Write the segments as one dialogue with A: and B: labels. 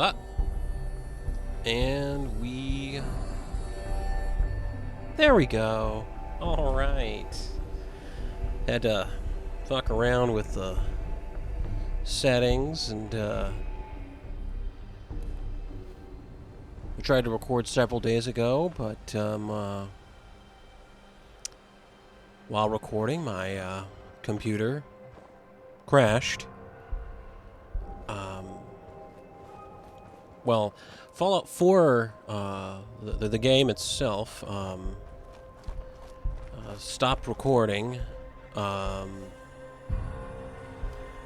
A: Ah. And we... There we go. Alright. Had to fuck around with the settings, and we tried to record several days ago, but while recording, my computer crashed. Well, Fallout 4, the game itself, stopped recording.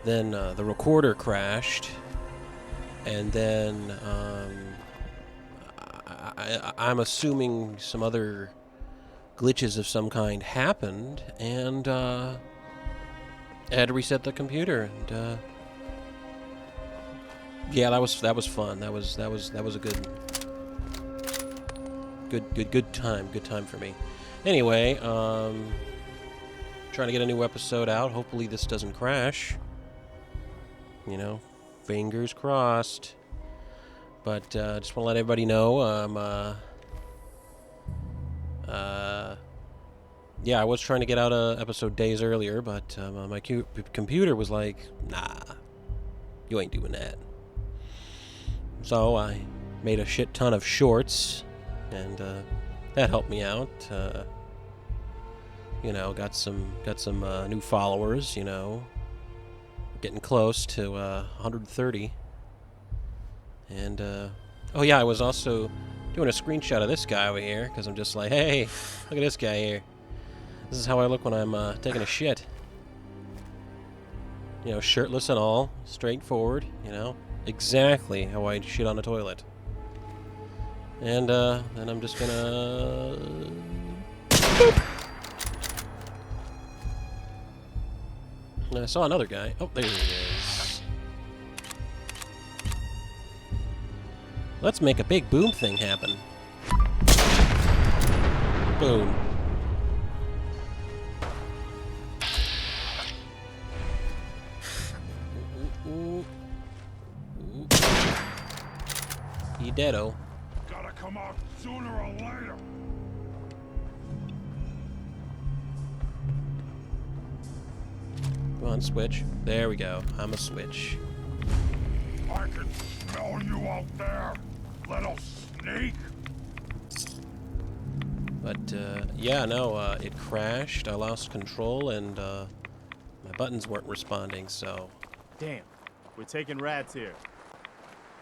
A: Then the recorder crashed, and then I'm assuming some other glitches of some kind happened, and I had to reset the computer. And yeah, that was fun. That was a good time for me. Anyway, trying to get a new episode out. Hopefully this doesn't crash. You know, fingers crossed. But just want to let everybody know, yeah, I was trying to get out a episode days earlier, but my computer was like, nah, you ain't doing that. So I made a shit ton of shorts, and that helped me out. You know, got some new followers. You know, getting close to 130. And oh yeah, I was also doing a screenshot of this guy over here because I'm just like, hey, look at this guy here. This is how I look when I'm taking a shit. You know, shirtless and all, straightforward. You know, exactly how I shit on a toilet. And then I'm just gonna. Boop. And I saw another guy. Oh, there he is. Let's make a big boom thing happen. Boom. He deado.
B: Gotta come out sooner or later.
A: Come on, switch. There we go. I'm a switch.
B: I can smell you out there, little sneak.
A: But yeah, no, it crashed. I lost control, and my buttons weren't responding. So
C: damn, we're taking rats here.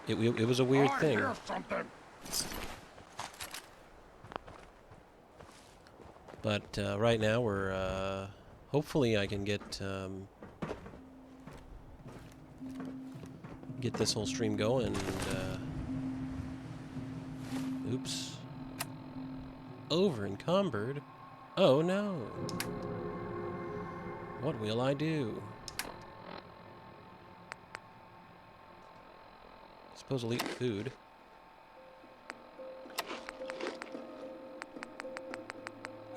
A: it was a weird thing.
B: I hear something.
A: But right now we're hopefully I can get this whole stream going. And, oops, over encumbered. Oh no! What will I do? Suppose I'll eat food.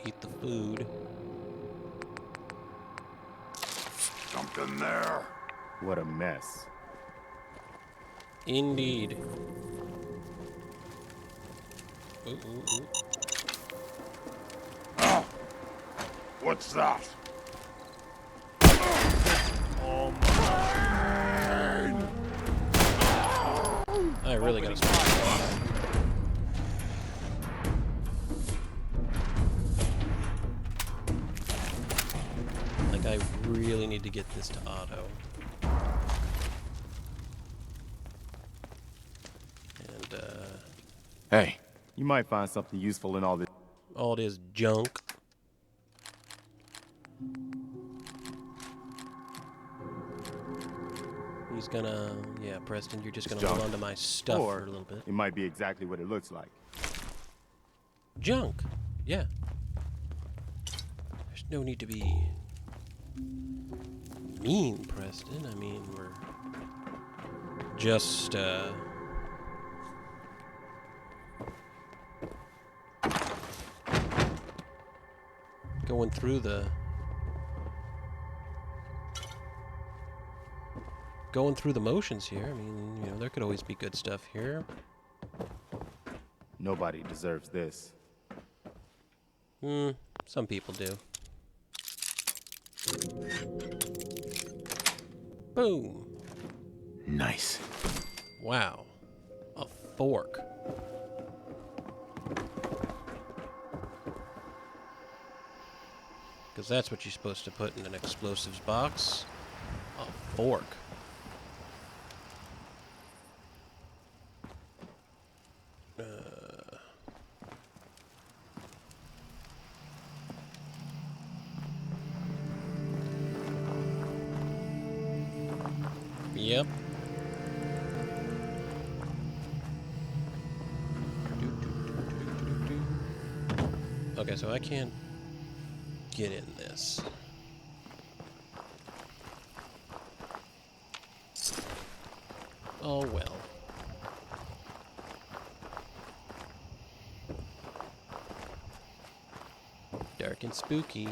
A: Eat the food.
B: Something there.
C: What a mess.
A: Indeed. Ooh, ooh, ooh.
B: Oh, what's that?
C: Oh
A: I really gotta spot. Like, I really need to get this to auto. And,
C: Hey, you might find something useful in all this.
A: all this junk. He's gonna... Yeah, Preston, you're just gonna hold on to my stuff
C: Or
A: for a little bit.
C: it might be exactly what it looks like.
A: Junk! Yeah. There's no need to be mean, Preston. I mean, we're just, going through the going through the motions here. I mean, you know, there could always be good stuff here.
C: Nobody deserves this.
A: Some people do. Boom.
C: Nice.
A: Wow. A fork. Because that's what you're supposed to put in an explosives box. A fork. Yep. Okay, so I can't get in this. Oh well. Dark and spooky.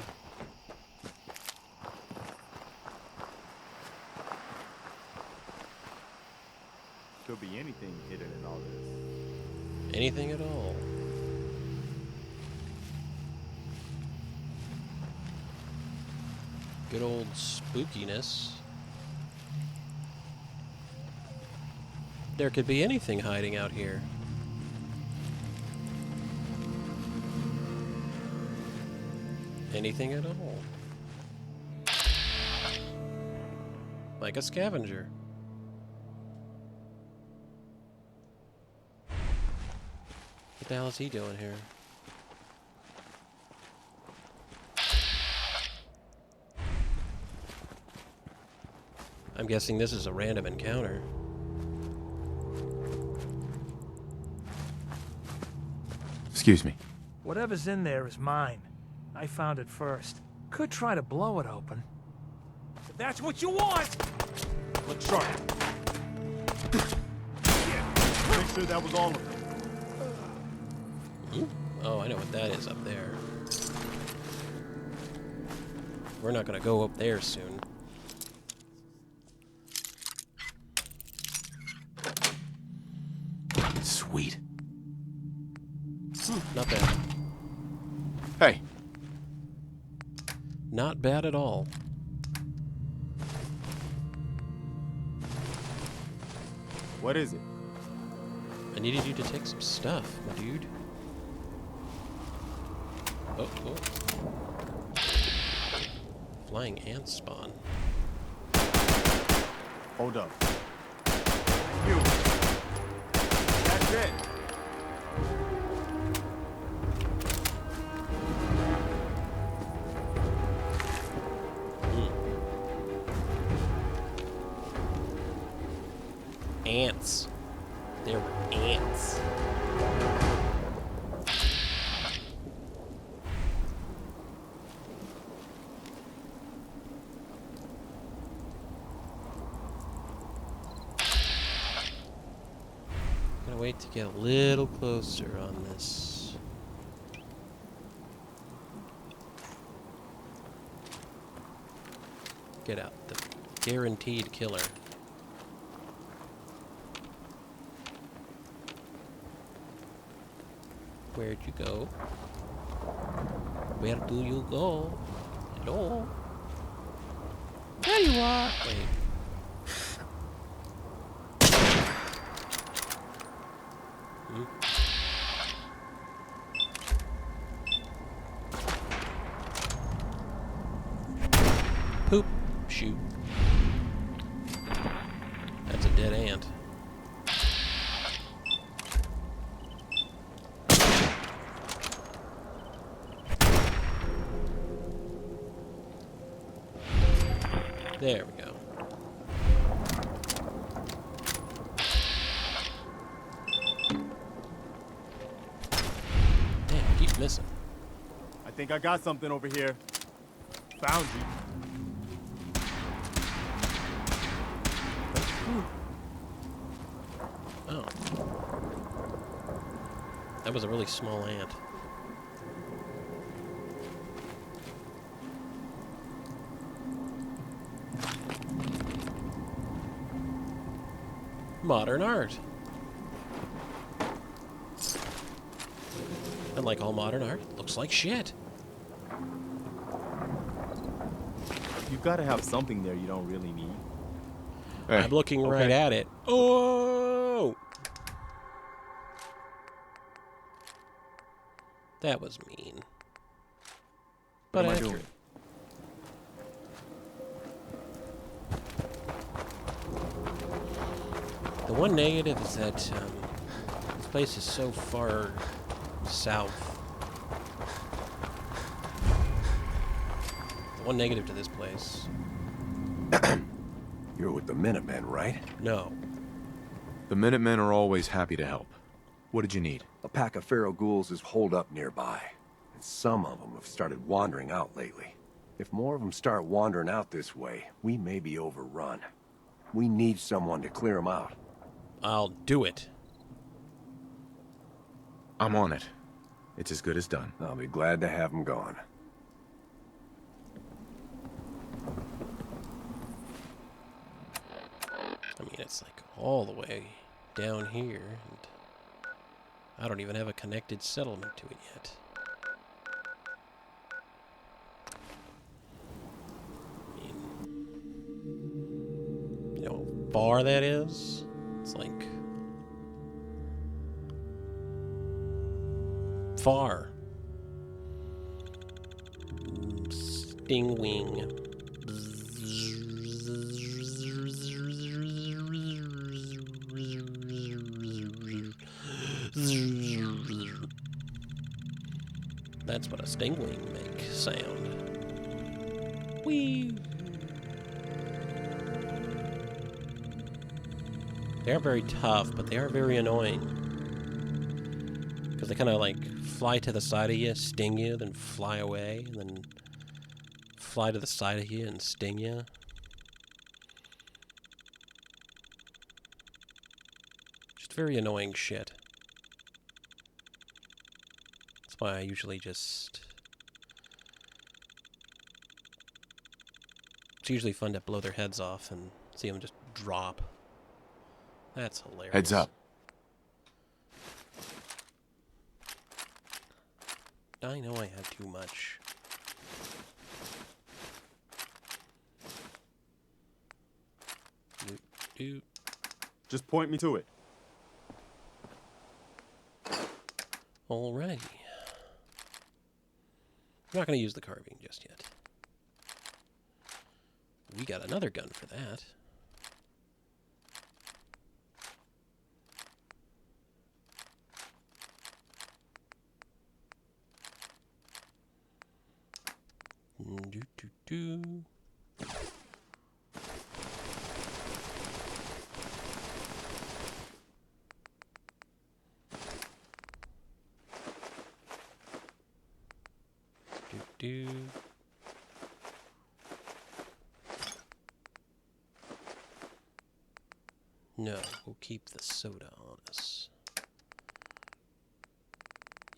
C: Could be anything hidden in all this.
A: Anything at all. Good old spookiness. There could be anything hiding out here. Anything at all. Like a scavenger. What the hell is he doing here? I'm guessing this is a random encounter.
C: Excuse me.
D: Whatever's in there is mine. I found it first. Could try to blow it open. If that's what you want!
C: Look sharp. Make sure that was all of them.
A: Oh, I know what that is up there. We're not gonna go up there soon.
C: Sweet.
A: Not bad.
C: Hey.
A: Not bad at all.
C: What is it?
A: I needed you to take some stuff, my dude. Oh, oh. Flying ant spawn.
C: Hold up. You. That's it.
A: Ants. There were ants. Gotta wait to get a little closer on this. Get out the guaranteed killer. Where'd you go? Where do you go? Hello? There you are! Wait. Hmm? Poop. Shoot. That's a dead ant. There we go. Damn, I keep missing.
C: I think I got something over here. Found you.
A: Oh. That was a really small ant. modern art. And like all modern art, it looks like shit.
C: You've got to have something there you don't really need.
E: Hey,
A: I'm looking right
C: okay.
A: at it. Oh! That was mean.
C: What
A: But
C: am I
A: accurate.
C: doing?
A: The one negative is that this place is so far south. The one negative to this place.
E: you're with the Minutemen, right?
A: No.
F: The Minutemen are always happy to help. What did you need?
E: A pack of feral ghouls is holed up nearby, and some of them have started wandering out lately. If more of them start wandering out this way, we may be overrun. We need someone to clear them out.
A: I'll do it.
F: I'm on it. It's as good as done.
E: I'll be glad to have them gone.
A: I mean, it's like all the way down here, and I don't even have a connected settlement to it yet. I mean, you know how far that is? It's like far. Stingwing. That's what a stingwing make sound. Whee! They are very tough, but they are very annoying. Because they kind of like fly to the side of you, sting you, then fly away, and then fly to the side of you and sting you. Just very annoying shit. That's why I usually just... It's usually fun to blow their heads off and see them just drop. That's hilarious.
F: Heads up.
A: I know I have too much. Doot, doot.
C: Just point me to it.
A: Alrighty. I'm not going to use the carbine just yet. We got another gun for that. Do, do, do. Do. No, we'll keep the soda on us.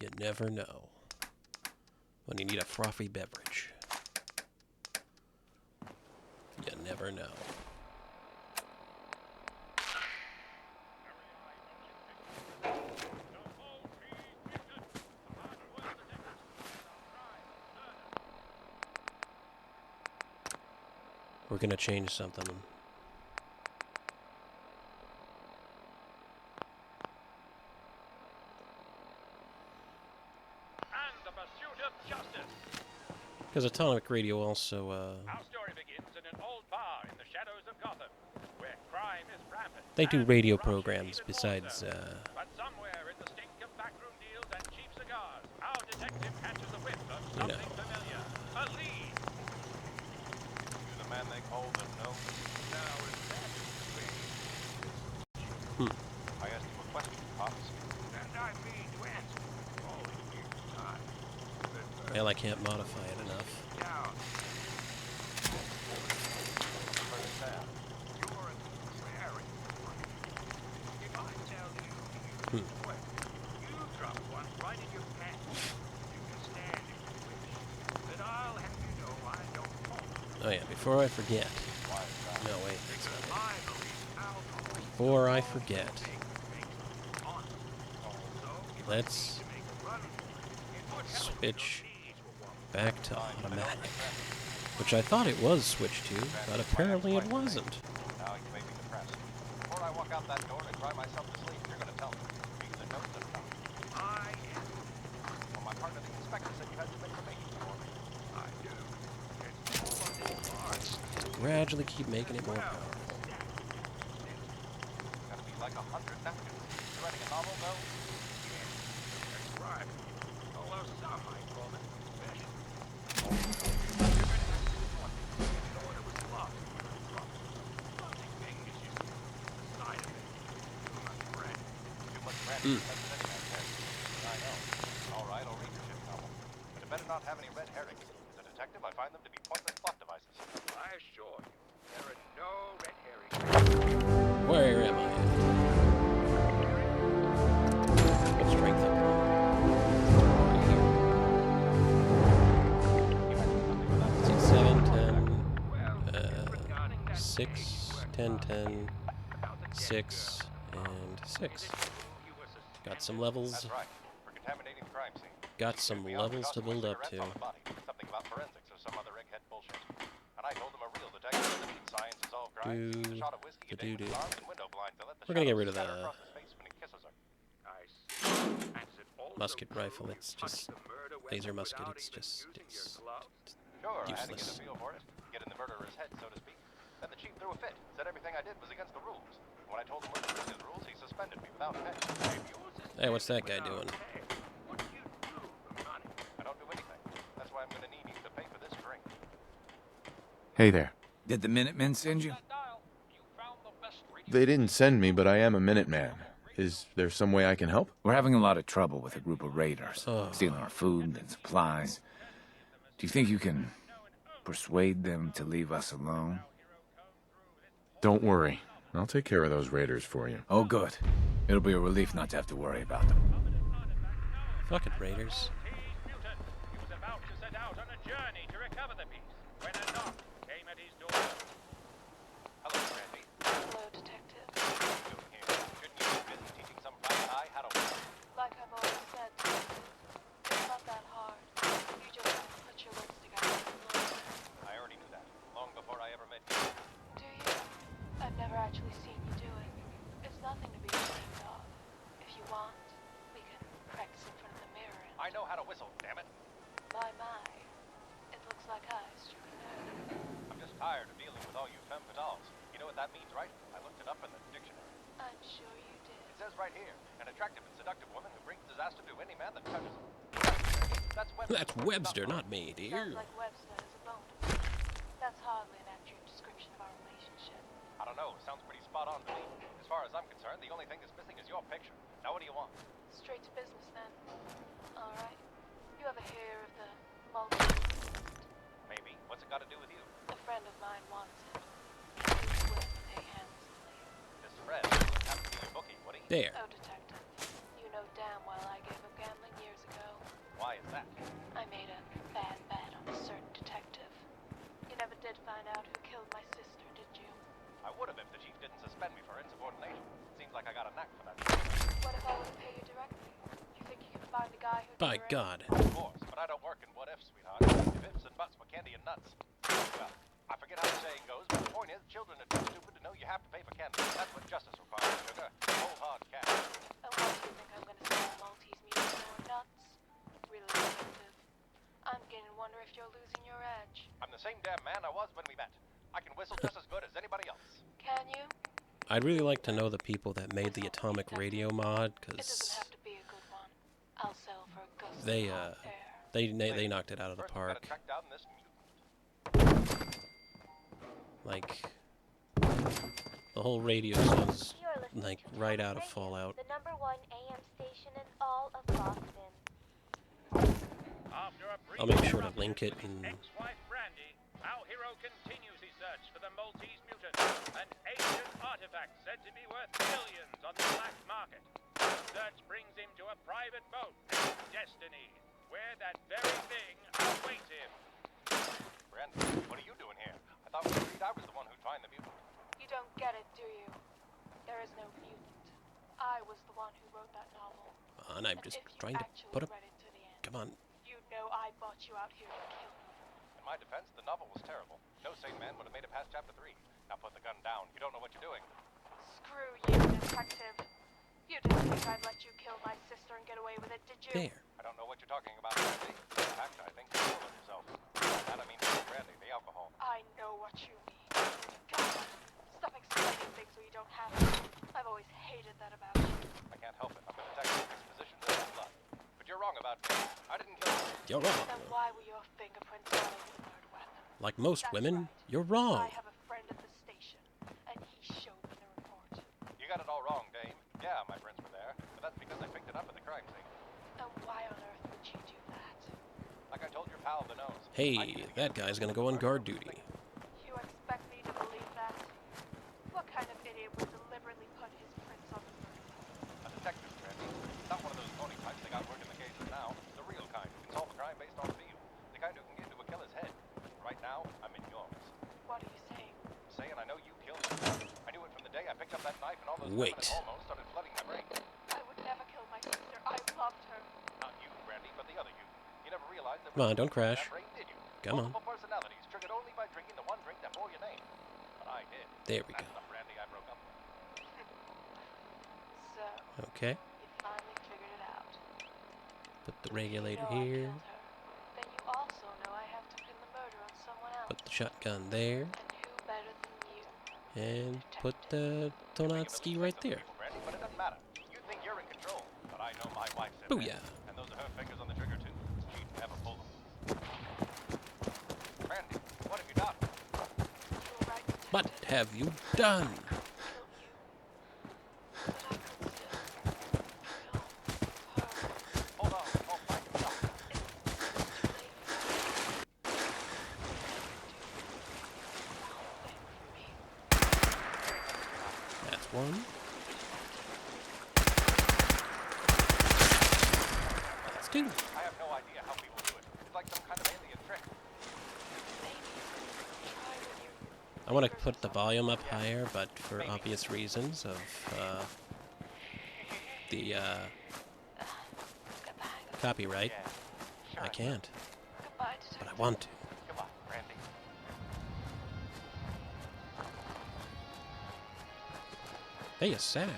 A: You never know when you need a frothy beverage. You never know. We're gonna change something.
G: And the pursuit of justice.
A: Because Atomic Radio also,
G: Our story begins in an old bar in the shadows of Gotham, where crime is rampant.
A: they do
G: and
A: radio
G: corruption
A: programs
G: even more
A: besides,
G: so. But somewhere in the stink of backroom deals and cheap cigars, our detective catches a whiff of
A: You know.
G: something familiar. A lead. You're the man they call the gnome. Now, is that I asked you a question, Pops. And I mean to answer. Only give time.
A: well, I can't modify it enough.
G: Down. You're a very If I tell you, you drop one right in your pants. You can stand if you wish. But I'll have you know I don't fall.
A: Oh yeah, before I forget. No, wait. That's not it.
G: I believe alcohol
A: Before I forget, let's switch back to automatic, which I thought it was switched to, but apparently it wasn't.
H: Now you may be depressed. Before I walk out that door and cry myself to sleep, you're gonna tell me. Read the notes that are coming. Well, my partner, the inspector, said you had some information for me.
G: I do. It's all on these parts.
A: Gradually keep making it more powerful.
H: Gotta be like 100 napkins. You writing a novel, though?
G: That's right. Although some might call it confession.
H: Too much red. That's what any man says. I know. All right, I'll read your shit novel. But it better not have any red herrings. As a detective, I find them to be pointless plot devices.
G: I assure you, there are no red herrings.
A: Where am I at? What strength up right here. 6, 7, 10, 6, 10, 10, 6, and 6. Got some levels.
H: That's right. For contaminating the crime scene.
A: Got some levels to build up to.
H: Something about forensics or some other egghead bullshit. And I told him a real detective doesn't need science to solve crimes. He needs a shot of whiskey a day with his arms and window blinds to let the
A: We're gonna get
H: shadows
A: rid of
H: scatter
A: the
G: I see. And it also
A: musket rifle.
G: proves
A: It's
G: punch
A: just
G: the murder
A: laser
G: weapon
A: musket.
G: without
A: It's
G: even
A: just
G: using your
A: it's
G: gloves.
H: Sure, I had to get a
A: useless.
H: feel for it. Get in the murderer's head, so to speak. Then the chief threw a fit. Said everything I did was against the rules. When I told him what was his rules, he suspended me without pay.
A: Hey, what's that guy doing?
G: What do you do for money?
H: I don't do anything. That's why I'm gonna need you to pay for this drink.
F: Hey there.
I: Did the Minutemen send you?
F: They didn't send me, but I am a Minuteman. Is there some way I can help?
I: We're having a lot of trouble with a group of raiders,
A: Oh.
I: stealing our food and supplies. Do you think you can persuade them to leave us alone?
F: Don't worry. I'll take care of those raiders for you.
I: Oh, good. It'll be a relief not to have to worry about them.
A: Fucking raiders.
G: He was about to set out on a journey to recover the piece when a knock came at his door.
H: Hello, Randy.
J: Hello, Detective.
H: What are you doing here? Shouldn't you be busy teaching some private eye how to work?
J: Like I've always said, it's not that hard. You just put your lips together and learn.
H: I already knew that, long before I ever met you.
J: Do you? I've never actually seen you do it. It's nothing to be ashamed of. If you want, we can practice in front of the mirror and...
H: I know how to whistle, damn it.
J: My. It looks like I struck a nerve.
H: I'm just tired of dealing with all you femme fatales. You know what that means, right? I looked it up in the dictionary.
J: I'm sure you did.
H: It says right here, an attractive and seductive woman who brings disaster to any man that touches her. That's Webster.
A: That's Webster, not me, dear.
J: Sounds like Webster has a bone to pick. That's hardly an accurate description of our relationship.
H: I don't know, sounds pretty spot on to me. As far as I'm concerned, the only thing that's missing is your picture. Now what do you want?
J: Straight to business, then. All right. You ever hear of the multi-movement?
H: Maybe. What's it got to do with you?
J: A friend of mine wants it. He's willing to pay handsomely.
H: This Fred wouldn't have to be your bookie, would he?
A: There.
J: Oh, Detective, you know damn well I gave up gambling years ago.
H: Why is that?
J: I made a bad bet on a certain detective. You never did find out who killed my sister, did you?
H: I would have if the chief didn't suspend me for insubordination. Seems like I got a knack for that.
J: What if I were to pay you directly? You think you can find a guy who...
A: By God.
H: Of course, but I don't work in what if, sweetheart. If ifs and buts were candy and nuts. Well, I forget how the saying goes, but the point is, children are too stupid to know you have to pay for candy. That's what justice requires, sugar. Cold hard cash.
J: Oh, why do you think I'm gonna sell Maltese mules or nuts? Really, Detective? I'm beginning to wonder if you're losing your edge.
H: I'm the same damn man I was when we met. I can whistle just as good as anybody else.
J: Can you?
A: I'd really like to know the people that made the atomic radio mod,
J: It doesn't
A: because
J: have to be a good one. I'll sell for a gust
A: they
J: of hot air.
A: they knocked it out of the
H: First, we gotta
A: park.
H: track down this mutant.
A: Like the whole radio sounds like right out of Fallout.
K: The #1 AM station in all of Boston.
G: After a brief
A: I'll make sure to
G: interruption
A: link it
G: with his
A: and
G: ex-wife Brandy, our hero continues his search for the Maltese mutant, an ancient artifact said to be worth millions on the black market. His search brings him to a private boat named Destiny, where that very thing awaits him.
H: Brandon, what are you doing here? I thought we agreed I was the one who'd find the mutant.
J: You don't get it, do you? There is no mutant. I was the one who wrote that novel.
A: And I'm
J: And
A: just
J: if you
A: trying to
J: actually
A: put up...
J: read it to the end,
A: Come on.
J: you know I brought you out here to kill me.
H: In my defense, the novel was terrible. No sane man would have made it past chapter 3. Now put the gun down. You don't know what you're doing.
J: Screw you, detective. You didn't think I'd let you kill my sister and get away with it, did you?
A: There.
H: I don't know what you're talking about, Randy. In fact, I think you're full of yourself. That I mean, Randy, the alcohol.
J: I know what you mean. God, stop explaining things when you don't have to. I've always hated that about you.
H: I can't help it. I'm a detective. Exposition is my blood. But you're wrong about me. I didn't kill him.
A: You're wrong.
J: Then why were your fingerprints all over the murder weapon?
A: Like most
J: That's
A: women,
J: right.
A: you're wrong.
J: I have a friend at the station, and he showed me the report.
H: You got it all wrong, Dame. Yeah, my friends were there, but that's because I picked it up at the crime scene.
J: And why on earth would you do that?
H: Like I told your pal, the nose.
A: Hey, that guy's gonna go on guard duty.
J: You expect me to believe that? What kind of idiot would deliberately put his prints on the murder weapon?
H: A detective, Randy. Not one of those phony types they got working the case for now. The real kind who can solve a crime based on feel. The kind who can get into a killer's head. Right now, I'm in yours.
J: What are you saying?
H: Saying I know you killed him. I knew it from the day I picked up that knife and all those feminine hormones started flooding my brain.
J: I would never kill my sister. I loved her.
H: Not you, Randy, but the other you. You never realized that.
A: Come on, don't crash.
H: That brain, did you?
A: Come on.
H: Multiple personalities triggered only by drinking the one drink that bore your name. But I did.
A: There we
H: That's
A: go.
H: the Randy I broke up with.
J: So,
A: Okay.
J: you finally figured it out.
A: Put the regulator
J: You know I
A: here.
J: killed her. Then you also know I have to pin the murder on someone else.
A: Put the shotgun there.
J: And who better than you?
A: And put the Tonatsky right there.
H: Randy, but it doesn't matter. You think you're in control, but I know my wife's in
A: Booyah.
H: there. And those are her fingers on the trigger too. She'd never pull them. Randy, what have you done?
J: You're right.
A: What have you done?
H: Hold on, I'll find you something.
A: That's one. That's two.
H: I have no idea how people do it. It's like some kind of alien trick.
A: I want to put the volume up higher, but for obvious reasons of the copyright, I can't. But I want to.
H: Come on, Randy.
A: Hey, a sack.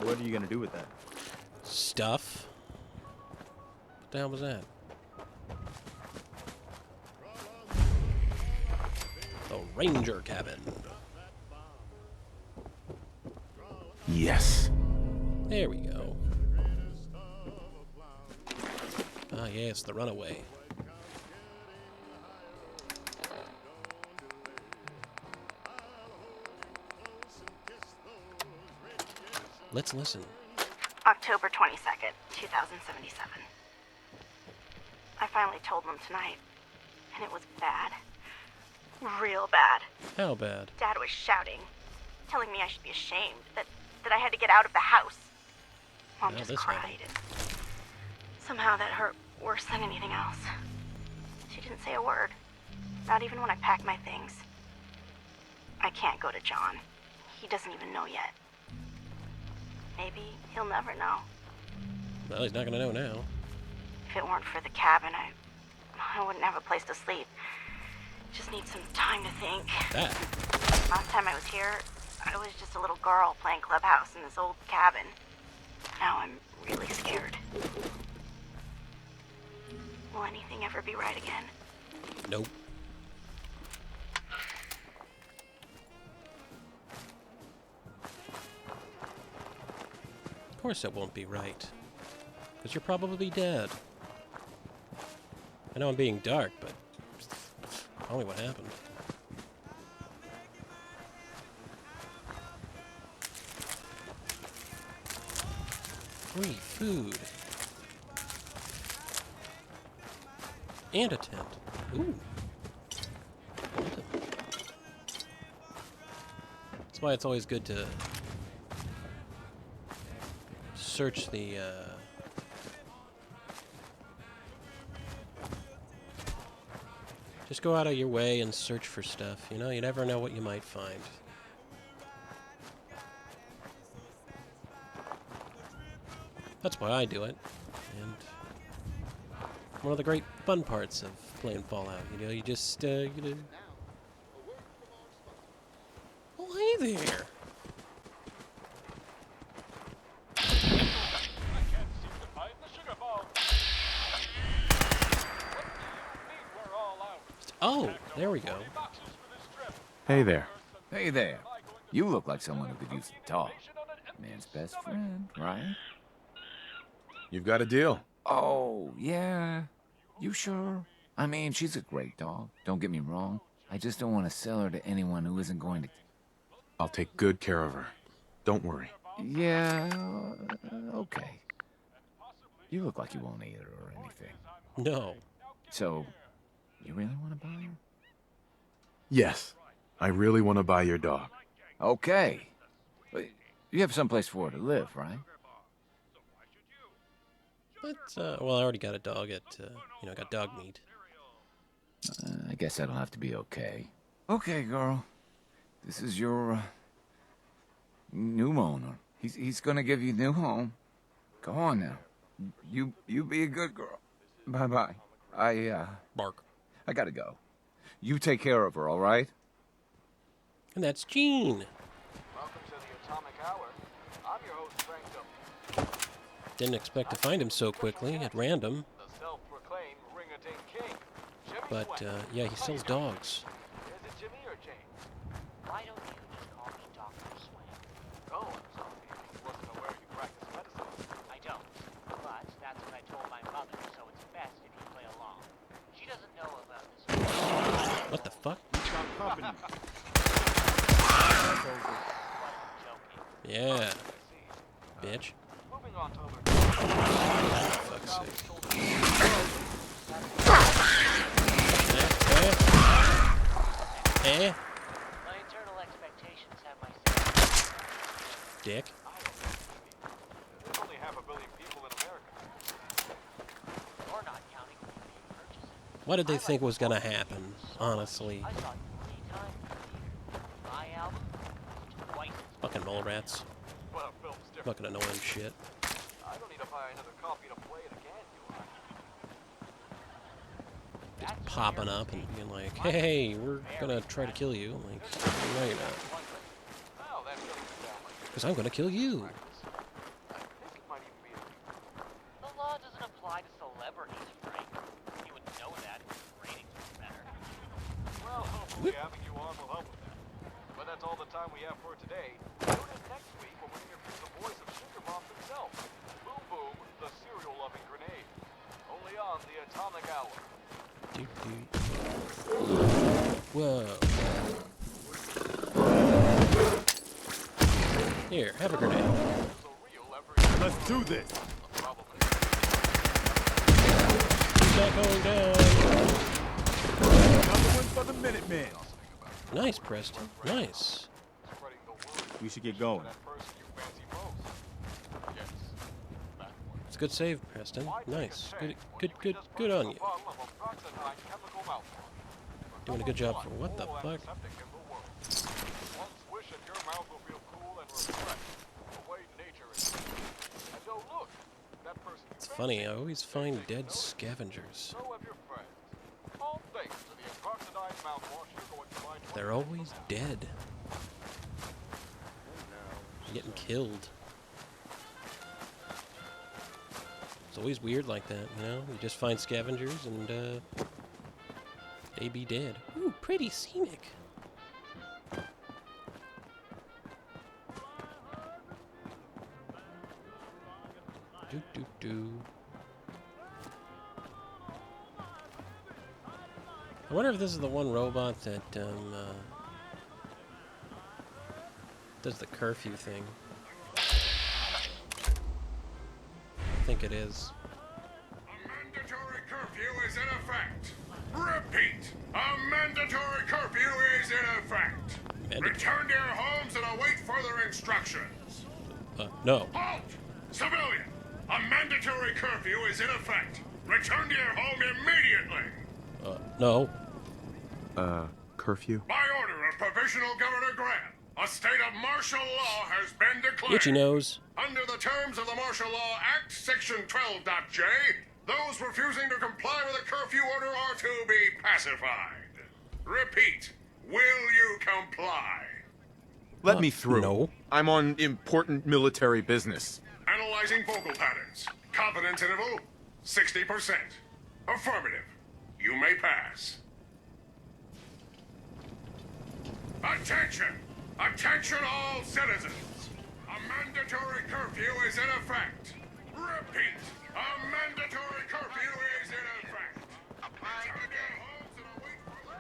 C: What are you gonna do with that?
A: Stuff. What the hell was that? The Ranger cabin.
I: Yes.
A: There we go. Ah, yes, the runaway. Let's listen.
L: October 22nd, 2077. I finally told them tonight, and it was bad. Real bad.
A: How bad?
L: Dad was shouting, telling me I should be ashamed, that I had to get out of the house. Mom
A: Now
L: just
A: this
L: cried,
A: happened.
L: and somehow that hurt worse than anything else. She didn't say a word, not even when I packed my things. I can't go to John. He doesn't even know yet. Maybe he'll never know.
A: Well, he's not gonna know now.
L: If it weren't for the cabin, I wouldn't have a place to sleep. Just need some time to think.
A: That.
L: Last time I was here, I was just a little girl playing clubhouse in this old cabin. Now I'm really scared. Will anything ever be right again?
A: Nope. Of course it won't be right. Because you're probably dead. I know I'm being dark, but tell me what happened. Free food. And a tent. Ooh. That's why it's always good to search the Just go out of your way and search for stuff. You know, you never know what you might find. That's why I do it. And one of the great fun parts of playing Fallout. You know, you just, you know... Oh, hey there! Oh, there we go.
F: Hey there.
I: Hey there. You look like someone who could use some talk. Man's best friend, right?
F: You've got a deal.
I: Oh, yeah. You sure? I mean, she's a great dog. Don't get me wrong. I just don't want to sell her to anyone who isn't going to...
F: I'll take good care of her. Don't worry.
I: Yeah, okay. You look like you won't eat her or anything.
A: No.
I: So, you really want to buy her?
F: Yes. I really want to buy your dog.
I: Okay. But you have someplace for her to live, right?
A: But, well, I already got a dog at, you know, got dog meat.
I: I guess that'll have to be okay. Okay, girl. This is your, new owner. He's gonna give you a new home. Go on now. You be a good girl. Bye-bye.
A: Bark.
I: I gotta go. You take care of her, all right?
A: And that's Gene.
H: Welcome to the Atomic Hour. I'm your host, Frank W.
A: Didn't expect to find him so quickly, at random.
H: The self-proclaimed ring-a-ding king. Jimmy
A: But,
H: Swain.
A: yeah, he sells dogs.
H: Is it Jimmy or Jane?
G: Why don't you just call me Dr. Swain?
H: Oh, I'm sorry. I wasn't aware you practice medicine.
G: I don't. But that's what I told my mother, so it's best if you play along. She doesn't know about this.
A: What the fuck?
C: Stop company.
A: Yeah. Bitch.
H: Moving on to other...
A: Fuck's sake. Eh?
G: My internal expectations have my say.
A: Dick.
H: There's only 500 million people in America.
G: You're not counting me being purchasing.
A: What did they think was gonna happen, honestly?
G: I saw you 3 times this year. My album was twice as
A: Fucking mole rats.
H: Well, film's different.
A: Fucking annoying shit.
H: I don't need to buy another copy to play it again, do I?
A: Just popping up and being like, hey, we're gonna try to kill you. Like, no, you're not.
H: Wow, that really sounds like
A: Because I'm gonna kill you.
H: I think it might even be a...
G: The law doesn't apply to celebrities, Frank. You would know that if your ratings were better.
H: Well, hopefully having you on will help with that. But that's all the time we have for today. Tune in next week when we interview the voice of Sugar Mom himself, Boom Boom, the cereal-loving grenade. Only on the Atomic Hour.
A: Whoa. Here, have a grenade.
C: Let's do this.
A: Keep that going down.
C: Another one for the Minutemen.
A: Nice, Preston. Nice.
C: We should get going.
A: It's a good save, Preston. Nice. Good on you. Doing a good job for what the fuck? It's funny, I always find dead scavengers. They're always dead. Getting killed. It's always weird like that, you know? You just find scavengers and, they be dead. Ooh, pretty scenic. Do. I wonder if this is the one robot that, does the curfew thing. I think it is.
B: A mandatory curfew is in effect. Repeat, a mandatory curfew is in effect. Return to your homes and await further instructions.
A: No.
B: Halt! Civilian, a mandatory curfew is in effect. Return to your home immediately.
A: No.
F: Curfew?
B: By order of Provisional Governor Grant, a state of martial law has been declared.
A: Itchy nose.
B: Under the terms of the Martial Law Act, Section 12.J, those refusing to comply with a curfew order are to be pacified. Repeat, will you comply?
F: Let me through.
A: No.
F: I'm on important military business.
B: Analyzing vocal patterns. Confidence interval, 60%. Affirmative. You may pass. Attention! Attention all citizens! A mandatory curfew is in effect. Repeat, a mandatory curfew is in effect. Return to your homes and await further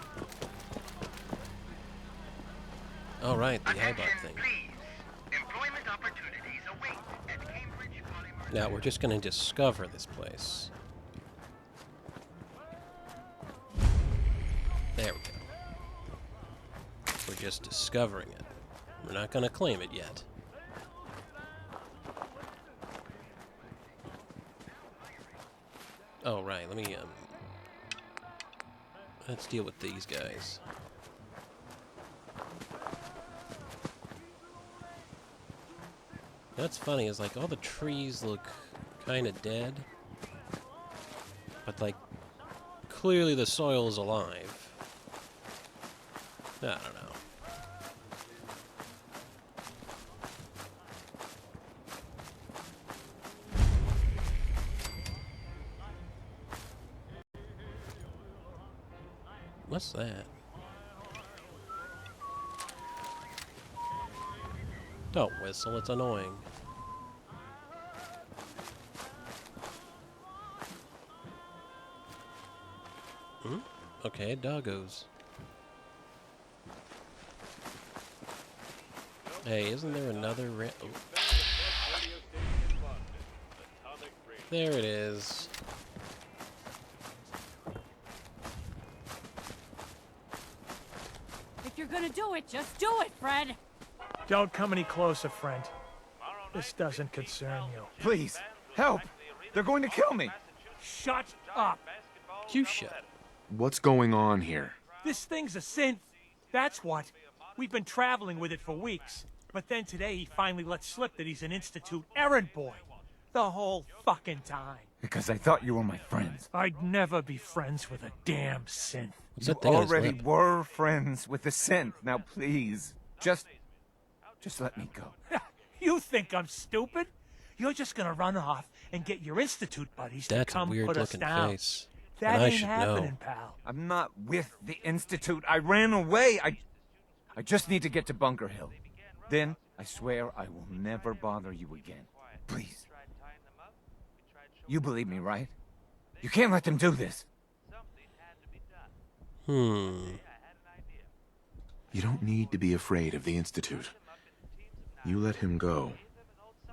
B: instructions.
A: All right, the iBot thing.
G: Employment opportunities await at Cambridge Polymer.
A: Now we're just going to discover this place. There we go. We're just discovering it. We're not going to claim it yet. Oh, right. Let's deal with these guys. That's funny, is like all the trees look kind of dead. But like, clearly the soil is alive. I don't know. What's that? Don't whistle, it's annoying. Okay, doggos. Hey, isn't there another oh. There it is.
M: If you're gonna do it, just do it, Fred!
D: Don't come any closer, friend. This doesn't concern you.
I: Please, help! They're going to kill me!
D: Shut up!
A: You shut.
F: What's going on here?
D: This thing's a synth. That's what. We've been traveling with it for weeks. But then today he finally let slip that he's an Institute errand boy. The whole fucking time.
I: Because I thought you were my friends.
D: I'd never be friends with a damn synth.
A: What's
I: You
A: that thing on his
I: already
A: lip?
I: were friends with the synth. Now please, just let me go.
D: You think I'm stupid? You're just gonna run off and get your Institute buddies
A: That's
D: to
A: a
D: come
A: weird
D: put us
A: looking
D: down.
A: face.
D: That
A: And I
D: ain't
A: should
D: happening,
A: know.
D: pal.
I: I'm not with the Institute. I ran away. I just need to get to Bunker Hill. Then, I swear I will never bother you again. Please. You believe me, right? You can't let them do this.
F: You don't need to be afraid of the Institute. You let him go,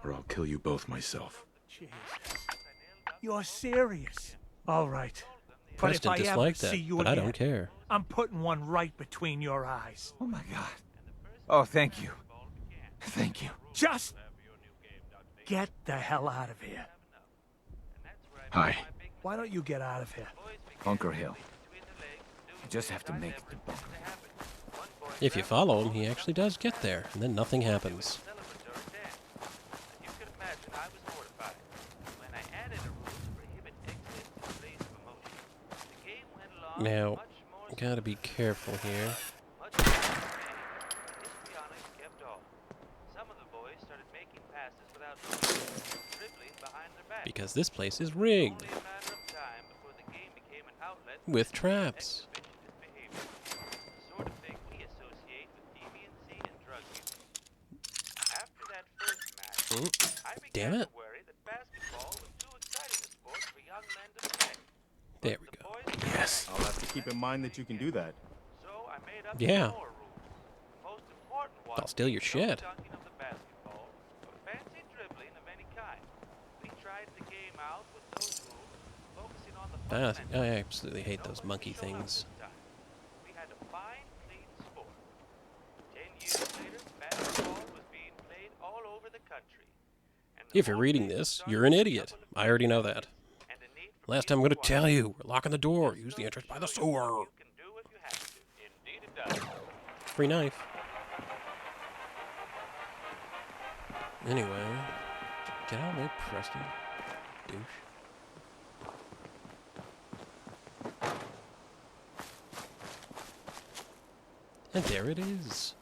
F: or I'll kill you both myself.
D: Jesus. You're serious. All right.
A: Preston
D: but if I ever
A: disliked
D: see
A: that,
D: you
A: but
D: again,
A: I don't care.
D: I'm putting one right between your eyes.
I: Oh my God. Oh, thank you. Thank you.
D: Just get the hell out of here.
F: Hi.
D: Why don't you get out of here?
I: Bunker Hill. You just have to make it to Bunker Hill.
A: If you follow him, he actually does get there, and then nothing happens. Now, gotta be careful here. Because this place is rigged. With traps. Oh, damn it. There we go.
F: Yes.
C: I'll have to keep in mind that you can do that.
A: Yeah. I'll steal your shit. I absolutely hate those monkey things. If you're reading this, you're an idiot. I already know that. Last time I'm going to tell you, we're locking the door. Use the entrance by the sewer. Free knife. Anyway, get out of my Preston, douche. And there it is.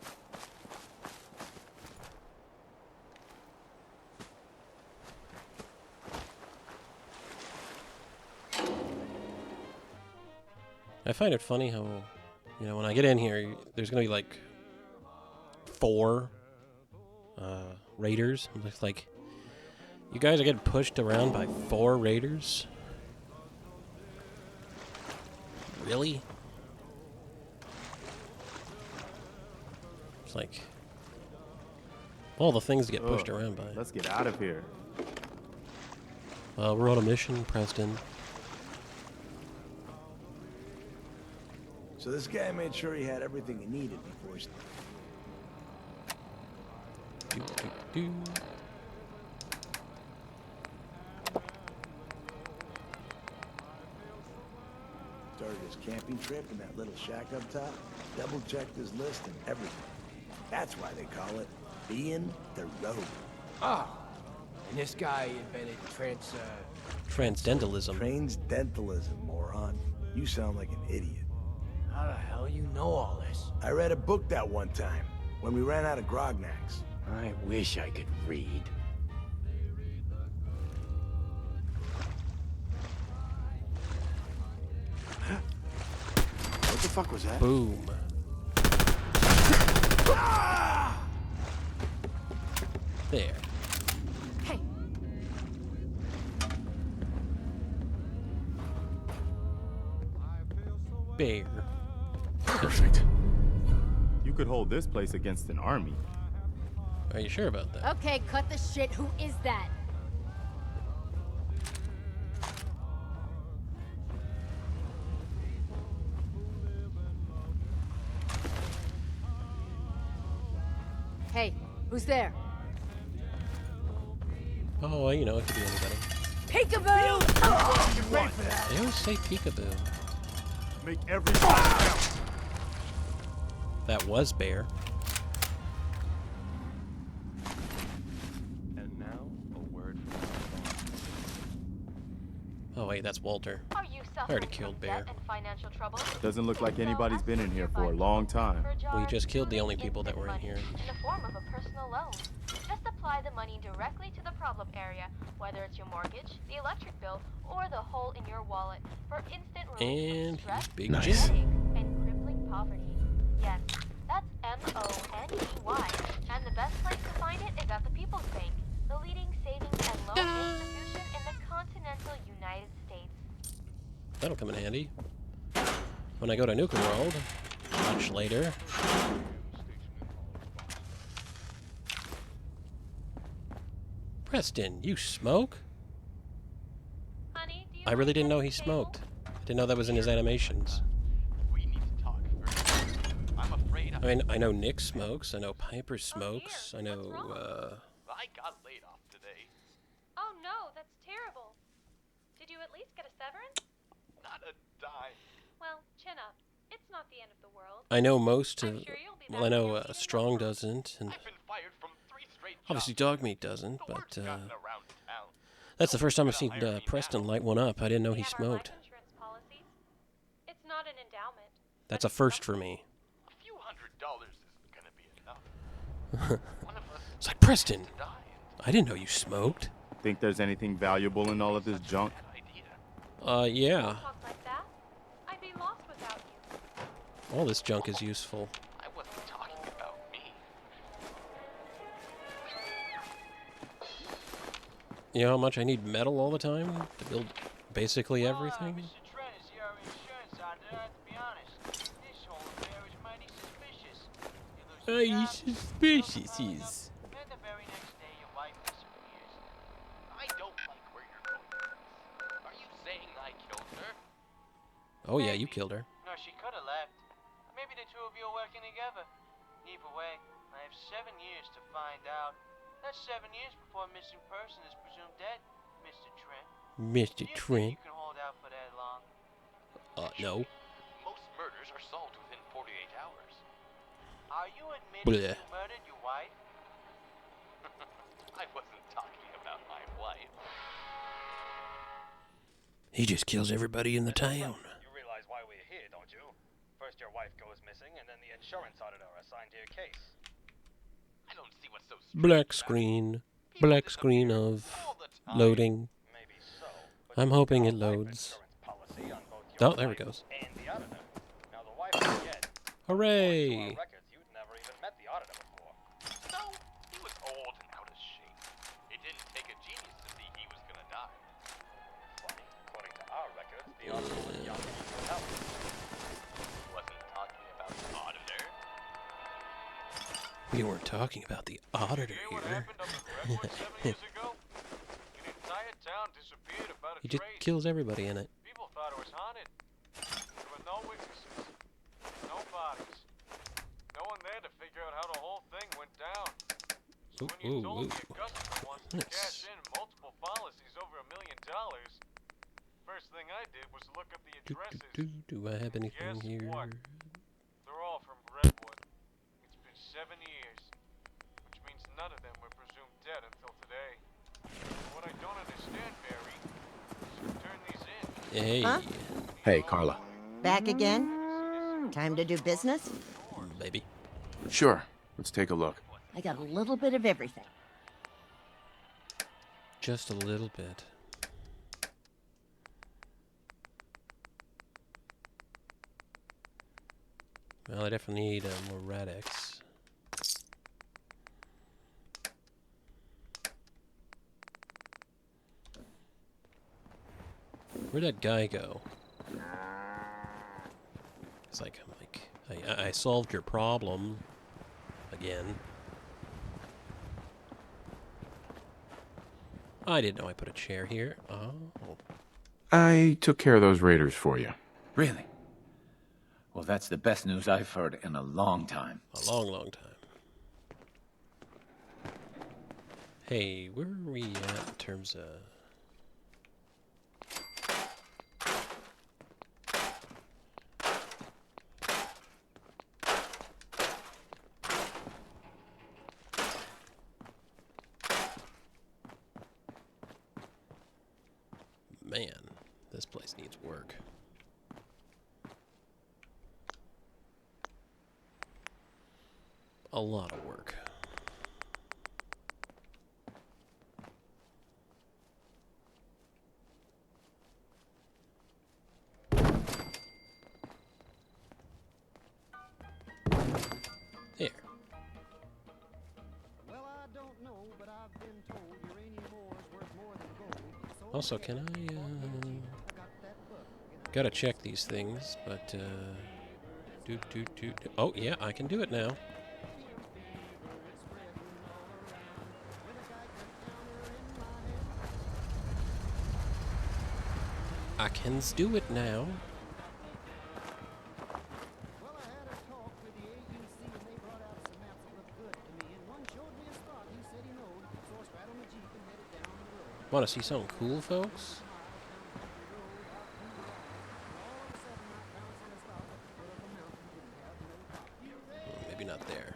A: I find it funny how, you know, when I get in here, there's gonna be like 4 raiders. I'm just like, you guys are getting pushed around by 4 raiders? Really? It's like all the things to get pushed around by.
C: Let's get out of here.
A: Well, we're on a mission, Preston.
N: So this guy made sure he had everything he needed before he... Started his camping trip in that little shack up top. Double-checked his list and everything. That's why they call it being the road.
O: Oh, and this guy invented
A: transdentalism.
N: Transdentalism, moron. You sound like an idiot.
O: How the hell you know all this?
N: I read a book that one time, when we ran out of grognacks.
O: I wish I could read.
N: What the fuck was that?
A: Boom. There.
M: Hey.
A: Bear.
C: Perfect. You could hold this place against an army.
A: Are you sure about that?
M: Okay, cut the shit. Who is that? Hey, who's there?
A: Oh, well, you know, it could be anybody.
M: Peekaboo!
A: They always say peekaboo.
C: Make every shot count.
A: That was Bear.
C: And now, a word
A: Oh, wait, that's Walter.
J: Are you
A: I already killed Bear.
J: and financial trouble?
C: Doesn't look like anybody's been in here for a long time.
A: We just killed the only people that were in here.
J: In the form of a personal loan. Just apply the money directly to the problem area, whether it's your mortgage, the electric bill, or the hole in your wallet, for instant relief
A: And
J: from stress,
A: he's Big
F: Nice.
A: Jim.
J: headache, and crippling poverty. Yes, that's M-O-N-E-Y. And the best place to find it is at the People's Bank, the leading savings and loan institution in the continental United States.
A: That'll come in handy. When I go to Nukem World, much later. Preston, you smoke?
J: Honey, do you
A: I really
J: want
A: didn't know
J: this
A: he
J: table?
A: smoked. I didn't know that was in his animations.
H: We need to talk first. I'm afraid
A: I mean, I know Nick smokes, I know Piper smokes, I know,
H: I got laid off today.
J: Oh no, that's terrible. Did you at least get a severance?
H: Not a dime.
J: Well, chin up. It's not the end of the world.
A: I know most
J: I'm
A: of,
J: sure you'll be
A: well, I
J: back
A: know
J: again even
A: Strong
J: more.
A: doesn't, and
H: I've been fired from 3 straight
A: obviously
H: jobs.
A: Dogmeat doesn't,
H: The
A: but,
H: word's gotten around town.
A: that's the first time I've
H: Gotta
A: seen
H: hire me
A: Preston
H: now.
A: light one up. I didn't know
J: We
A: he
J: have our life
A: smoked.
J: insurance policies. It's not an endowment.
A: That's a first for me.
H: A few $100s isn't gonna be enough. One of us
A: It's like, Preston,
H: to die.
A: I didn't know you smoked.
C: Think there's anything valuable in all of this junk?
A: Yeah.
J: Talk like that. I'd be lost without you.
A: All this junk is useful.
H: I wasn't talking about me.
A: You know how much I need metal all the time to build basically everything?
G: Mr. Trent is your insurance out there, to be honest. This whole affair is mighty suspicious. You lose your job,
A: suspicious.
G: and the very next day your wife disappears.
H: I don't like where you're going with this. Are you saying I killed her?
A: Oh yeah, you killed her.
G: No, she could have left. Maybe the two of you are working together. Either way, I have 7 years to find out. That's 7 years before a missing person is presumed dead, Mr. Trent.
A: Mr.
G: Do you
A: Trent.
G: think you can hold out for that long?
A: No.
H: Most murders are solved within 48 hours. Are you admitting
A: Bleh.
H: you murdered your wife? I wasn't talking about my wife.
A: He just kills everybody in the town.
P: You realize why we're here, don't you? First your wife goes missing, and then the insurance auditor assigned to your case.
H: I don't see what's so
A: Black screen. Black screen of loading.
P: Maybe so, but
A: I'm
P: you
A: hoping
P: got
A: it
P: a life
A: loads.
P: insurance policy on both your
A: Oh, there it
P: wife
A: goes.
P: and the auditor. Now the wife is dead.
A: Hooray!
P: According to our records, you'd never even met the auditor before.
H: No, he was old and out of shape. It didn't take a genius to see he was gonna die.
P: Funny, according to our records, the auditor was young and in good health.
H: Wasn't talking about the auditor.
A: We weren't talking about the auditor
H: What
A: here.
H: happened up in Redwood 7 years ago? An entire town disappeared about a
A: He just
H: trace.
A: kills everybody in it.
H: People thought it was haunted. There were no witnesses, no bodies, no one there to figure out how the whole thing went down. So when you told me a customer wants to cash in multiple policies over $1 million, first thing I did was look up the addresses.
A: Do I have anything
H: Guess
A: here?
H: what? They're all from Redwood. It's been 7 years, which means none of them were presumed dead until today. What I don't understand, Barry, is who turned these in.
A: Hey.
Q: Huh?
F: Hey, Carla.
Q: Back again? Time to do business?
A: Baby.
F: Sure. Let's take a look.
Q: I got a little bit of everything.
A: Just a little bit. Well, I definitely need more Radix. Where'd that guy go? It's like, I solved your problem again. I didn't know I put a chair here. Oh.
F: I took care of those raiders for you.
I: Really? Well, that's the best news I've heard in a long time.
A: A long, long time. Hey, where are we at in terms of... Man, this place needs work. A lot of work. There.
R: Well, I don't know, but I've been told uranium ore is worth more than gold. So
A: Also, can I, gotta check these things, but, oh, yeah, I can do it now. I can do it now. Want to see something cool, folks? Maybe not there.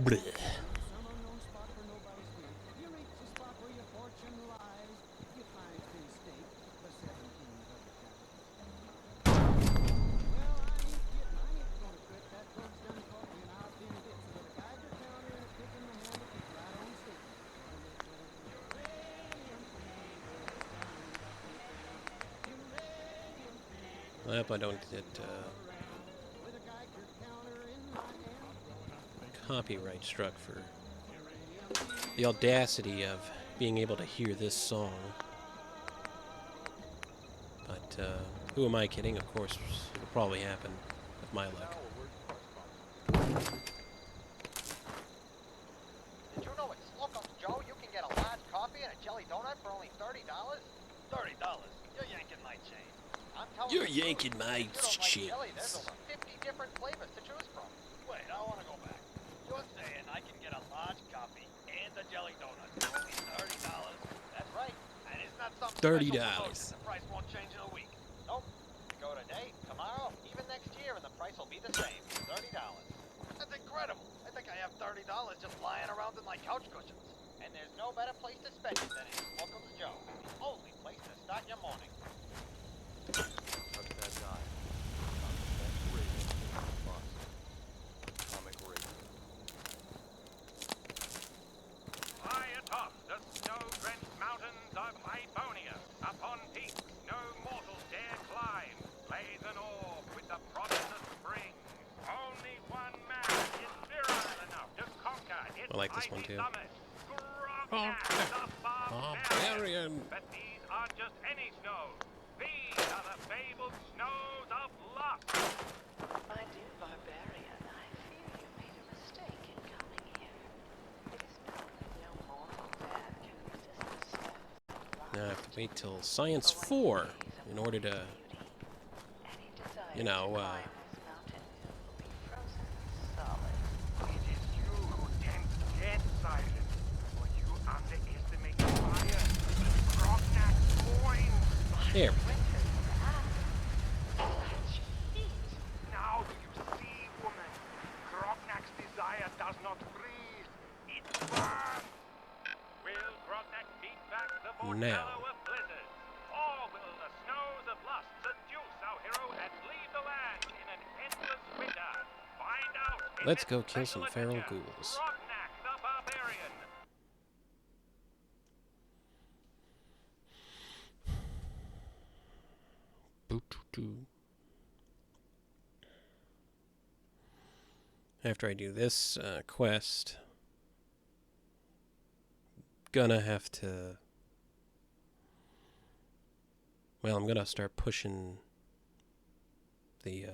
A: Blech. I hope I don't get copyright struck for the audacity of being able to hear this song. But who am I kidding? Of course, it'll probably happen with my luck.
H: Did you know at Slocum's Joe you can get a large coffee and a jelly donut for only $30? $30? You're yanking my chain. I'm telling
A: You're
H: you,
A: yanking my chain.
H: jelly, there's over 50 different flavors to choose from. Wait, I want to go back. You're saying I can get a large coffee and a jelly donut for only $30? That's right. And it's not some
A: $30.
H: special promotion. The price won't change in a week. Nope. You go today, tomorrow, even next year, and the price will be the same. $30. That's incredible. I think I have $30 just lying around in my couch cushions. And there's no better place to spend it than in Slocum's Joe. The only place to start your morning.
C: Touch that dime. That's radio. Boston. Comic radio.
G: High atop the snow-drenched mountains of Ibonia, upon peaks no mortal dare climb, lays an orb with the promise of spring. Only one man is virile enough to conquer its
A: I like this one
G: mighty
A: too.
G: summit. Grognak, the
A: Barbarian.
G: But these aren't just any snows. These are the fabled snows of lust.
S: My dear barbarian, I fear you made a mistake in coming here. It is known that no mortal man can resist the snows.
A: Now I have to wait till Science 4 in order to, you know,
G: It is you who tempt death, Silent, for you underestimate fire. Grognak's coin.
A: here.
G: Now do you see, woman? Grognak's desire does not freeze. It burns. Will Grognak beat back the volcano of blizzards? Or will the snows of lust seduce our hero and leave the land in an endless winter? Find out. in
A: Let's
G: this
A: go kill
G: special
A: some feral
G: adventure.
A: ghouls.
G: Grognak the Barbarian.
A: After I do this quest, gonna have to. Well, I'm gonna start pushing the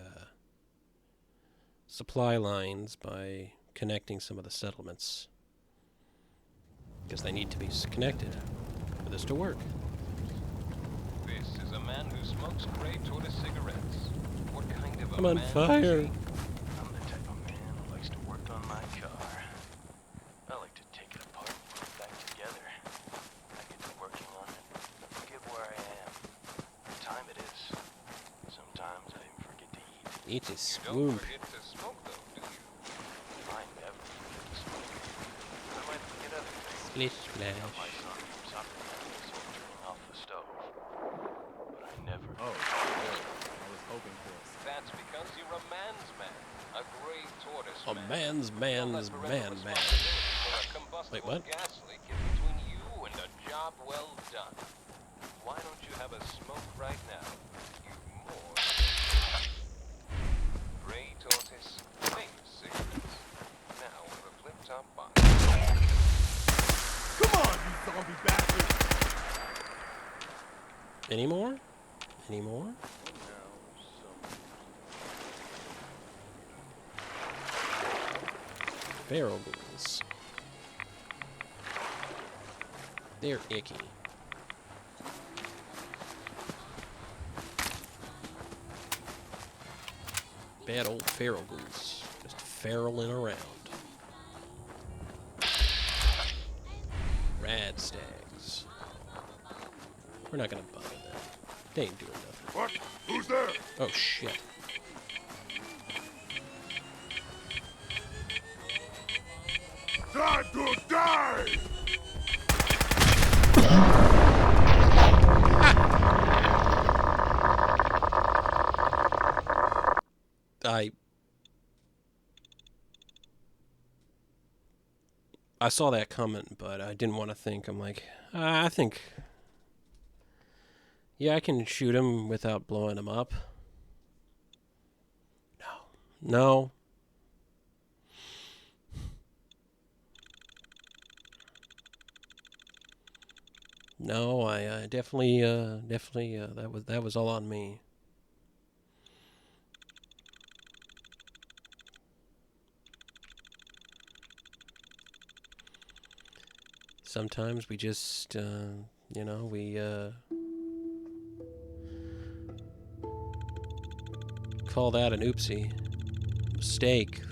A: supply lines by connecting some of the settlements, because they need to be connected for this to work.
H: This is a man who smokes gray tortoise cigarettes. What kind of a
A: I'm on
H: man
A: fire.
H: is he? I'm the type of man who likes to work on my car. I like to take it apart and put it back together. I get to working on it, forget where I am, what time it is. Sometimes I even forget to eat.
A: Eat is
H: You
A: swoop.
H: don't forget to smoke, though, do you? I never forget to smoke. I might forget other things.
A: Splish splash.
H: My son from soccer practice or turning off the stove. But I never.
C: Oh, good. I was hoping for a
H: That's because you're a man's man. A gray tortoise
A: A
H: man.
A: man's man's man man.
H: For a combustible
A: Wait, what?
H: gas leak in between you and a job well done. Why don't you have a smoke right now? You more. Gray tortoise, famous cigarettes. Now with a flip-top box.
C: Come on, you zombie bastard!
A: Any more? Any more? Feral ghouls. They're icky. Bad old feral ghouls. Just feraling around. Rad stags. We're not gonna bother them. They ain't doing nothing.
B: What? Who's there?
A: Oh shit.
B: Time to die!
A: I saw that coming, but I didn't want to think. I'm like, I think, yeah, I can shoot him without blowing him up. No. No, I definitely, that was all on me. Sometimes we just, you know, we, call that an oopsie. Mistake.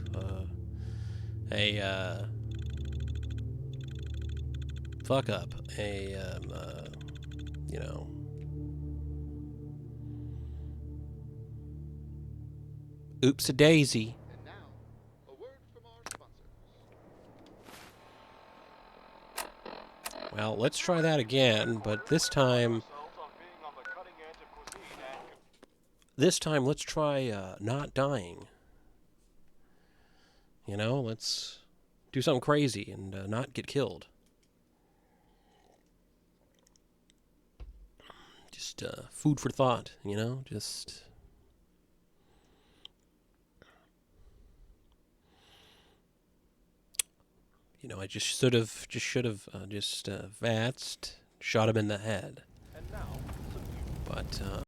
A: A, fuck up. A, you know. Oops-a-daisy. Well, let's try that again, but this time... This time, let's try, not dying. You know, let's do something crazy and not get killed. Just, food for thought, you know? Just... You know, I just should have vatsed, shot him in the head. But,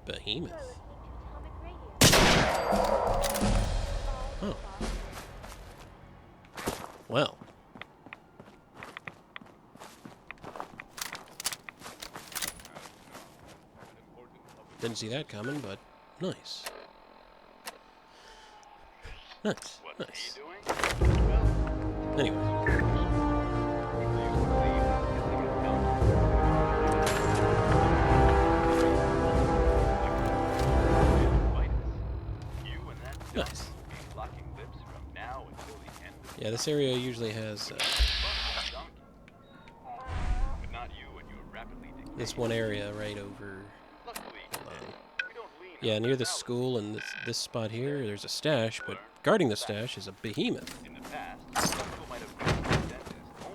A: Behemoth. Oh. Well. Didn't see that coming, but nice. Nice. Nice. Anyway. Yeah, this area usually has this one area right over. Hold on. Yeah, near the school and this spot here, there's a stash, but guarding the stash is a behemoth.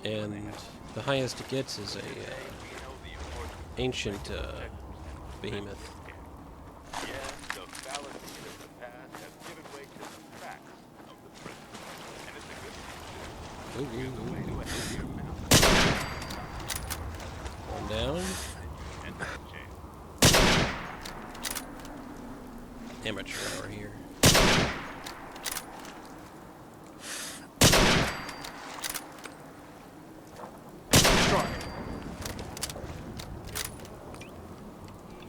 A: And the highest it gets is a ancient behemoth. Ooh, ooh, ooh. One down. Amateur hour here.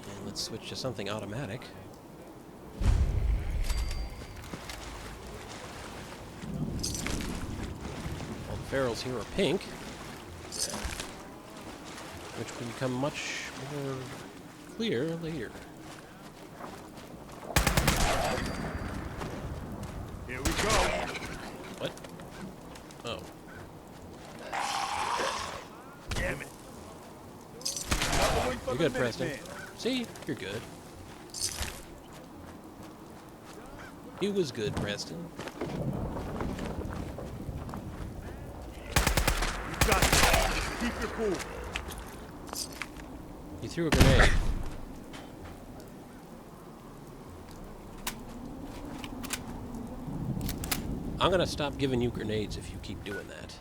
A: And let's switch to something automatic. All the ferals here are pink, which will become much more clear later.
C: Here we go.
A: What? Oh.
C: Damn it.
A: You're good, Preston. See? You're good. He was good, Preston.
C: You got it. Keep your cool.
A: You threw a grenade. I'm gonna stop giving you grenades if you keep doing that.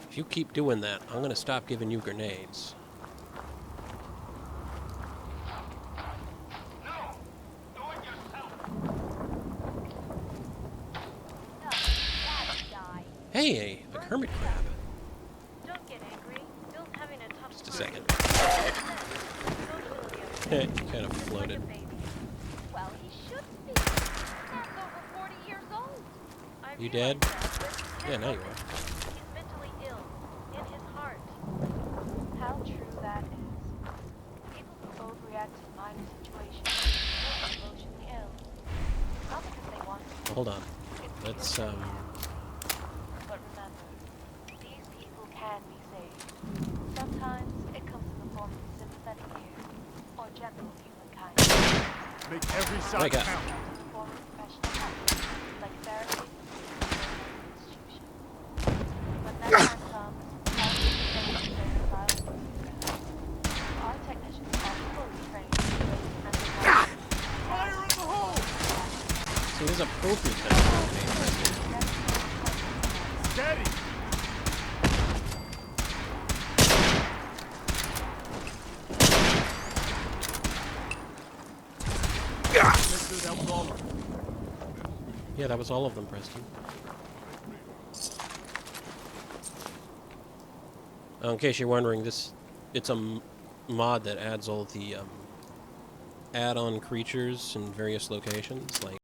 A: If you keep doing that, I'm gonna stop giving you grenades. Hey, a hermit crab.
J: Don't get angry. Bill's having a tough
A: Just a second. He kind of floated.
J: Well, he should be. That's over 40 years old.
A: You dead? Yeah, now you are.
J: He's mentally ill. In his heart.
L: How true that is. People who overreact to minor situations are emotionally ill. Not because they want to.
A: Hold on. Let's
L: But remember, these people can be saved. Sometimes it comes in the form of sympathetic care or gentle human kindness.
C: Make every shot
A: Wake up.
C: count.
L: In the form of professional help, like therapy or institution. When that time comes, all the things that our technicians are fully trained and
C: Fire in the hole!
A: see. There's a appropriate type of grenade.
C: Steady! That was all of them.
A: Yeah, that was all of them, Preston. In case you're wondering, it's a mod that adds all the add-on creatures in various locations, like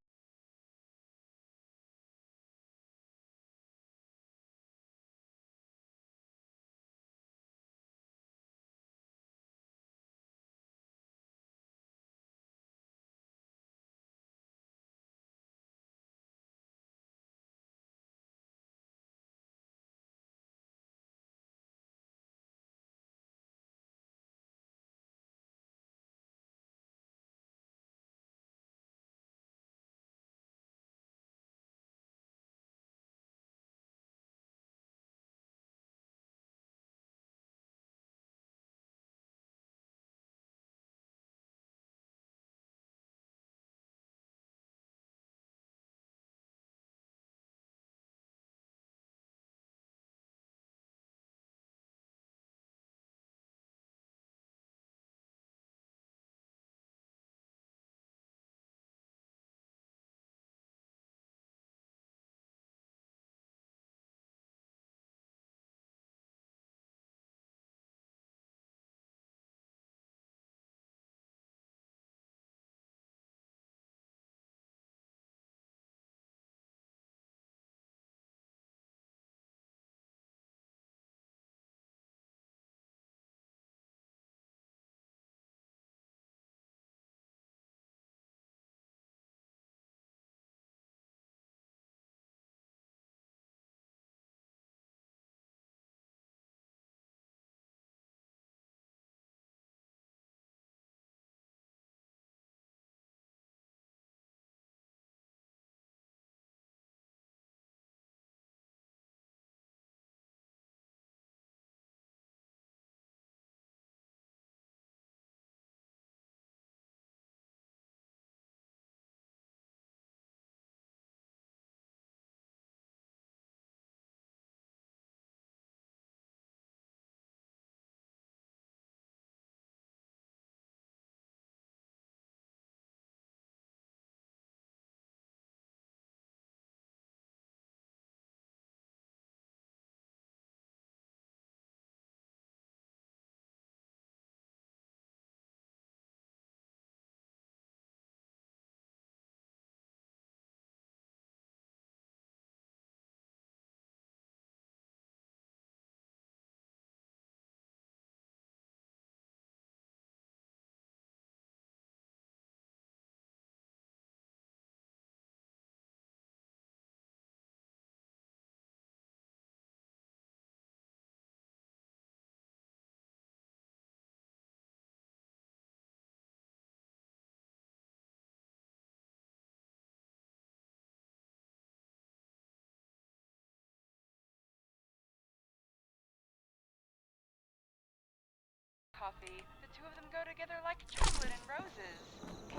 S: coffee. The two of them go together like chocolate and roses.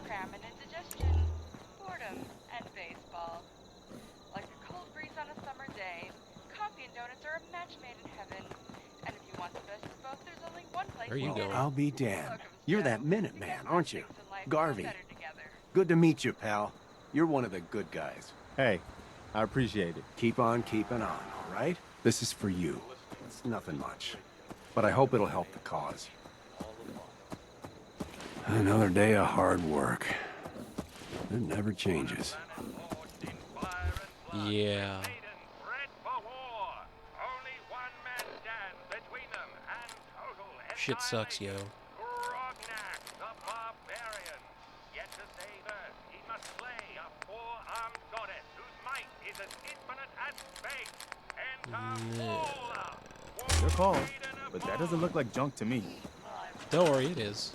S: Cram and indigestion, boredom, and baseball. Like the cold breeze on a summer day, coffee and donuts are a match made in heaven. And if you want the best of both, there's only one place
A: Where are you
S: to get
A: going?
S: it.
E: I'll be damned. You're that Minuteman, aren't you?
S: Things in life
E: Garvey.
S: go better together.
E: Good to meet you, pal. You're one of the good guys.
C: Hey, I appreciate it.
E: Keep on keeping on, all right? This is for you. It's nothing much. But I hope it'll help the cause. Another day of hard work. It never changes.
A: Yeah. Shit sucks, yo.
G: Grognak, the barbarian. Yet to save Earth, he must slay a four-armed goddess whose might is as infinite as space. Enter
C: Good call, but that doesn't look like junk to me.
A: Don't worry, it is.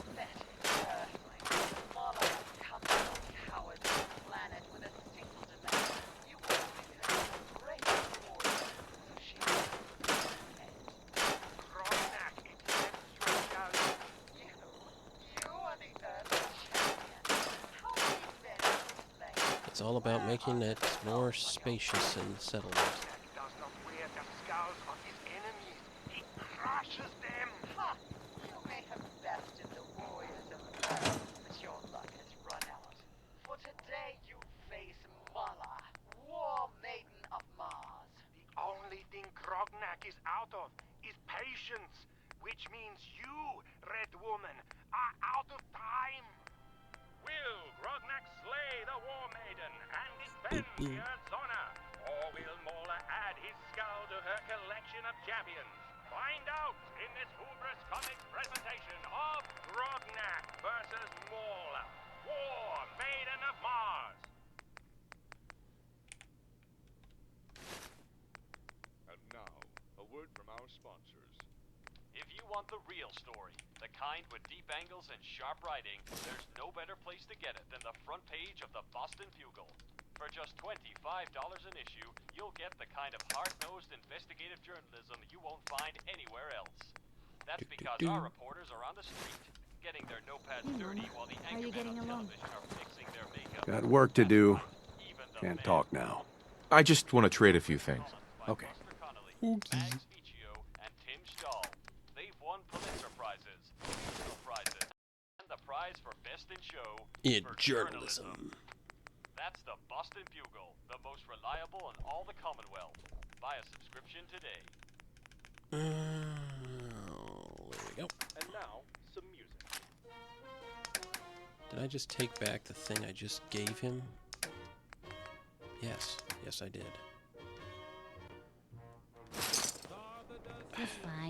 A: It's all about making it more spacious and settled.
G: does not wear the skulls of his enemies. He crushes them. Ha! You may have bested the warriors of Earth, but your luck has run out. For today you face Mala, War Maiden of Mars. The only thing Grognak is out of is patience, which means you, Red Woman, are out of time. Will Grognak slay the War Maiden and defend the Earth's honor? Or will Mauler add his skull to her collection of champions? Find out in this Hubris Comics presentation of Grognak versus Mauler, War Maiden of Mars.
B: And now, a word from our sponsors.
H: If you want the real story, the kind with deep angles and sharp writing, there's no better place to get it than the front page of the Boston Bugle. For just $25 an issue, you'll get the kind of hard-nosed investigative journalism you won't find anywhere else. That's because our reporters are on the street, getting their notepads dirty while the anchormen on television are fixing their makeup.
E: Got work to do. Can't talk now.
F: I just want to trade a few things.
E: Okay.
H: Mags Michio and Tim Stahl. They've won Pulitzer Prizes, National Prizes, and the prize for Best in Show
A: In
H: for
A: journalism.
H: That's the Boston Bugle, the most reliable in all the Commonwealth. Buy a subscription today.
A: There we go.
P: And now, some music.
A: Did I just take back the thing I just gave him? Yes. Yes, I did.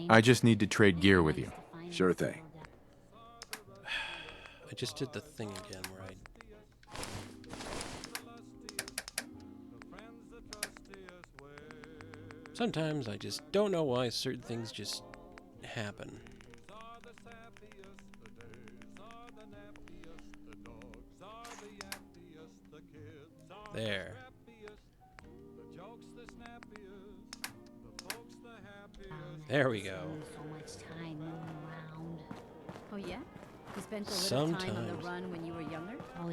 F: I just need to trade gear with you.
E: Sure thing.
A: I just did the thing again where I... Sometimes I just don't know why certain things just happen. There. There we go.
M: So much time moving around. Oh yeah? You spent a little time on the run when you were younger? Oh,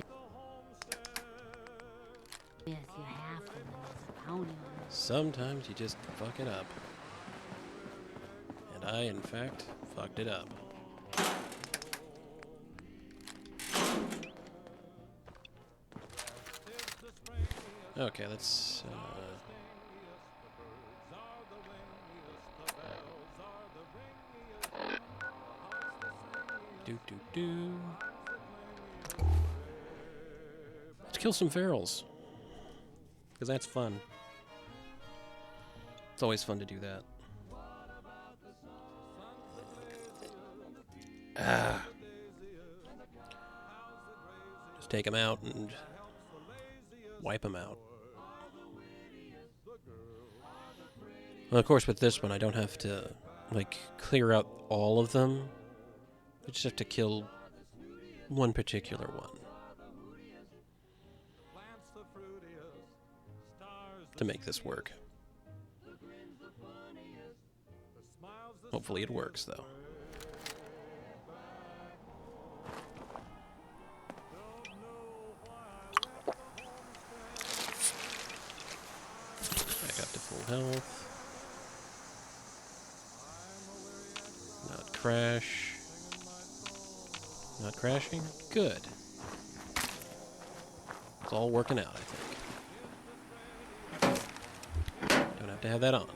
M: yes, you have to when there's a bounty on it.
A: Sometimes you just fuck it up. And I, in fact, fucked it up. Okay, let's... Let's kill some ferals. Because that's fun. It's always fun to do that. Just take them out and wipe them out. Well, of course, with this one, I don't have to, like, clear out all of them. I just have to kill one particular one. To make this work. Hopefully it works, though. health. Not crash. Not crashing? Good. It's all working out, I think. Don't have to have that on.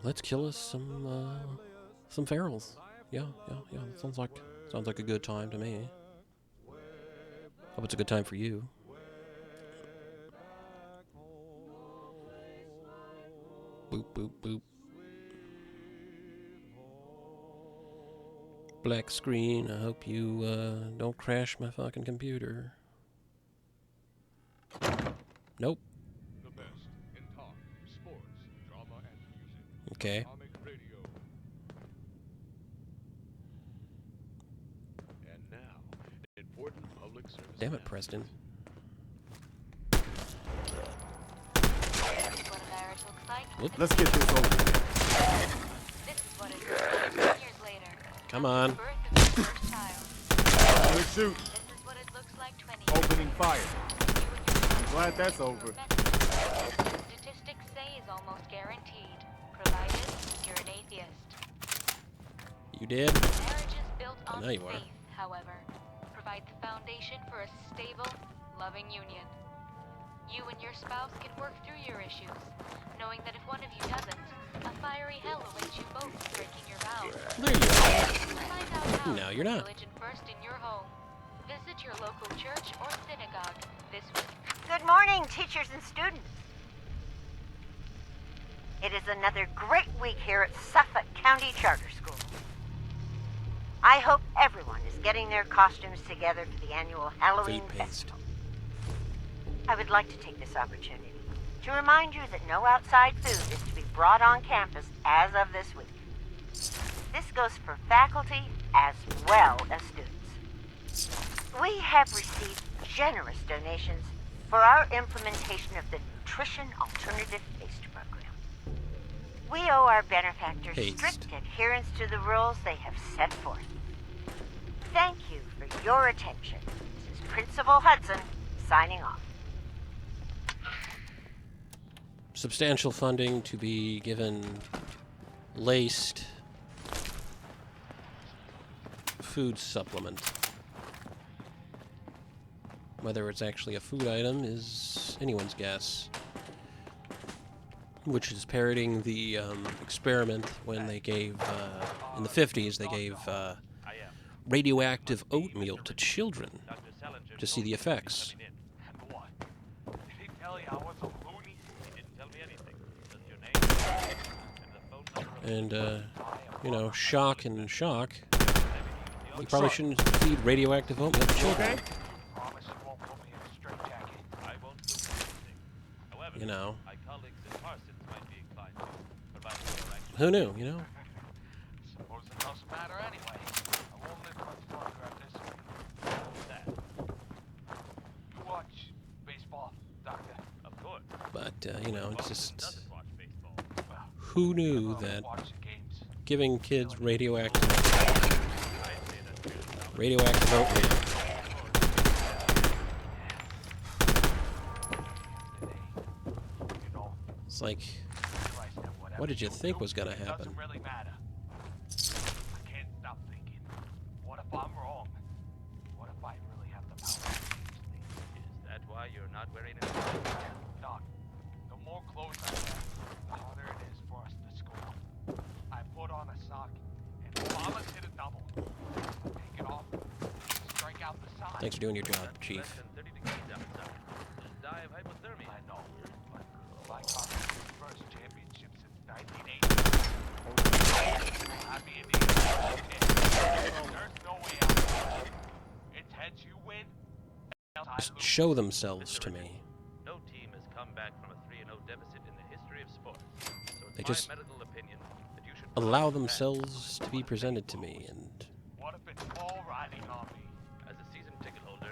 A: Let's kill us some ferals. Yeah. That sounds like a good time to me. Hope it's a good time for you. Boop, boop, boop. Black screen. I hope you don't crash my fucking computer. Nope.
B: The best in talk, sports, drama, and music.
A: Okay.
B: Comic radio. And now, important public service.
A: Damn it, Preston. Whoop.
C: Let's get this over with.
J: This is what it looks like 10 years later.
A: Come on.
J: The birth of your first child.
C: Good shoot.
J: This is what it looks like 20
C: Opening fire. I'm glad that's over.
J: Statistics say is almost guaranteed, provided you're an atheist.
A: You did?
J: Marriage is built on
A: Now you are.
J: faith, however, provides the foundation for a stable, loving union. You and your spouse can work through your issues, knowing that if one of you doesn't, a fiery hell awaits you both for breaking your vows.
A: There you are.
J: Find out how
A: No, you're not.
J: religion first in your home. Visit your local church or synagogue this week.
Q: Good morning, teachers and students. It is another great week here at Suffolk County Charter School. I hope everyone is getting their costumes together for the annual Halloween
A: Food paste.
Q: festival. I would like to take this opportunity to remind you that no outside food is to be brought on campus as of this week. This goes for faculty as well as students. We have received generous donations for our implementation of the Nutrition Alternative Paste Program. We owe our benefactors strict adherence to the rules they have set forth. Thank you for your attention. This is Principal Hudson signing off.
A: Substantial funding to be given laced food supplement. Whether it's actually a food item is anyone's guess. Which is parroting the experiment when they gave, in the 50s, they gave radioactive oatmeal to children to see the effects. And, you know, shock and shock. You probably shouldn't feed radioactive oatmeal to children. You know. Who knew, you know?
H: Suppose it doesn't matter anyway. I won't live much longer at this rate. You watch baseball, Doctor? Of course.
A: But, you know, it's just... Who knew that giving kids radioactive oatmeal it's like, what did you think was going to happen?
H: Doesn't really matter. I can't stop thinking. What if I'm wrong? What if I really have the power? Is that why you're not wearing it? Doc, the more clothes I wear, the harder it is for us to score. I put on a sock and Obama's hit a double. Take it off, strike out the side.
A: Thanks for doing your job, Chief.
H: Die of hypothermia. I know, but my company first championship since 1980. Happy Indian. There's no way out. It's heads you win.
A: Just show themselves to me.
H: No team has come back from a 3-0 deficit in the history of sports. So it's
A: They just
H: my medical opinion that you should
A: allow themselves to be presented to me, and
H: What if it's all riding on me? As a season ticket holder,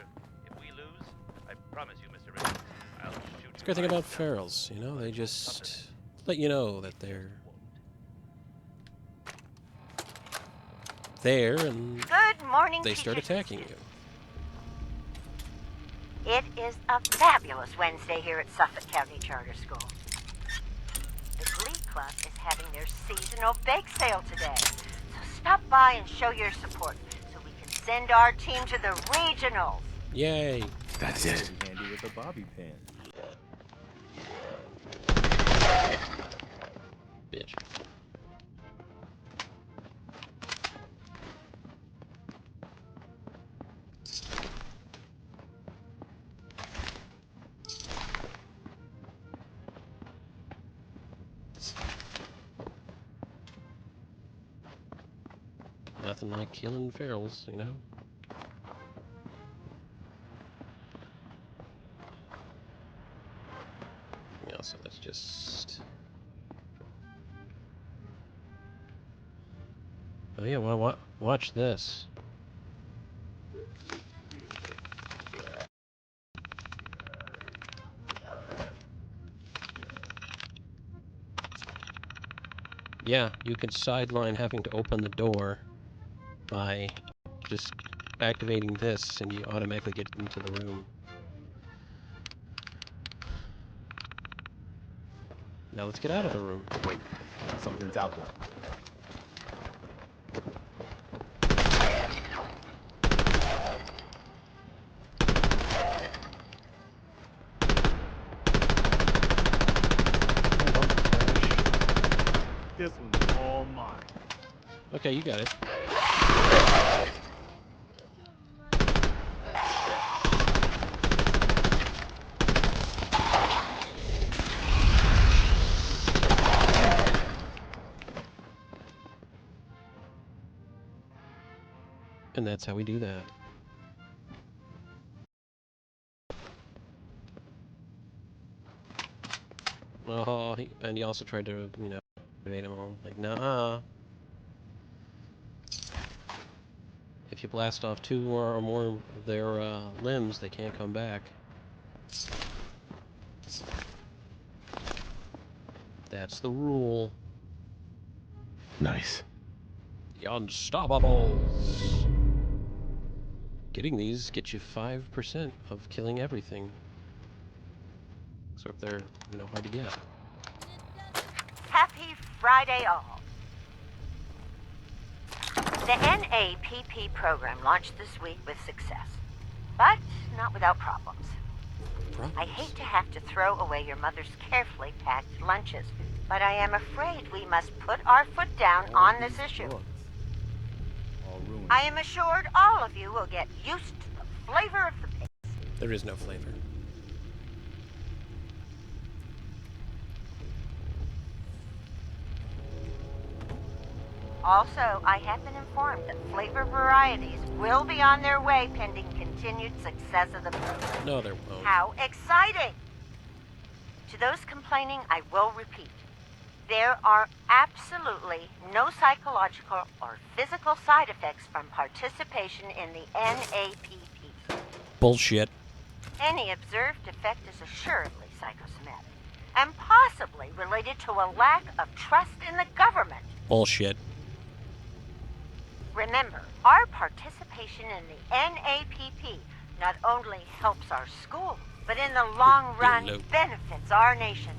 H: if we lose, I promise you, Mr. Ricketts, I'll shoot you.
A: it's a great thing about ferals, you know, they just let you know that they're there, and
Q: Good morning,
A: they start
Q: teachers and
A: attacking you.
Q: It is a fabulous Wednesday here at Suffolk County Charter School. The Glee Club is having their seasonal bake sale today. So stop by and show your support so we can send our team to the regionals.
A: Yay.
F: That's it.
C: Handy with a bobby pin.
A: Bitch. Nothing like killing ferals, you know? Yeah, so let's just... Oh yeah, well, watch this. Yeah, you could sideline having to open the door by just activating this, and you automatically get into the room. Now let's get out of the room.
C: Wait, something's out there. This one's all mine.
A: Okay, you got it. And that's how we do that. Oh, and he also tried to, you know, evade them all. Like, nah. If you blast off 2 or more of their limbs, they can't come back. That's the rule.
F: Nice.
A: The Unstoppables. Getting these gets you 5% of killing everything. So if they're, you know, hard to get.
Q: Happy Friday, all. The NAPP program launched this week with success, but not without problems. I hate to have to throw away your mother's carefully packed lunches, but I am afraid we must put our foot down on this issue. I am assured all of you will get used to the flavor of the pace.
A: There is no flavor.
Q: Also, I have been informed that flavor varieties will be on their way pending continued success of the program.
A: No, there won't.
Q: How exciting! To those complaining, I will repeat. There are absolutely no psychological or physical side effects from participation in the NAPP.
A: Bullshit.
Q: Any observed effect is assuredly psychosomatic, and possibly related to a lack of trust in the government.
A: Bullshit.
Q: Remember, our participation in the NAPP not only helps our school, but in the long run benefits our nation.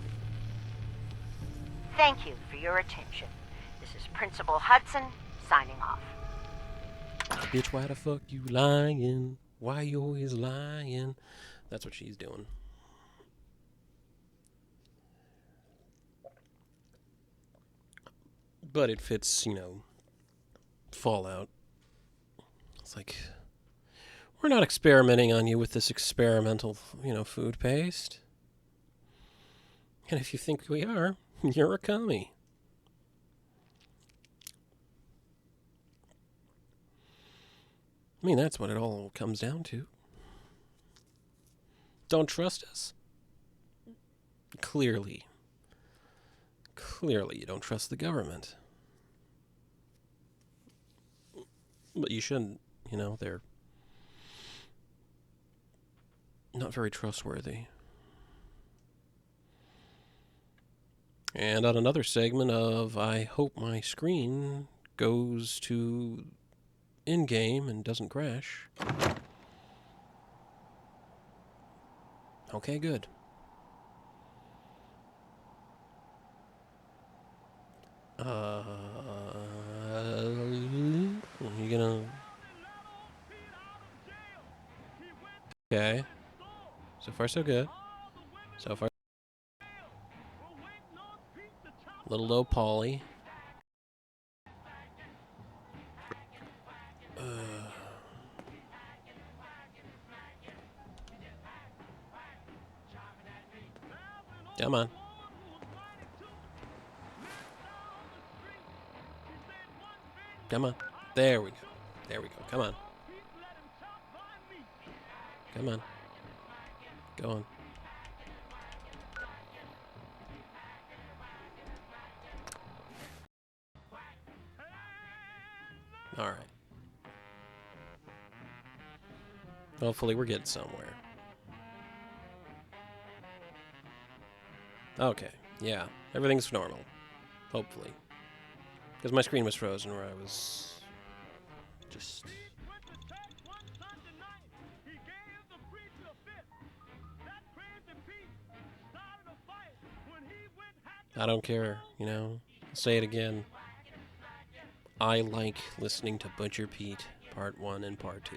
Q: Thank you for your attention. This is Principal Hudson, signing off.
A: Bitch, why the fuck you lying? Why you always lying? That's what she's doing. But it fits, you know, Fallout. It's like, we're not experimenting on you with this experimental, you know, food paste. And if you think we are, you're a commie. I mean, that's what it all comes down to. Don't trust us? Clearly. Clearly, you don't trust the government. But you shouldn't, you know, they're not very trustworthy. And on another segment of I hope my screen goes to in-game and doesn't crash. Okay, good. You gonna... Okay. So far, so good. So far... Little low poly. Come on. Come on. There we go. There we go. Come on. Come on. Go on. All right. Hopefully we're getting somewhere. Okay. Yeah. Everything's normal. Hopefully. Because my screen was frozen where I was just... I don't care, you know. I'll say it again. I like listening to Butcher Pete Part 1 and Part 2.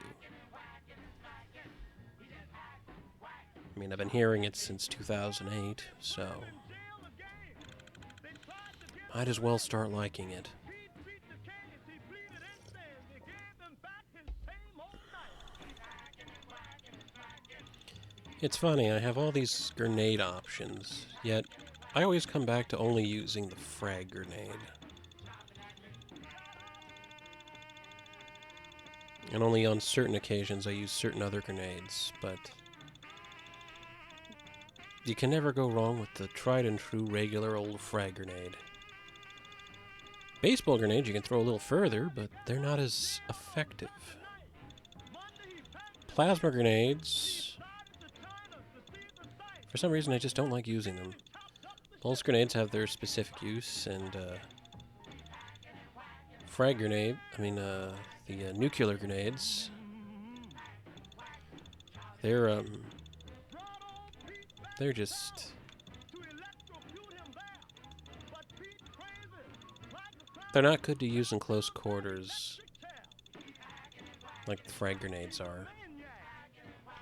A: I mean, I've been hearing it since 2008, so... might as well start liking it. It's funny, I have all these grenade options, yet I always come back to only using the frag grenade. And only on certain occasions I use certain other grenades, but... you can never go wrong with the tried and true regular old frag grenade. Baseball grenades you can throw a little further, but they're not as effective. Plasma grenades... for some reason I just don't like using them. Pulse grenades have their specific use, and frag grenade, the nuclear grenades, they're just... they're not good to use in close quarters like the frag grenades are.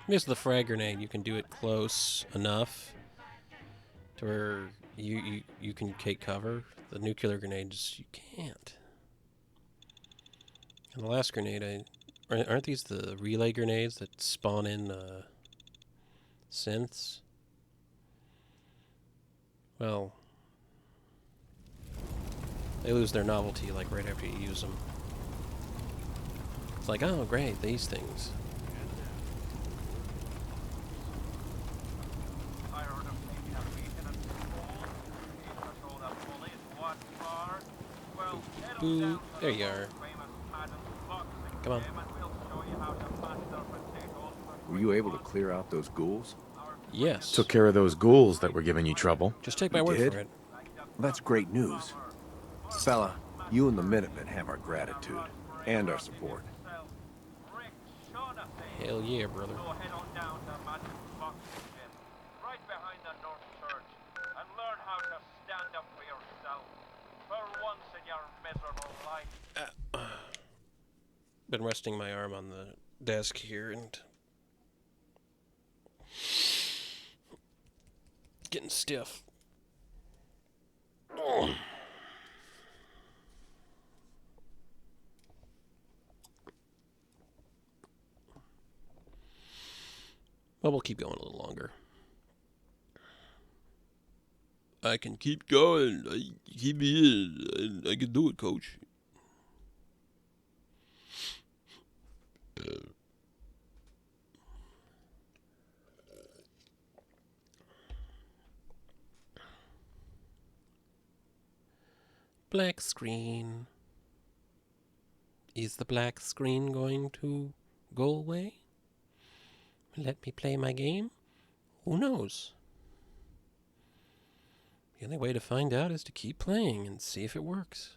A: Because the frag grenade, you can do it close enough to where you can take cover. The nuclear grenades, you can't. And the last grenade, aren't these the relay grenades that spawn in synths? Well, they lose their novelty like right after you use them. It's like, oh great, these things. Ooh, there you are. Come on.
E: Were you able to clear out those ghouls?
A: Yes.
F: Took care of those ghouls that were giving you trouble.
A: Just take my word for it.
E: That's great news. Fella, you and the Minutemen have our gratitude and our support.
A: Hell yeah, brother. Been resting my arm on the desk here and getting stiff. Well, we'll keep going a little longer. I can keep going. Keep me in. I can do it, coach. Black screen. Is the black screen going to go away? Let me play my game? Who knows? The only way to find out is to keep playing and see if it works.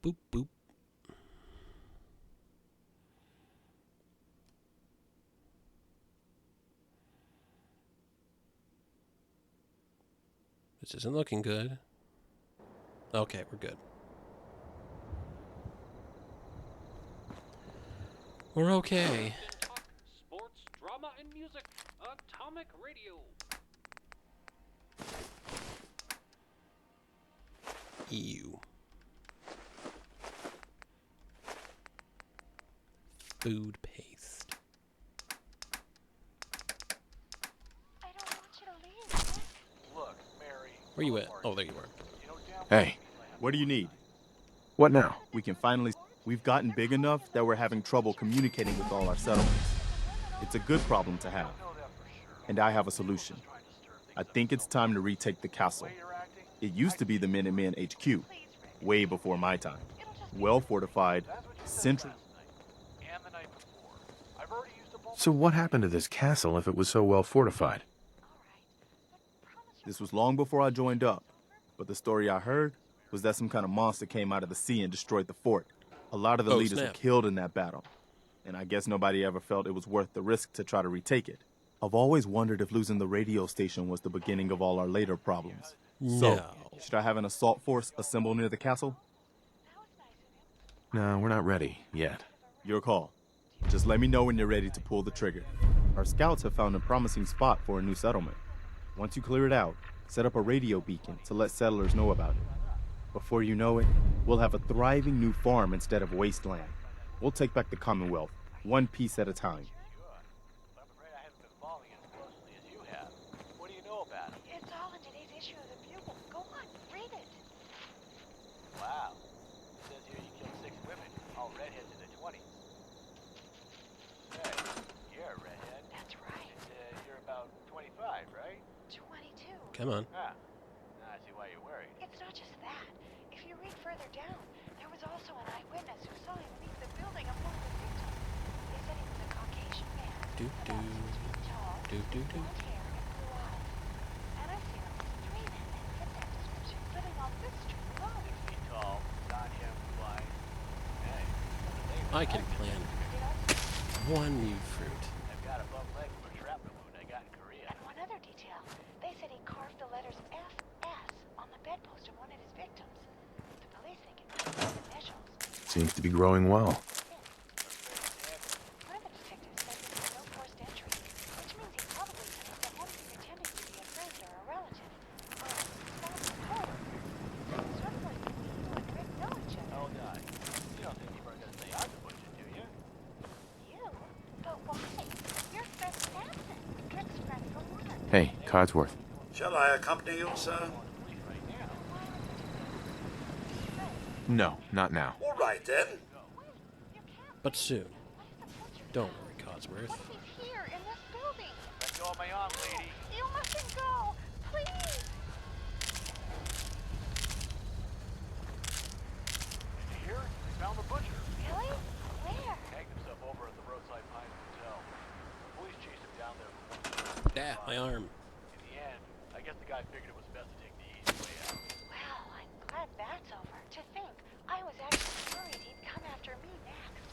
A: Boop, boop. This isn't looking good. Okay, we're good. We're okay.
G: Sports, drama, and music. Atomic Radio.
A: Ew. Food paste.
K: I don't want you to leave, Nick.
H: Look, Mary.
A: Where you at? Oh, there you are.
C: Hey, what do you need?
F: What now?
C: We can finally... We've gotten big enough that we're having trouble communicating with all our settlements. It's a good problem to have. And I have a solution. I think it's time to retake the castle. It used to be the Minutemen HQ, way before my time. Well fortified, central...
F: So what happened to this castle if it was so well fortified?
C: This was long before I joined up, but the story I heard was that some kind of monster came out of the sea and destroyed the fort. A lot of the leaders were killed in that battle, and I guess nobody ever felt it was worth the risk to try to retake it. I've always wondered if losing the radio station was the beginning of all our later problems. So, should I have an assault force assemble near the castle?
F: No, we're not ready yet.
C: Your call. Just let me know when you're ready to pull the trigger. Our scouts have found a promising spot for a new settlement. Once you clear it out, set up a radio beacon to let settlers know about it. Before you know it, we'll have a thriving new farm instead of wasteland. We'll take back the Commonwealth, one piece at a time.
H: I'm afraid I haven't been following it as closely as you have. What do you know about it?
K: It's all in today's issue of the Bugle. Go on, read it.
H: Wow. It says here you killed 6 women, all redheads in their 20s. Hey, you're a redhead.
K: That's right.
H: And, you're about 25, right?
K: 22.
A: Come on.
H: Ah. Now I see why you're worried.
K: It's not just that. If you read further down, there was also an eyewitness who saw him leave the building of one of the victims. They said he was a Caucasian man.
A: Do-do.
K: 6 feet tall,
A: Do-do-do.
K: blonde hair and blue eyes. And I've seen at least 3 men that fit that description living on this street alone.
H: 6 feet tall, blonde hair, blue eyes. Hey,
A: I can plan one new fruit.
H: I've got a buff leg from a shrapnel wound I got in Korea.
K: And one other detail. They said he carved the letters FS on the bedpost of one of his victims. The police think it might be his initials.
F: Seems to be growing well.
K: One of the detectives said there was no forced entry, which means he probably turned up home pretending to be a friend or a relative. Or a spouse or sort of like you and Rick know each other.
H: Hold on. You don't think you were going to say I'm the butcher, do you?
K: You? But why? You're Fred Sampson, Rick's friend from work.
F: Hey, Codsworth.
T: Shall I accompany you, sir?
F: No, not now.
T: All right, then.
A: But soon. Don't worry, Codsworth.
K: He's here in this building.
H: Let go of my arm, lady.
K: You mustn't go. Please.
H: Did you hear? They found the butcher.
K: Really? Where?
H: Tagged himself over at the roadside Pines Hotel. The police chased him down there for 1
A: Ah, my arm.
H: In the end, I guess the guy figured it was best to take the easy way out.
K: Well, I'm glad that's over. To think, I was actually worried he'd come after me next.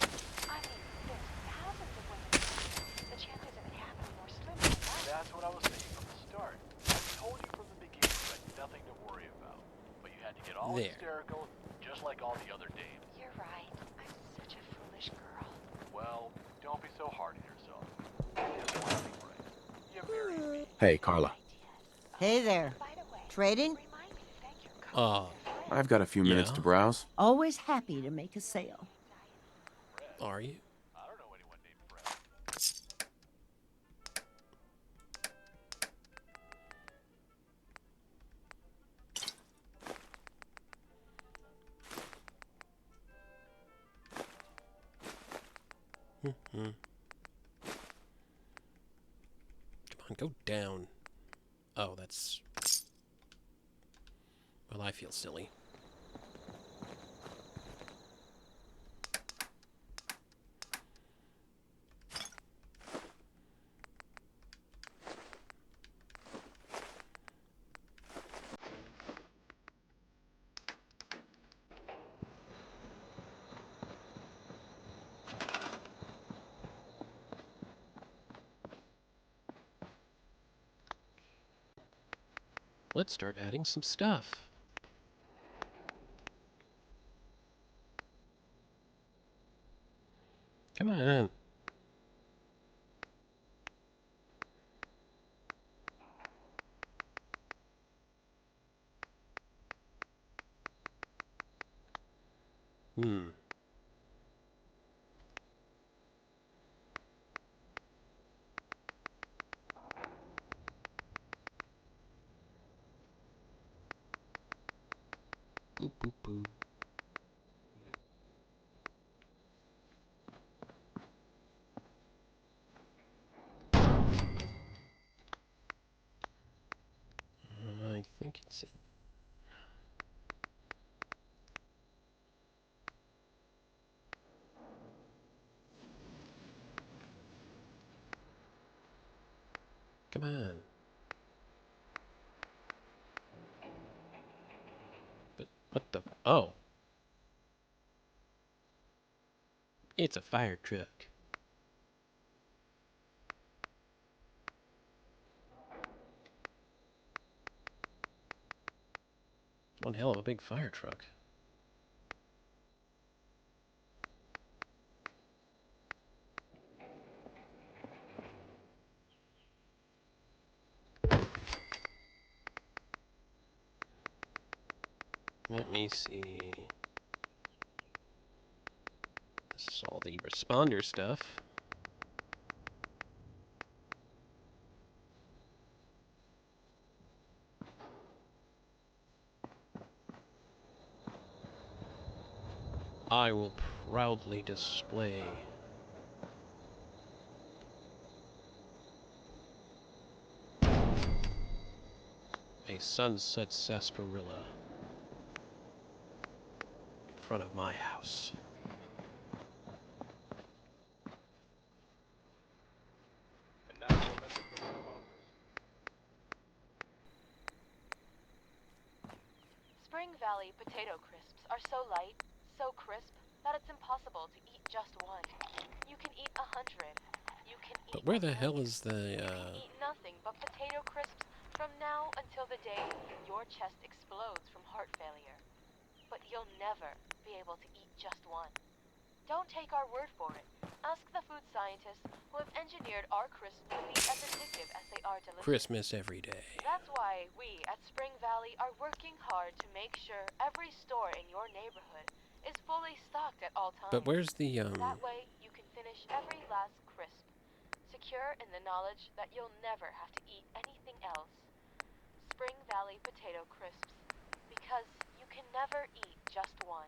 K: I mean, there's thousands of women. The chances of it happening were slim to none.
H: That's what I was thinking from the start. I told you from the beginning you had nothing to worry about. But you had to get all
A: There.
H: hysterical, just like all the other dames.
K: You're right. I'm such a foolish girl.
H: Well, don't be so hard on yourself. You just want to be right. You married me.
F: Hey, Carla.
Q: Hey there. Trading?
F: I've got a few minutes to browse.
Q: Always happy to make a sale.
A: Are you?
H: I don't know anyone named Fred.
A: Come on, go down. Oh, that's... Well, I feel silly. Let's start adding some stuff. Come on. Boop, boop, boop. I think it's it. Come on. But what the? Oh. It's a fire truck. One hell of a big fire truck. Let me see. This is all the responder stuff. I will proudly display a sunset sarsaparilla in front of my house.
K: Spring Valley potato crisps are so light, so crisp, that it's impossible to eat just one. You can eat 100. You can eat.
A: But where the hell is the,
K: You can eat nothing but potato crisps from now until the day your chest explodes from heart failure. But you'll never be able to eat just one. Don't take our word for it. Ask the food scientists who have engineered our crisps to be as addictive as they are delicious.
A: Christmas every day.
K: That's why we at Spring Valley are working hard to make sure every store in your neighborhood is fully stocked at all times.
A: But where's the,
K: That way you can finish every last crisp, secure in the knowledge that you'll never have to eat anything else. Spring Valley potato crisps, because you can never eat just one.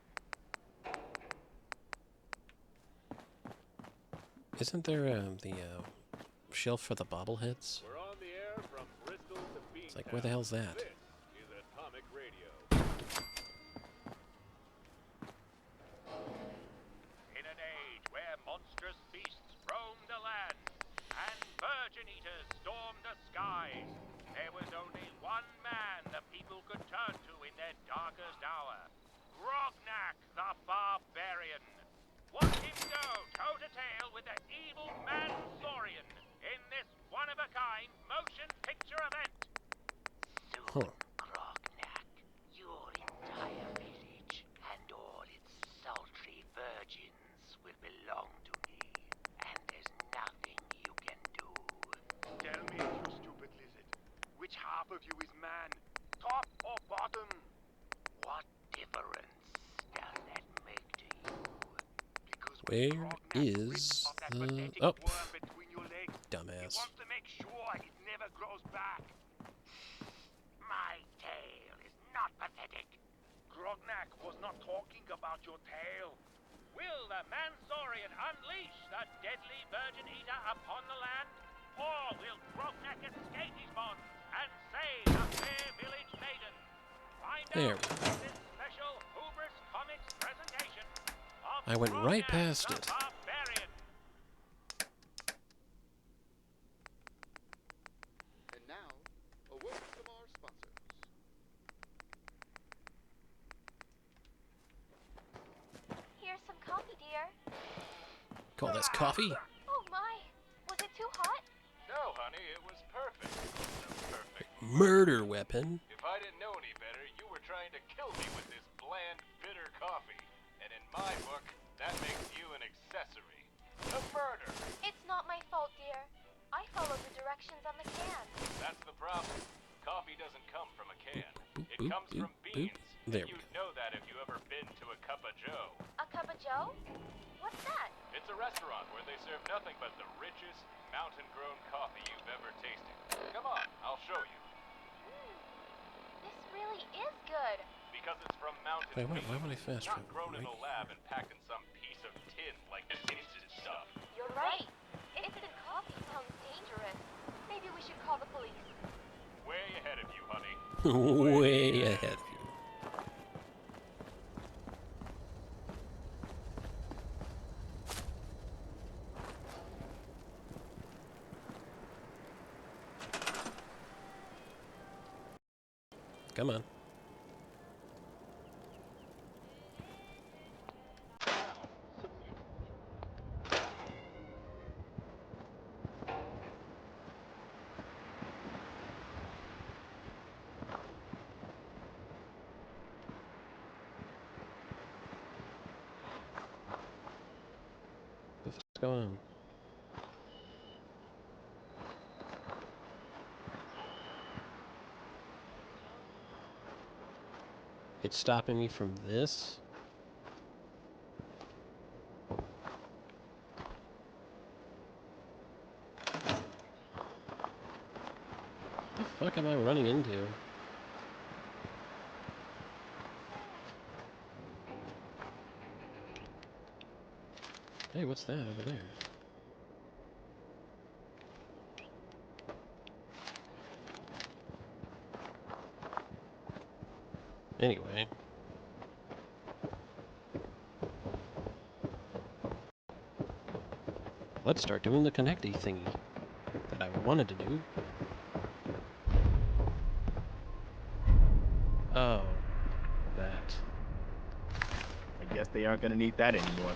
A: Isn't there, the, shelf for the bobbleheads?
H: We're on the air from Bristol to Beantown.
A: It's like, where the hell's that?
H: This is Atomic Radio.
G: In an age where monstrous beasts roam the land and virgin eaters storm the skies, there was only one man the people could turn to in their darkest hour. Grognak the Barbarian. Watch him go toe-to-tail with the evil Mansorian in this one-of-a-kind motion picture event.
A: Huh.
U: Grognak, your entire village and all its sultry virgins will belong to me, and there's nothing you can do.
G: Tell me, you stupid lizard, which half of you is man, top or bottom?
U: What difference does that make to you?
A: Where is the... Oh! Dumbass.
G: Wants to make sure it never grows back.
U: My tail is not pathetic.
G: Grognak was not talking about your tail. Will the Mansorian unleash the deadly virgin eater upon the land? Or will Grognak escape his bonds and save a fair village maiden? Find
A: There.
G: out in this special Hubris Comics presentation of
A: I went right
G: Grognak
A: past
G: the
A: it.
G: Barbarian.
R: And now, a word from our sponsors.
J: Here's some coffee, dear.
A: Call this coffee?
J: Oh my! Was it too hot?
H: No, honey, it was perfect. So perfect.
A: Murder weapon.
H: If better, you were trying to kill me with this bland, bitter coffee. And in my book, that makes you an accessory. A murder!
J: It's not my fault, dear. I followed the directions on the can.
H: That's the problem. Coffee doesn't come from a can. It
A: Boop,
H: comes
A: boop,
H: from
A: boop.
H: beans.
A: There we
H: You'd know that if you ever been to a Cup of Joe.
J: A cup of joe? What's that?
H: It's a restaurant where they serve nothing but the richest, mountain-grown coffee you've ever tasted. Come on, I'll show you.
J: This really is good.
H: Because it's from mountain
A: Wait, why would I
H: beans,
A: fast
H: not
A: travel
H: grown in
A: right
H: a lab and packed in some piece of tin like this instant stuff.
J: You're right. Instant coffee sounds dangerous. Maybe we should call the police.
H: Way ahead of you, honey.
A: Way ahead of you. Come on. What's going on? It's stopping me from this? What the fuck am I running into? Hey, what's that over there? Anyway. Let's start doing the connecty thingy that I wanted to do. Oh, that.
C: I guess they aren't gonna need that anymore.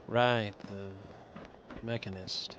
A: Right, the mechanist.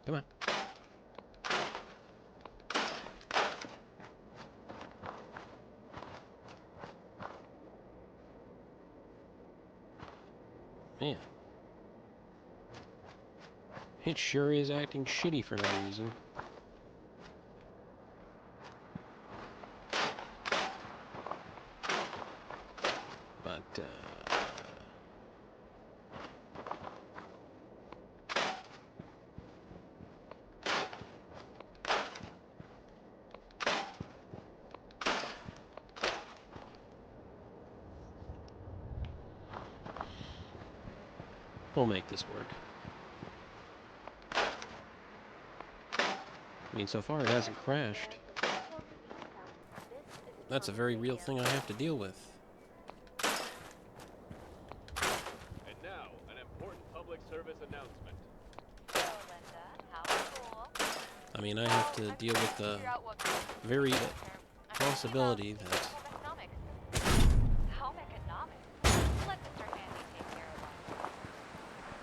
A: Come on. Man. It sure is acting shitty for no reason. But, we'll make this work. I mean, so far it hasn't crashed. That's a very real thing I have to deal with.
H: And now, an important public service announcement.
A: I mean, I have to deal with the very possibility that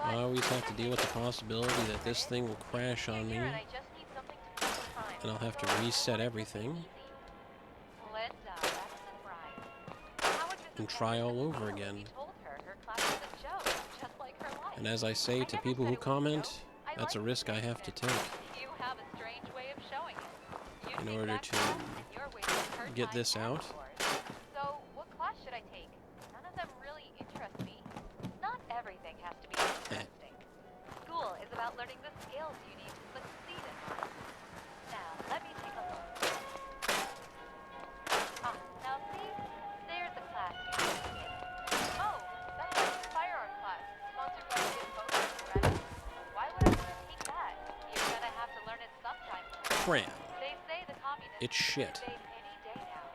A: I always have to deal with the possibility that this thing will crash on me, and I'll have to reset everything and try all over again. And as I say to people who comment, that's a risk I have to take in order to get this out.
J: So, what class should I take? None of them really interest me. Not everything has to be interesting. School is about learning the skills you need to succeed in life. Now, let me take a look. Ah, now see? There's the class you need to take. Oh, that's the firearm class, sponsored by the Opposers, right? Why would I want to take that? You're gonna have to learn it sometime.
A: Cram.
J: They say the communists
A: It's shit.
J: can invade any day now.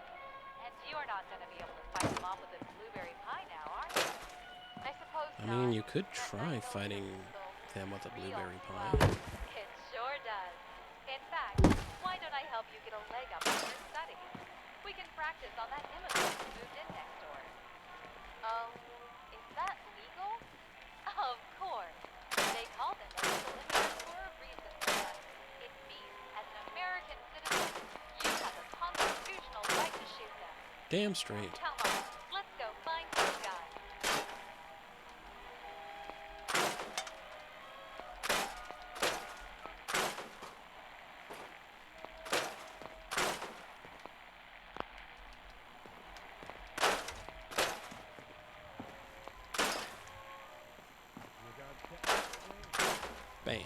J: And you're not gonna be able to fight them off with a blueberry pie now, are you? I suppose
A: I mean, you could try fighting them with a blueberry pie.
J: it sure does. In fact, why don't I help you get a leg up on your studies? We can practice on that immigrant who moved in next door. Is that legal? Of course. They call them illegal immigrants for a reason. It means, as an American citizen, you have the constitutional right to shoot them.
A: Damn straight.
J: Come on, let's go find some guys.
A: Bam.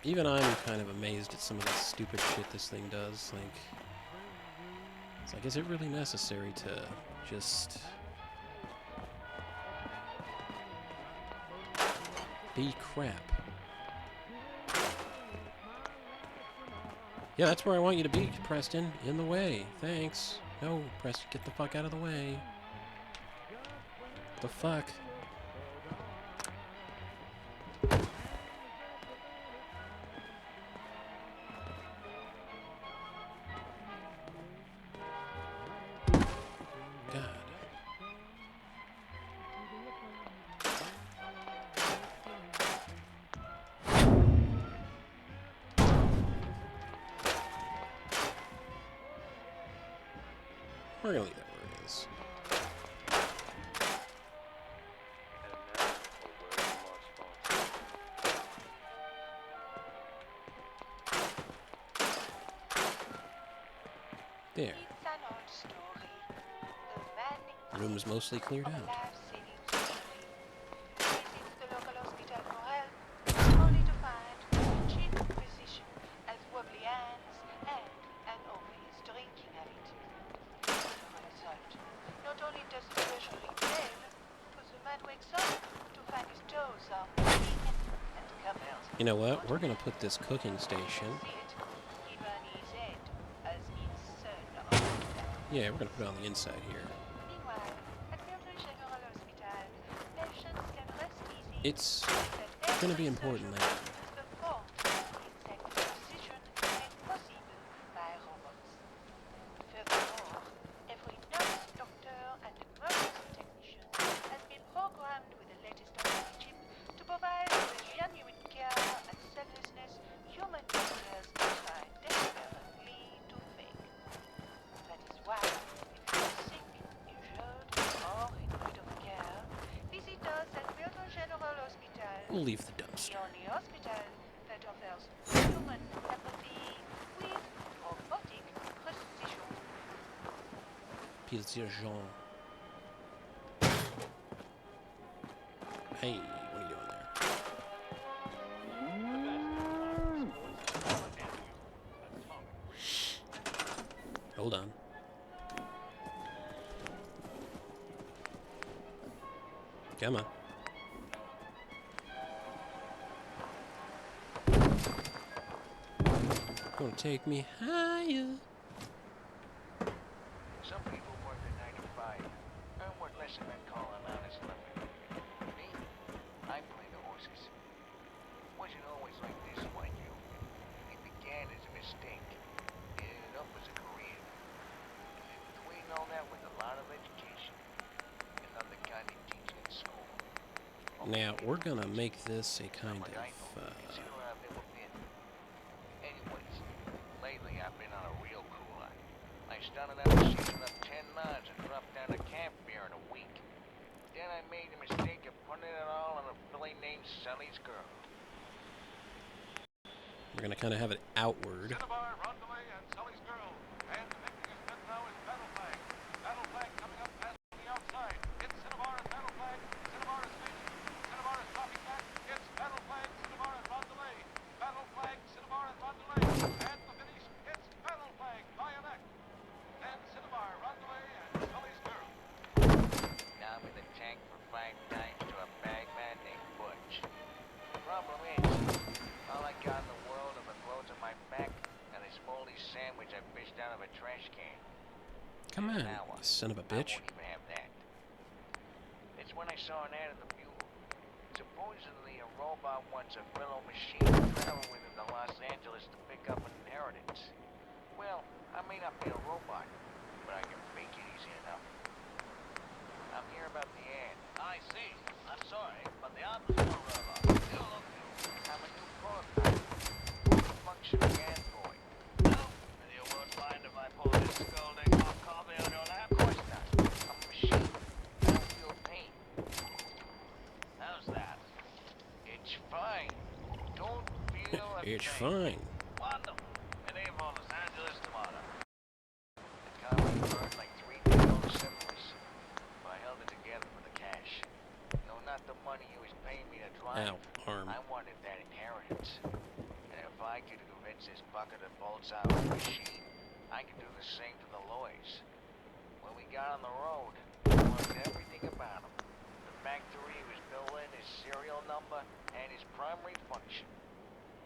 A: Even I'm kind of amazed at some of the stupid shit this thing does. Like, it's like, is it really necessary to just be crap? Yeah, that's where I want you to be, Preston. In the way. Thanks. No, Preston, get the fuck out of the way. The fuck? God. We're gonna leave that where it is. There. Room's mostly cleared out.
K: Only to find a cheap physician as wobbly hands and an obvious drinking habit. As a result, not only does the patient fail, but the man wakes up to find his toes are bleeding and covered.
A: You know what? We're gonna put this cooking station.
K: Even his head as its son.
A: Yeah, we're gonna put it on the inside here.
K: Meanwhile, at Milton General Hospital, patients can rest easy.
A: It's gonna be important later.
K: Performed with exact precision made possible by robots. Furthermore, every nurse, doctor, and emergency technician has been programmed with the latest operating chip to provide the genuine care and selflessness human doctors try desperately to fake. That is why, if you are sick, injured, or in need of care, visit us at Milton General Hospital.
A: We'll leave the dumpster.
K: The only hospital that offers human empathy with robotic precision.
A: Precision. Hey, what are you doing there? Hold on. Come on. Gonna take me higher.
H: Some people work at 9 to 5 and work less than that call an honest living. Me, I play the horses. Wasn't always like this, mind you. It began as a mistake, ended up as a career. And in between all that was a lot of education. And I'm the kind they teach in school.
A: Now, we're gonna make this a kind of,
H: Consider I've never been. Anyways, lately I've been on a real cooler. I started out the season up 10 miles and dropped down to camp beer in a week.
U: then I made the mistake of putting it all on a filly named Sully's girl.
A: We're gonna kind of have it outward.
H: Cinnabar, Rondelay, and Sully's girl. And the victim is good now is Battle Flag. Battle Flag coming up past the outside. It's Cinnabar and Battle Flag. Cinnabar is leading. Cinnabar is dropping back. It's Battle Flag, Cinnabar and Rondelay. Battle Flag, Cinnabar and Rondelay. And the finish, it's Battle Flag by a neck. Then Cinnabar, Rondelay, and Sully's girl.
U: Now I'm in the tank for 5 times to a bagman named Butch. The problem is, all I got in the world are the clothes on my back and this moldy sandwich I fished out of a trash can.
A: Come on,
U: Now what?
A: you son of a bitch.
U: I won't even have that. It's when I saw an ad in the Bugle. Supposedly a robot wants a fellow machine to travel with him to Los Angeles to pick up an inheritance. Well, I may not be a robot, but I can fake it easy enough. I'm here about the ad.
H: I see. I'm sorry, but the ad was for a robot. You look new.
U: I'm a new prototype. Functioning android.
H: No, and you won't mind if I pull this scalding hot coffee on your lap?
U: Of course not. I'm a machine. I don't feel pain.
H: How's that?
U: It's fine. Don't feel a
A: It's
U: thing.
A: fine.
H: Wonderful. And aim for Los Angeles tomorrow.
U: The car burned like 3 big old cylinders. But I held it together for the cash. No, not the money you was paying me to drive.
A: Ow, arm.
U: I wanted that inheritance. And if I could convince this bucket of bolts out of the machine, I could do the same to the Lloyds. When we got on the road, I learned everything about him. The factory he was built in, his serial number, and his primary function.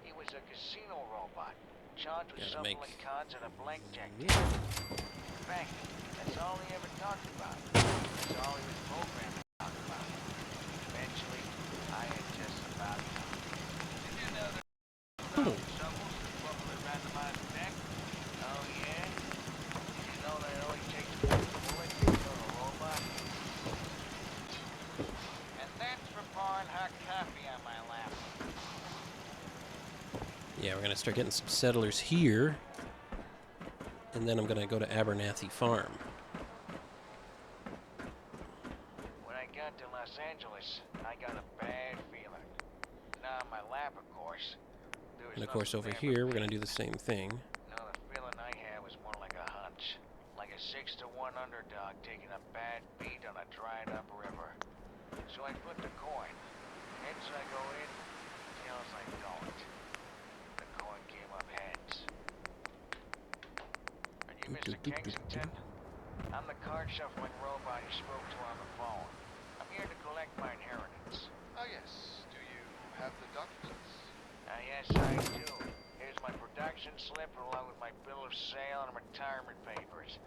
U: He was a casino robot, charged with
A: Gotta make
U: shuffling cards and a blackjack
A: Yeah.
U: table. In fact, that's all he ever talked about. That's all he was programmed to talk about. Eventually, I had just about enough. Did you know that shovels is properly randomized deck? Oh yeah? Did you know that it only takes 1 bullet to kill a robot? And that's for pouring hot coffee on my lap.
A: Yeah, we're gonna start getting some settlers here, and then I'm gonna go to Abernathy Farm.
U: When I got to Los Angeles, I got a bad feeling. Now on my lap, of course. There was
A: And of course,
U: nothing
A: over
U: there
A: here,
U: but
A: we're gonna
U: pain.
A: do the same thing.
U: No, the feeling I had was more like a hunch. Like a 6-to-1 underdog taking a bad beat on a dried-up river. So I put the coin. Heads I go in, tails I don't. The coin came up heads. Are you Mr. Kensington? I'm the card-shuffling robot you spoke to on the phone. I'm here to collect my inheritance.
H: Oh, yes. Do you have the documents?
U: Yes, I do. Here's my production slip along with my bill of sale and retirement papers.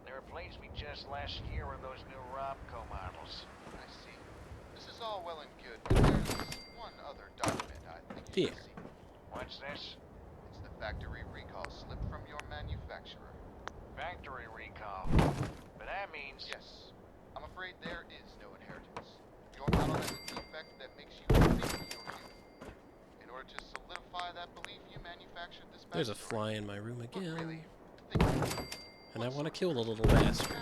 U: They replaced me just last year with those new Robco models.
H: I see. This is all well and good, but there's one other document I think you should see.
U: What's this?
H: It's the factory recall slip from your manufacturer.
U: Factory recall. But that means...
H: Yes. I'm afraid there is no inheritance. Your model has a defect that makes you think you're human. In order to solidify that belief, you manufactured this backstory.
A: There's a fly in my room again.
H: Really,
A: And I want to kill the little bastard.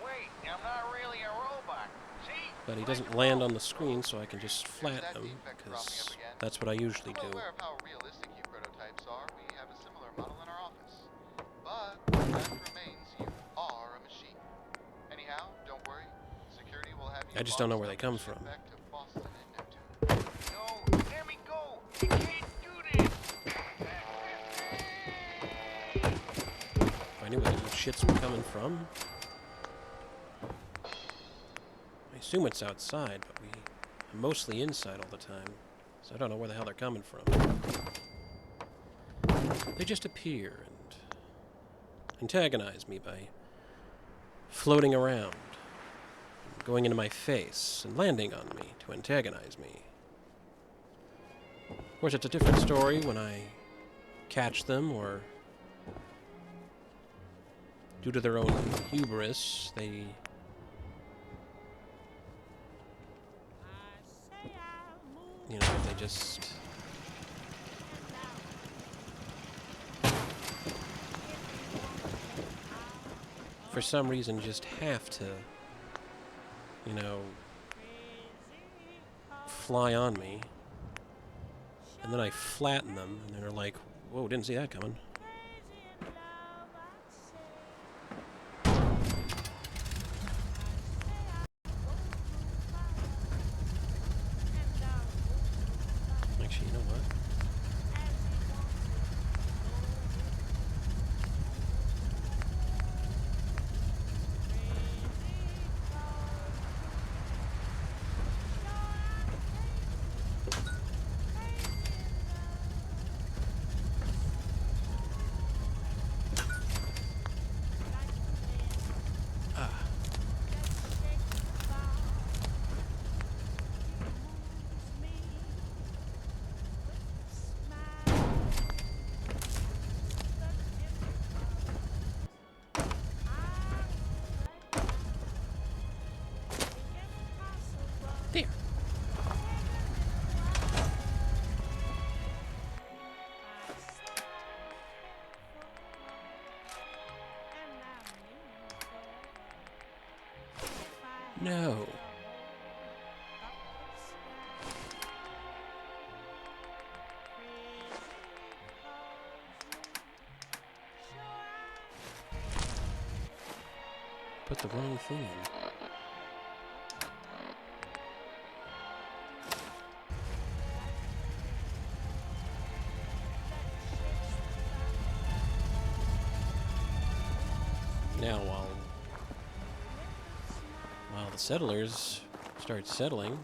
U: Wait, I'm not really a robot. See?
A: But he doesn't land on the screen, so I can just flatten him, because that's what I usually do.
H: Aware of how realistic you prototypes are, we have a similar model in our office. But the fact remains you are a machine. Anyhow, don't worry. Security will have you
A: I just don't know where they come from.
H: back to Boston in no time.
U: No, let me go. You can't do this.
A: If I knew where the little shits were coming from. I assume it's outside, but I'm mostly inside all the time, so I don't know where the hell they're coming from. They just appear and antagonize me by floating around, going into my face, and landing on me to antagonize me. Of course, it's a different story when I catch them, or due to their own hubris, they they just for some reason just have to you know, fly on me. And then I flatten them, and they're like, whoa, didn't see that coming. Actually, you know what? There. No. Put the wrong thing in. Now, while the settlers start settling,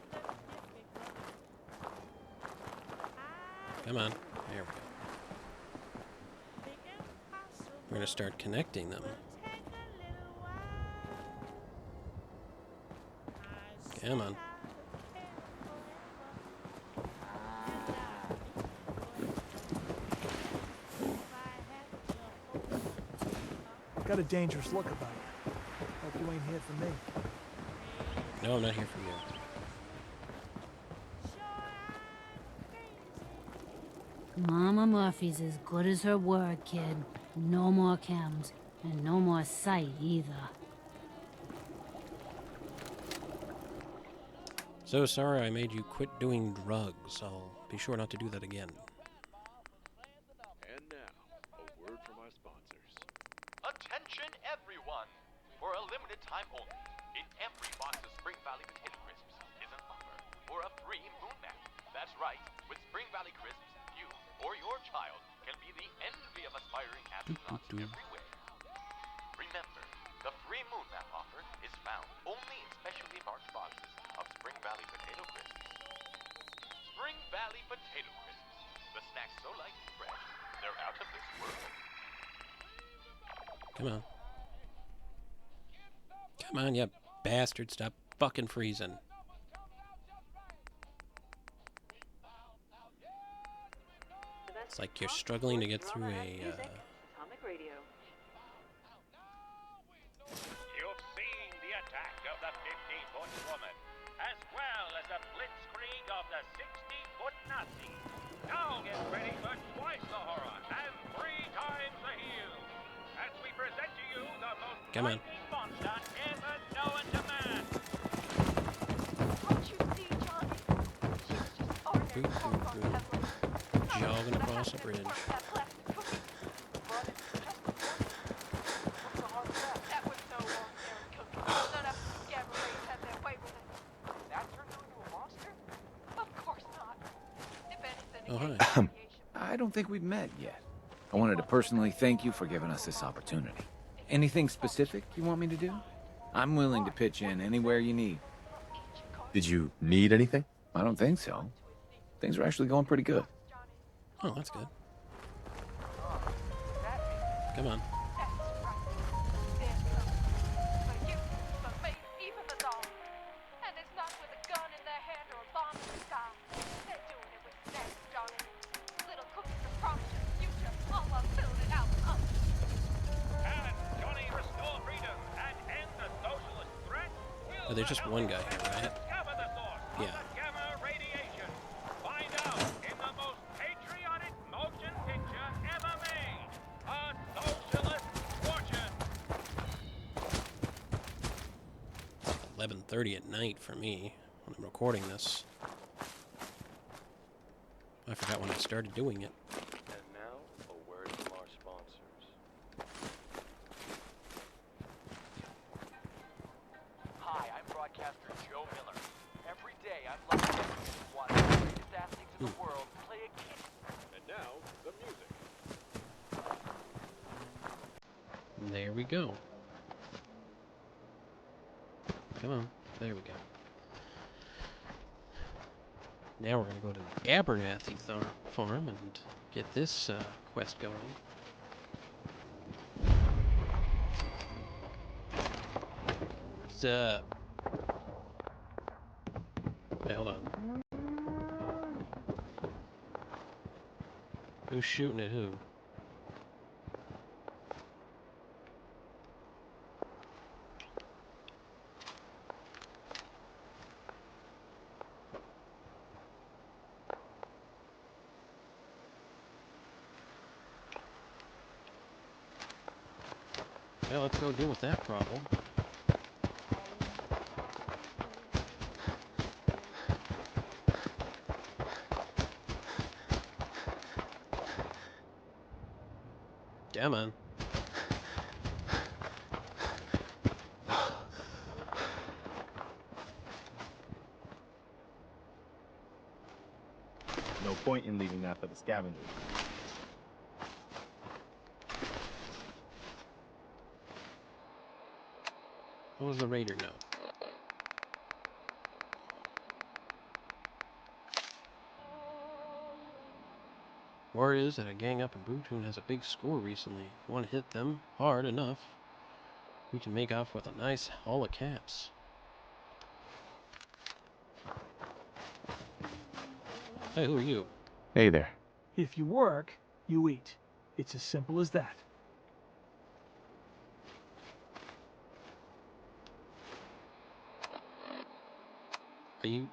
A: come on, there we go. We're going to start connecting them. Come on.
D: Got a dangerous look about you. Hope you ain't here for me.
A: No, I'm not here for you.
M: Mama Murphy's as good as her word, kid. No more chems, and no more sight either.
A: So sorry I made you quit doing drugs. I'll be sure not to do that again.
H: And now, a word from our sponsors.
V: Attention everyone! For a limited time only, in every box of Spring Valley Potato Crisps is an offer for a free moon map. That's right, with Spring Valley Crisps, you or your child can be the envy of aspiring astronauts everywhere. Remember, the free moon map offer is found only in specially marked boxes of Spring Valley Potato Crisps. Spring Valley Potato Crisps, the snacks so light and fresh, they're out of this world.
A: Come on. Come on, you bastard. Stop fucking freezing. It's like you're struggling to get through a,
G: You've seen the attack of the 15-foot woman, as well as the blitzkrieg of the 60-foot Nazi. Now get ready for twice the horror and 3 times the heel, as we present to you the most
A: come on.
G: frightening monster ever known to man.
K: Don't you see, Johnny? She's just ordinary homegrown Evelyn.
A: Jogging across the bridge.
K: That was no ordinary cookie. None of the scabber race had their way with it. That turned her into a monster? Of course not. If anything,
A: Oh, hi.
I: I don't think we've met yet. I wanted to personally thank you for giving us this opportunity. Anything specific you want me to do? I'm willing to pitch in anywhere you need.
F: Did you need anything?
I: I don't think so. Things are actually going pretty good.
A: Oh, that's good. Come on.
K: Even the doll. And it's not with a gun in their hand or a bomb in the sky. They're doing it with snacks, Johnny. Little cookies that promise you the future, all while filling it out with us.
G: Can Johnny restore freedom and end the socialist threat?
A: Oh, there's just one guy here, right?
G: Discover the source of
A: Yeah.
G: the gamma radiation. Find out in the most patriotic motion picture ever made. A socialist fortune.
A: 11:30. 11:30 at night for me when I'm recording this. I forgot when I started doing it.
N: And now, a word from our sponsors.
V: Hi, I'm broadcaster Joe Miller. Every day I'm lucky enough to watch the greatest athletes in the world play a kid.
N: And now, the music.
A: There we go. Come on. There we go. Now we're going to go to the Abernathy farm and get this quest going. What's up? Hey, hold on. Who's shooting at who? Well, let's go deal with that problem. Come on.
C: No point in leaving after the scavengers.
A: What was the raider note? Word is that a gang up in Brewtown has a big score recently. If you want to hit them hard enough, we can make off with a nice haul of caps. Hey, who are you?
F: Hey there.
D: If you work, you eat. It's as simple as that.
A: Are you...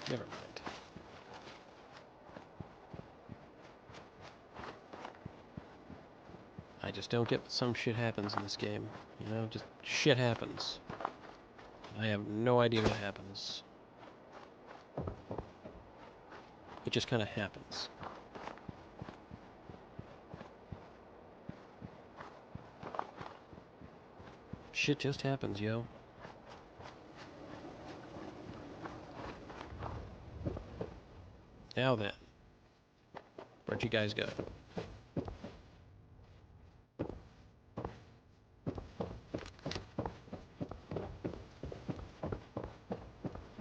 A: Never mind. I just don't get some shit happens in this game. You know, just shit happens. I have no idea what happens. It just kind of happens. Shit just happens, yo. Now then. Where'd you guys go?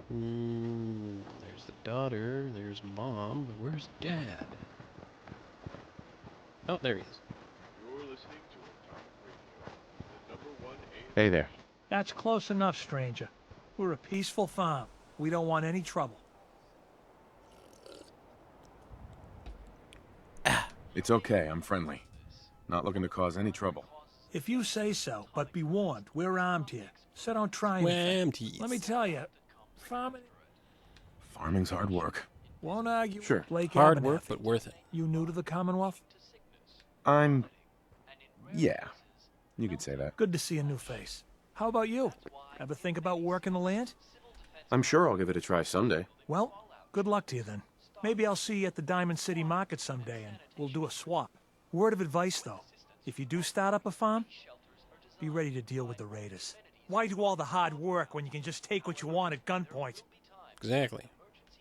A: There's the daughter, there's mom, but where's dad? Oh, there he is.
N: You're listening to Atomic Radio, the #1
F: Hey there.
D: That's close enough, stranger. We're a peaceful farm. We don't want any trouble.
F: It's okay, I'm friendly. Not looking to cause any trouble.
D: If you say so, but be warned, we're armed here. So don't try anything. Let me tell you, farming...
F: Farming's hard work.
D: Won't argue
F: Sure.
D: with Blake
A: Hard
D: Abernathy.
A: work, but worth it.
D: You new to the Commonwealth?
F: Yeah. You could say that.
D: Good to see a new face. How about you? Ever think about working the land?
F: I'm sure I'll give it a try someday.
D: Well, good luck to you then. Maybe I'll see you at the Diamond City Market someday and we'll do a swap. Word of advice, though. If you do start up a farm, be ready to deal with the raiders. Why do all the hard work when you can just take what you want at gunpoint?
A: Exactly.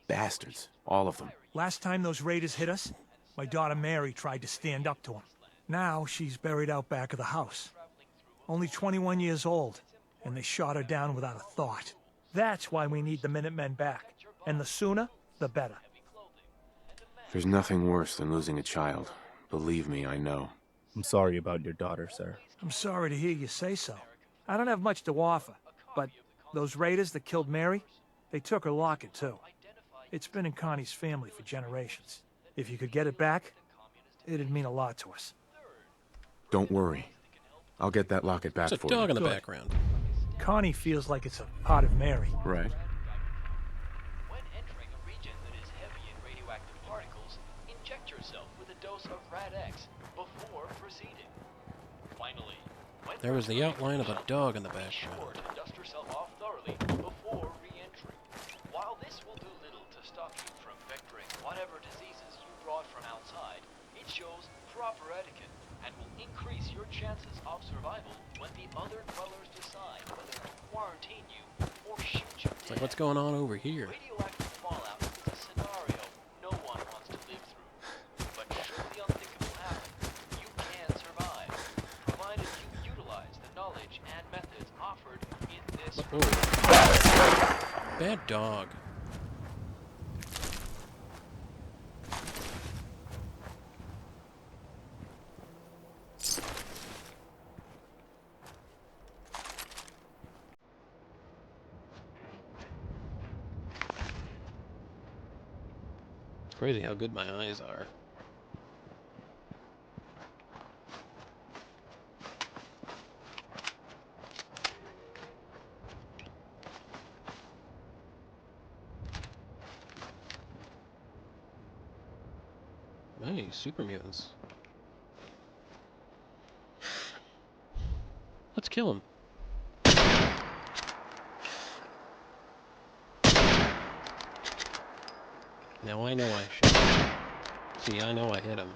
F: Bastards. All of them.
D: Last time those raiders hit us, my daughter Mary tried to stand up to them. Now she's buried out back of the house. Only 21 years old, and they shot her down without a thought. That's why we need the Minutemen back. And the sooner, the better.
F: There's nothing worse than losing a child. Believe me, I know.
C: I'm sorry about your daughter, sir.
D: I'm sorry to hear you say so. I don't have much to offer, but those raiders that killed Mary, they took her locket too. It's been in Connie's family for generations. If you could get it back, it'd mean a lot to us.
F: Don't worry. I'll get that locket back
A: There's
F: for
A: a dog
F: you.
A: in the background.
D: Connie feels like it's a part of Mary.
F: Right.
V: When entering a region that is heavy in radioactive particles, inject yourself with a dose of Rad-X before proceeding. Finally, when
A: There was the outline of a dog in the background.
V: Dust yourself off thoroughly before re-entry. While this will do little to stop you from vectoring whatever diseases you brought from outside, it shows proper etiquette and will increase your chances of survival when the other dwellers decide whether to quarantine you or shoot you
A: It's like, what's going on over here?
V: Radioactive fallout is a scenario no one wants to live through. But should the unthinkable happen, you can survive, provided you utilize the knowledge and methods offered in this.
A: Bad dog. It's crazy how good my eyes are. Hey, super mutants. Let's kill him. Now I know I should. See, I know I hit him.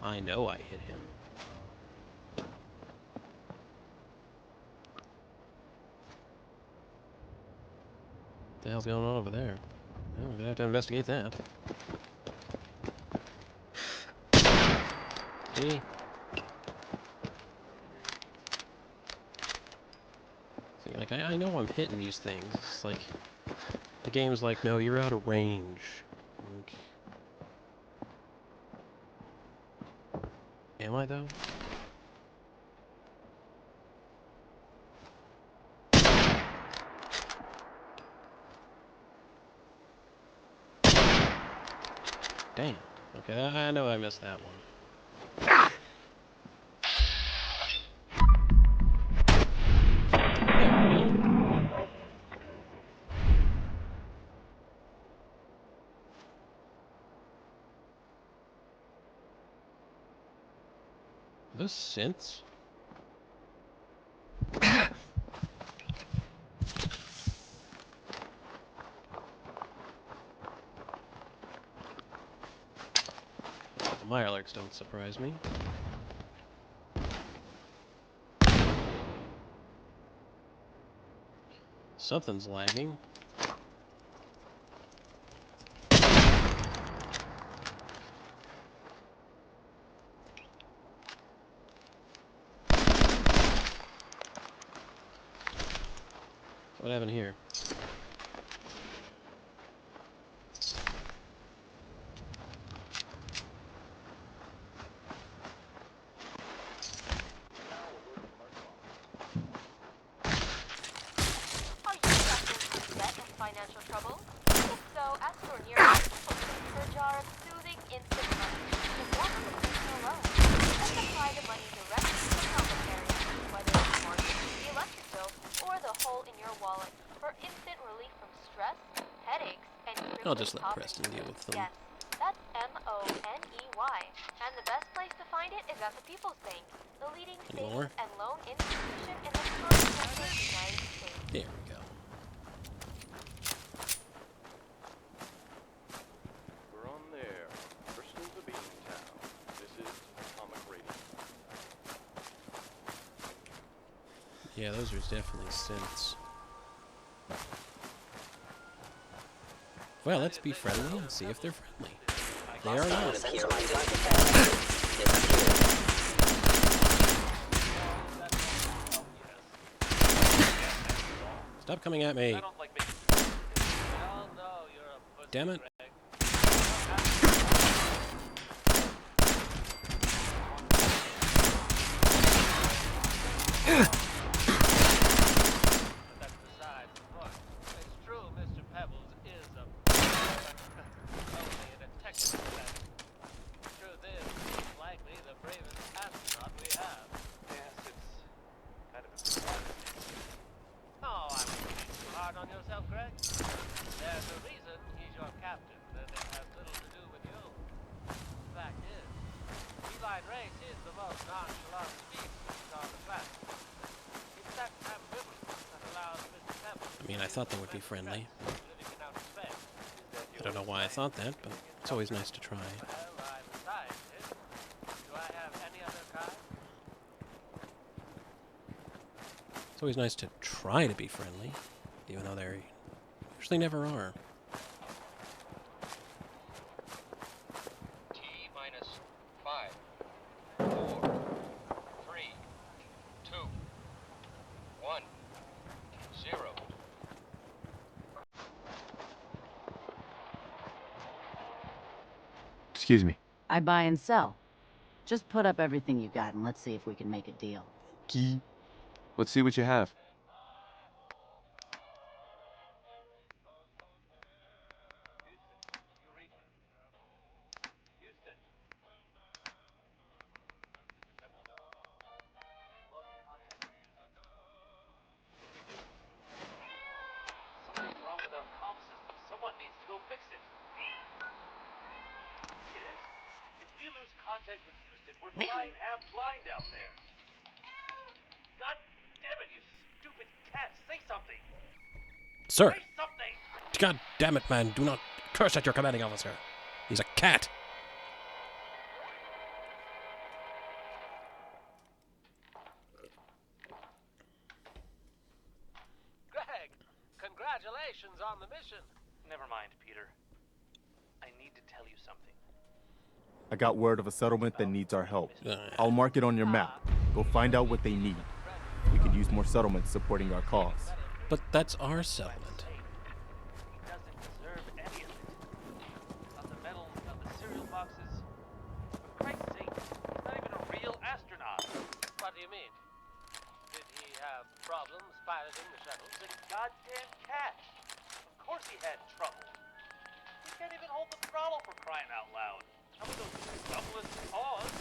A: I know I hit him. What the hell's going on over there? Well, we're gonna have to investigate that. See? See, like, I know I'm hitting these things. It's like, the game's like, no, you're out of range. Like, am I, though? Damn. Okay, I know I missed that one. Are those synths? The Mirelurks don't surprise me. Something's lagging. What happened here?
J: Financial trouble? If so, ask for nearby for a jar of soothing instant money in the form of a personal loan. Let's apply the money directly to the commissary, whether it's mortgage, the electric bill, or the hole in your wallet for instant relief from stress, headaches, and crippling
A: I'll just let
J: poverty.
A: Preston deal with them.
J: Yes, that's M-O-N-E-Y. And the best place to find it is at the People's Bank, the leading savings and loan institution in the continental United States.
A: There we go.
N: We're on there. Bristol to Beantown. This is Atomic Radio.
A: Yeah, those are definitely synths. Well, let's be friendly and see if they're friendly. They are not. Stop coming at me. Damn it. I thought they would be friendly. I don't know why I thought that, but it's always nice to try. It's always nice to try to be friendly, even though they usually never are.
L: T minus 5, 4, 3, 2, 1, 0.
F: Excuse me.
O: I buy and sell. Just put up everything you got and let's see if we can make a deal.
F: Key. Let's see what you have.
G: Something's wrong with our comm system. Someone needs to go fix it. Yes. If we lose contact with Houston, we're flying half blind out there. God damn it, you stupid cat! Say something!
A: Sir!
G: Say something!
A: God damn it, man. Do not curse at your commanding officer. He's a cat.
P: Greg, congratulations on the mission.
G: Never mind, Peter. I need to tell you something.
C: I got word of a settlement that needs our help. I'll mark it on your map. Go find out what they need. We could use more settlements supporting our cause.
A: But that's our settlement.
G: He doesn't deserve any of it. Not the medals, not the cereal boxes. For Christ's sake, he's not even a real astronaut.
P: What do you mean? Did he have problems piloting the shuttle?
G: He's a goddamn cat. Of course he had trouble. He can't even hold the throttle for crying out loud. How about those dumbless paws?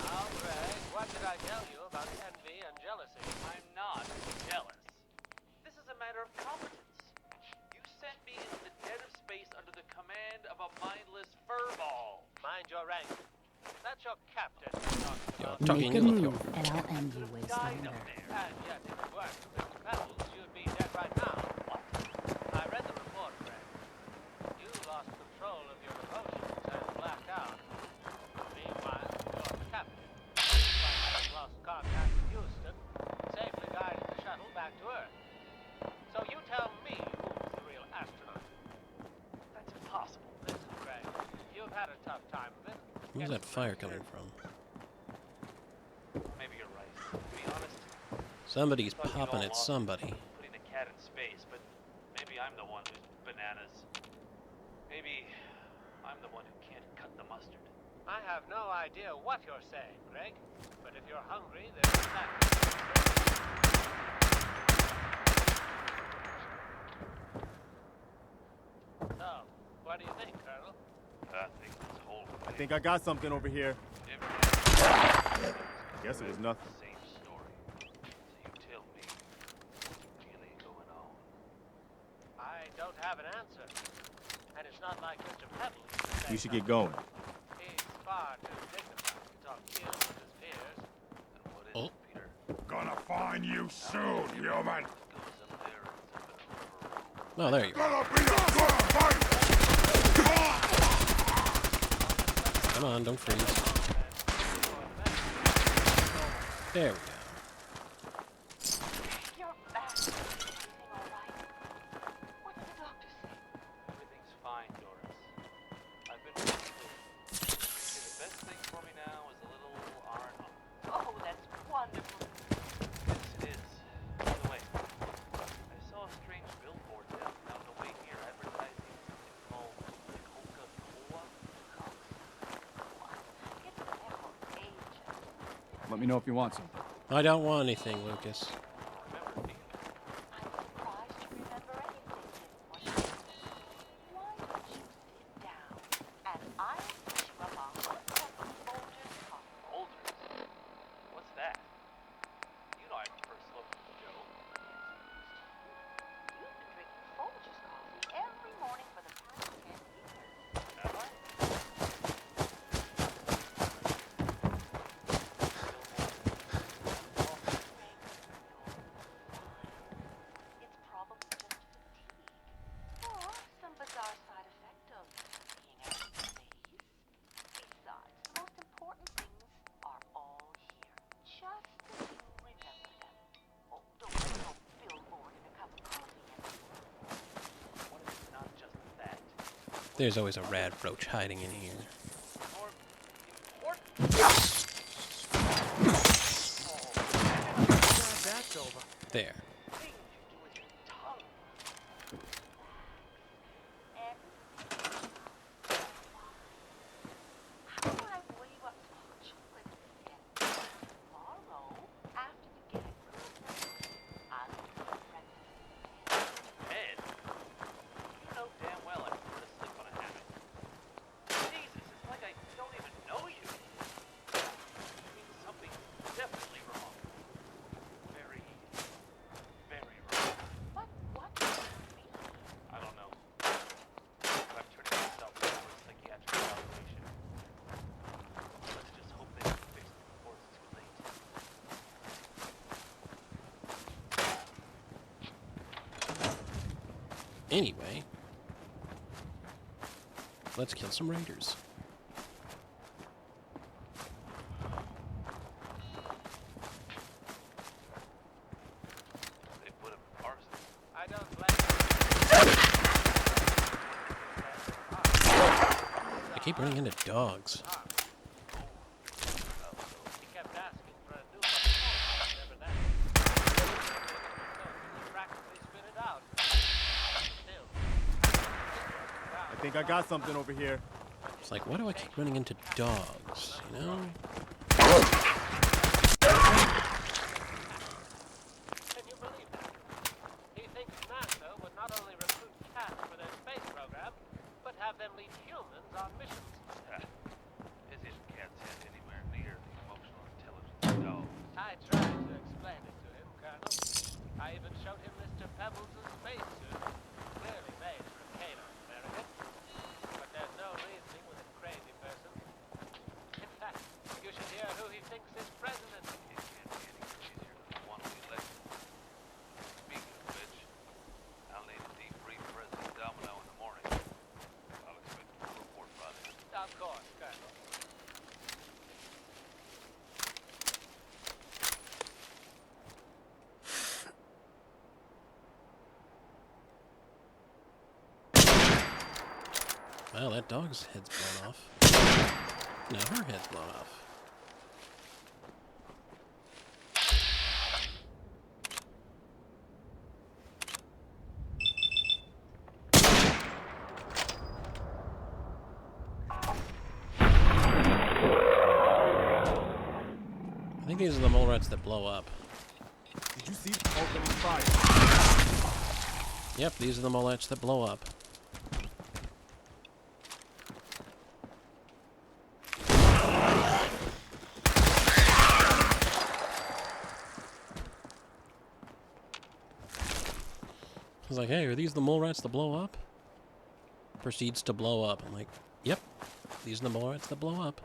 P: Now, Greg, what did I tell you about envy and jealousy?
G: I'm not jealous. This is a matter of competence. You sent me into the dead of space under the command of a mindless furball.
P: Mind your rank. That's your captain you're
A: talking
M: Make a
A: about.
M: move, and I'll end you, Wastelander.
P: And yet, if it weren't for Mr. Pebbles, you'd be dead right now. What? I read the report, Greg. You lost control of your emotions and blacked out. Meanwhile, you're the captain. Despite having lost contact with Houston, safely guided the shuttle back to Earth. So you tell me who's the real astronaut.
G: That's impossible.
P: Listen, Greg, you've had a tough time of it.
A: Where's that fire coming from?
G: Maybe you're right. To be honest,
A: Somebody's popping at somebody.
G: putting the cat in space, but maybe I'm the one who's bananas. Maybe I'm the one who can't cut the mustard.
P: I have no idea what you're saying, Greg, but if you're hungry, there's that. So, what do you think, Colonel?
G: I think this whole
C: I think I got something over here. Guess it was nothing.
G: same story. So you tell me what's really going on.
P: I don't have an answer. And it's not like Mr. Pebbles to say
C: We should get
P: something.
C: going.
P: He's far too dignified to talk ill with his peers.
G: And what is it, Peter?
B: Gonna find you soon, human.
A: Oh, there you go.
B: Gonna be a good fight.
A: Come on, don't freeze. There we go.
K: You're back. Is everything all right? What did the doctor say?
G: Everything's fine, Doris. I've been really good. The best thing for me now is a little R&R.
K: Oh, that's wonderful.
G: Yes, it is. By the way, I saw a strange billboard down the way here advertising something called Coca-Cola.
K: It's been there for ages.
W: Let me know if you want some.
A: I don't want anything, Lucas.
K: I'm surprised you remember anything, Kid. Why don't you sit down and I'll put you up a hot cup of Folgers coffee.
G: Folgers? What's that? You know I prefer slow Joe.
K: You've been drinking Folgers coffee every morning for the past 10 years.
G: Have I?
A: There's always a rad roach hiding in here.
D: That's over.
A: There.
P: Ed, you know damn well I'm asleep on a hammock. Jesus, it's like I don't even know you. I mean, something's definitely wrong. Very, very wrong. What do you mean? I don't know. But I'm turning myself in for a psychiatric evaluation. Let's just hope they can fix it before it's too late.
A: Anyway, let's kill some raiders.
P: They put him in arson. I don't blame
A: I keep running into dogs.
P: He kept asking for a new one. Never that. He practically spit it out. Still.
C: I think I got something over here.
A: It's like, why do I keep running into dogs, you know?
P: Can you believe that? He thinks NASA would not only recruit cats for their space program, but have them lead humans on missions. His cats had anywhere near the emotional intelligence of dogs. I tried to explain it to him, Colonel. I even showed him Mr. Pebbles' spacesuit, clearly made for a canine American. But there's no reasoning with a crazy person. In fact, you should hear who he thinks is president. It can't be any crazier than the one we elected. Speaking of which, I'll need to debrief President Domino in the morning. I'll expect a full report by then. Of course, Colonel.
A: Well, that dog's head's blown off. Now her head's blown off. I think these are the mole rats that blow up.
C: Did you see the opening fire?
A: Yep, these are the mole rats that blow up. I was like, hey, are these the mole rats that blow up? Proceeds to blow up. I'm like, yep, these are the mole rats that blow up.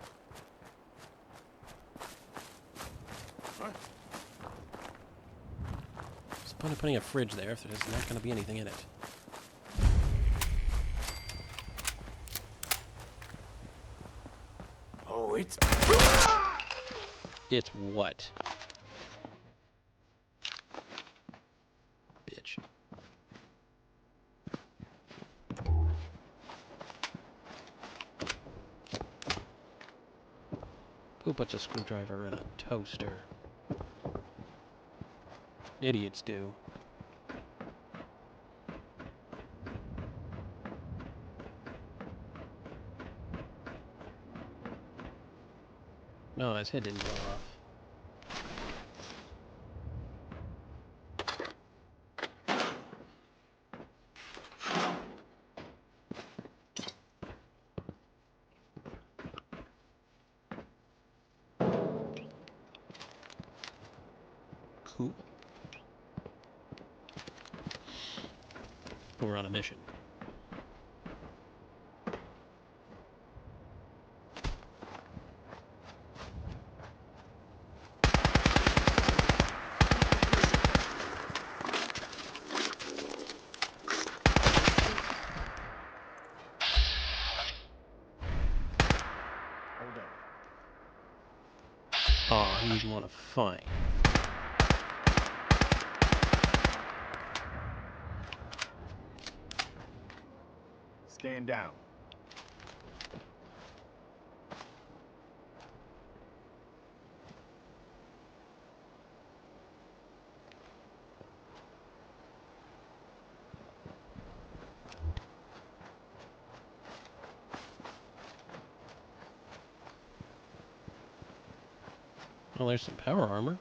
A: What's the point of putting a fridge there if there's not going to be anything in it?
C: Oh, it's...
A: It's what? Bitch. Who puts a screwdriver in a toaster? Idiots do. No, his head didn't blow off. Cool. We're on a mission. Aw, you want to fight.
C: Stand down.
A: Well, there's some power armor.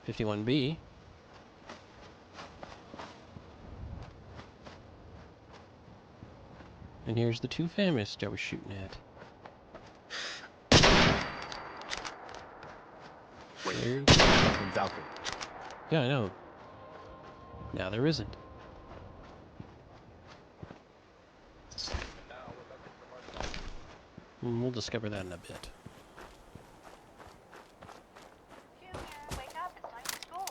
A: 51B. And here's the two famists I was shooting at.
C: Something's out there.
A: Yeah, I know. Now there isn't. We'll discover that in a bit.
K: Wake up, it's time for school.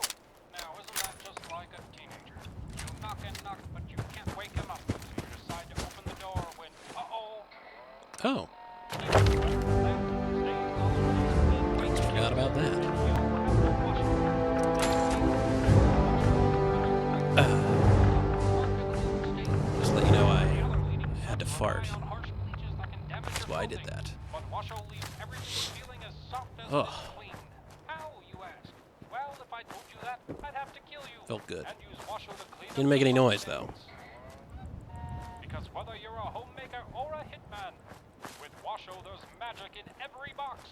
G: Now, isn't that just like a teenager? You knock and knock, but you can't wake him up, so you decide to open the door when,
A: Oh. Forgot about that. Just let you know I had to fart. That's why I did that. Ugh. Felt good. Didn't make any noise, though.
G: Because whether you're a homemaker or a hitman, with Washo there's magic in every box.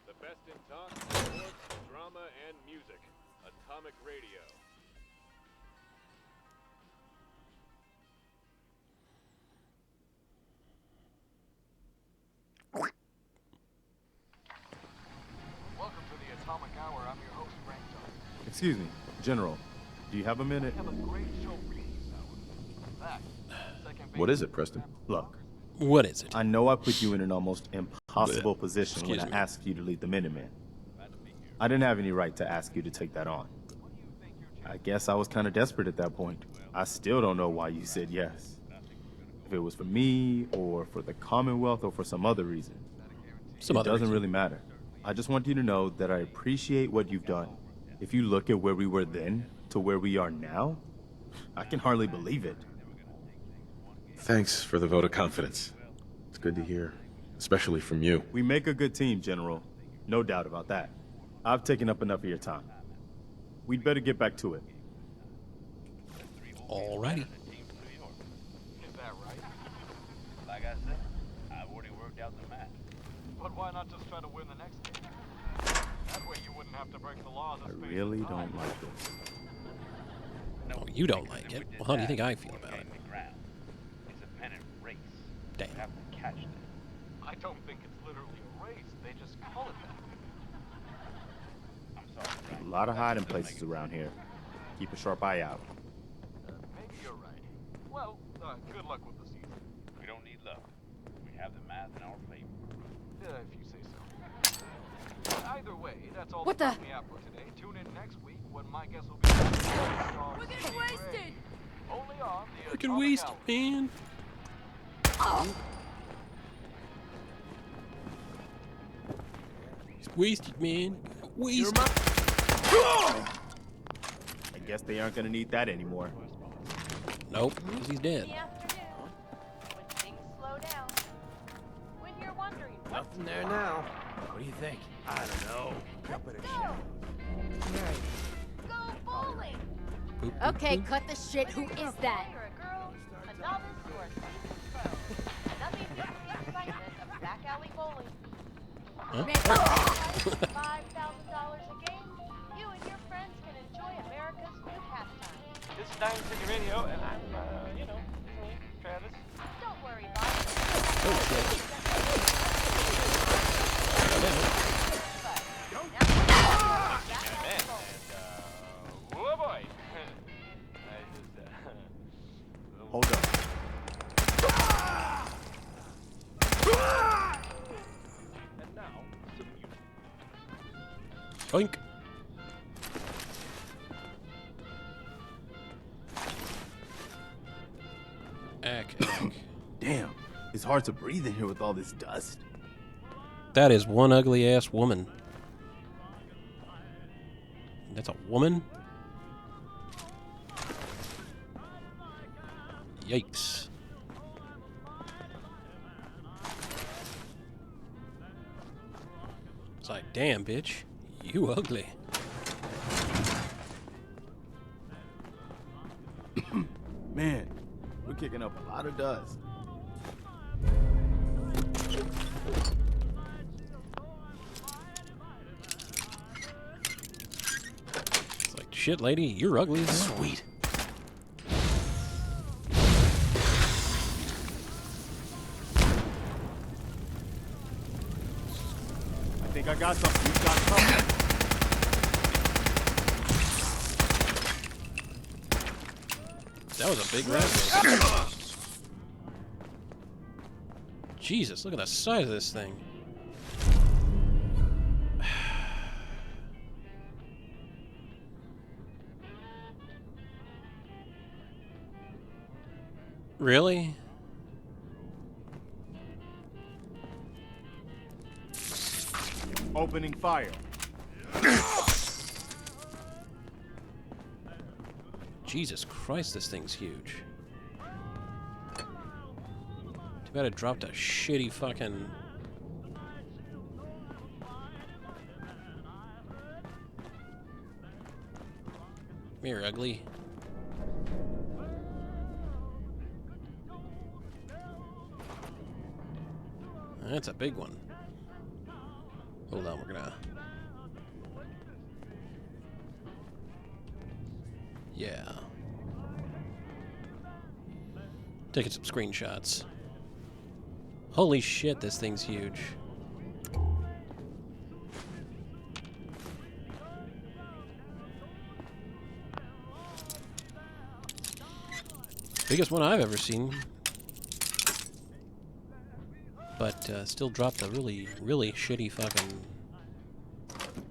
N: The best in talk, sports, drama, and music. Atomic Radio.
H: Welcome to the Atomic Hour. I'm your host, Frank Dunn.
C: Excuse me, General. Do you have a minute?
H: We have a great show for you this hour. In fact, second
F: What is it, Preston?
C: Look.
A: What is it?
C: I know I put you in an almost impossible position
A: Excuse
C: when
A: me.
C: I asked you to lead the Minutemen. I didn't have any right to ask you to take that on. I guess I was kind of desperate at that point. I still don't know why you said yes. If it was for me, or for the Commonwealth, or for some other reason. It doesn't really matter. I just want you to know that I appreciate what you've done. If you look at where we were then to where we are now, I can hardly believe it.
F: Thanks for the vote of confidence. It's good to hear, especially from you.
C: We make a good team, General. No doubt about that. I've taken up enough of your time. We'd better get back to it.
A: Alrighty.
H: Is that right?
U: Like I said, I've already worked out the math.
H: But why not just try to win the next game? That way you wouldn't have to break the laws of
C: I
H: space
C: really
H: and time.
C: don't like this.
A: Oh, you don't like it? Well, how do you think I feel about it?
U: It's a pennant race.
A: Damn.
U: You have to catch them.
H: I don't think it's literally a race. They just call it that.
C: A lot of hiding places around here. Keep a sharp eye out.
H: Maybe you're right. Well, good luck with the season.
U: We don't need luck. We have the math in our favor.
H: If you say so. Either way, that's all
K: What
H: the
K: the-
H: time we have for today. Tune in next week when my guest will be
K: We're getting wasted!
H: Only on the
A: Freaking
H: Atomic
A: wasted,
H: Hour.
A: man. He's wasted, man. Wasted.
C: I guess they aren't gonna need that anymore.
A: Nope, because he's dead.
K: In the afternoon, when things slow down, when you're wondering what
R: Nothing there now. What do you think? I don't know. Up at a shadow.
K: go bowling.
M: Okay, cut the shit. Who is that?
K: You're a girl, a novice, or a seasoned pro. Nothing beats the excitement of back alley bowling. $5,000 a game, you and your friends can enjoy America's new pastime.
P: This is Diamond City Radio, and I'm, Travis.
K: Don't worry, Bob.
P: Oh boy.
C: Hold up.
P: And now, some music.
A: Boink. Ack.
C: Damn, it's hard to breathe in here with all this dust.
A: That is one ugly ass woman. That's a woman? Yikes. It's like, damn, bitch. You ugly.
C: Man, we're kicking up a lot of dust.
A: shit, lady. You're ugly as hell.
F: Sweet.
C: I think I got something. You got something.
A: That was a big rat. Jesus, look at the size of this thing. Really?
C: Opening fire.
A: Jesus Christ, this thing's huge. Too bad it dropped a shitty fucking... Come here, ugly. That's a big one. Hold on, we're gonna... Yeah. Taking some screenshots. Holy shit, this thing's huge. Biggest one I've ever seen. But still dropped a really, really shitty fucking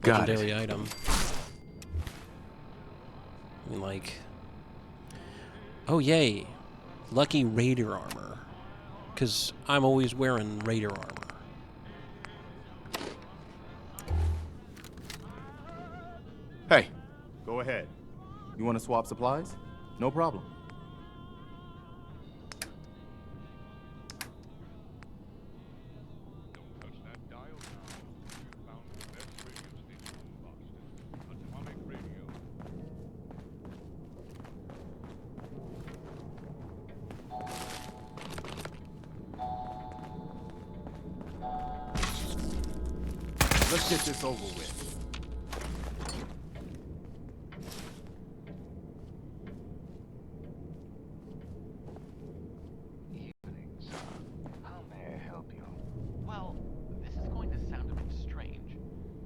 A: legendary item. I mean, like... Oh, yay. Lucky Raider armor. Because I'm always wearing Raider armor.
C: Hey, go ahead. You want to swap supplies? No problem. Let's get this over with.
H: How may I help you? Well, this is going to sound a bit strange,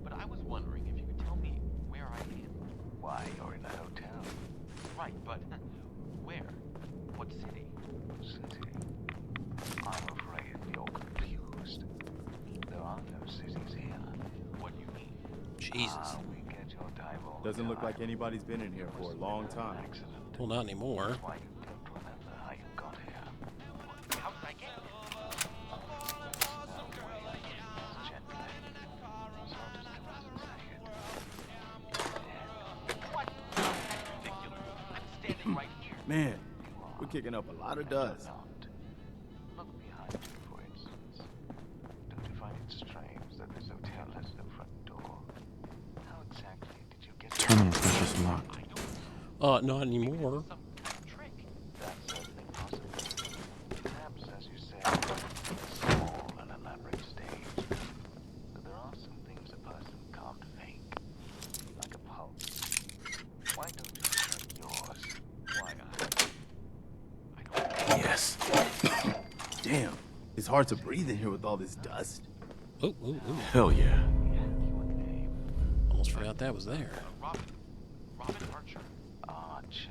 H: but I was wondering if you could tell me where I am. Why, you're in a hotel. Right, but where? What city? City? I'm afraid you're confused. There are no cities here. What do you mean?
A: Jesus.
H: We get your time all
C: Doesn't look like anybody's been in here for a long time.
A: Well, not anymore.
H: Why you don't remember how you got here? How did I get here?
C: Man, we're kicking up a lot of dust.
H: Look behind you, for instance. Don't you find it strange that this hotel has no front door? How exactly did you get
F: Terminal precious locked.
A: Not anymore.
H: That's certainly possible. Perhaps, as you say, a small and elaborate stage. But there are some things a person can't fake. Like a pulse. Why don't you check yours? Why
C: Yes. Damn, it's hard to breathe in here with all this dust.
A: Ooh, ooh, ooh.
F: Hell yeah.
A: Almost forgot that was there.
H: Robin Archer. Archer.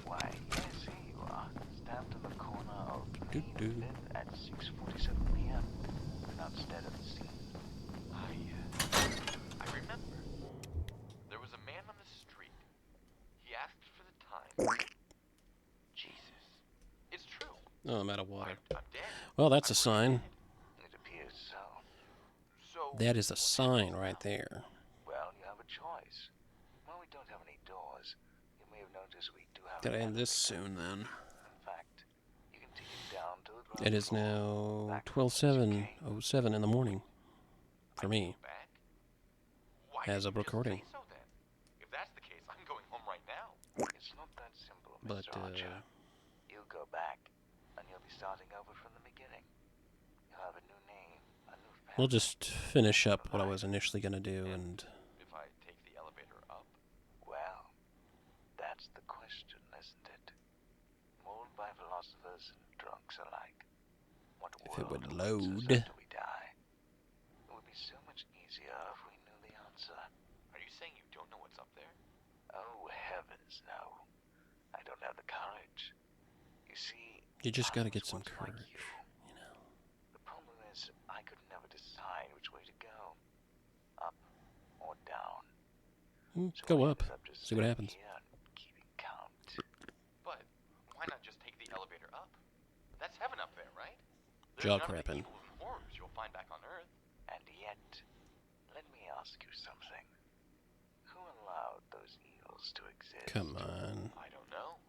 H: Why, yes, here you are. Stamped in the corner of Main at 6:47 p.m. Without dead at the scene. I remember. There was a man on the street. He asked for the time. Jesus. It's true.
A: Oh, I'm out of water. Well, that's a sign.
H: It appears so.
A: That is a sign right there.
H: Well, you have a choice. Well, we don't have any doors. You may have noticed we do have.
A: Gotta end this soon, then.
H: In fact, you can take it down to the ground
A: It is now 12:07 in the morning. For me. As of recording.
H: So then, if that's the case, I'm going home right now. It's not that simple,
A: But,
H: Mr. Archer. You'll go back, and you'll be starting over from the beginning. You'll have a new name, a new family.
A: we'll just finish up what I was initially gonna do, and
H: If I take the elevator
A: If it would load.
U: We die. It would be so much easier if we knew the answer.
H: Are you saying you don't know what's up there?
U: Oh, heavens, no. I don't have the courage. You see,
A: You just gotta get some courage, you know.
U: The problem is, I could never decide which way to go. Up or down.
A: Go up. See what happens.
H: But why not just take the elevator up? That's heaven up there, right?
A: Jaw crapping.
H: Evils and horrors you'll find back on Earth.
U: And yet, let me ask you something. Who allowed those evils to exist?
A: Come on.
H: I don't know.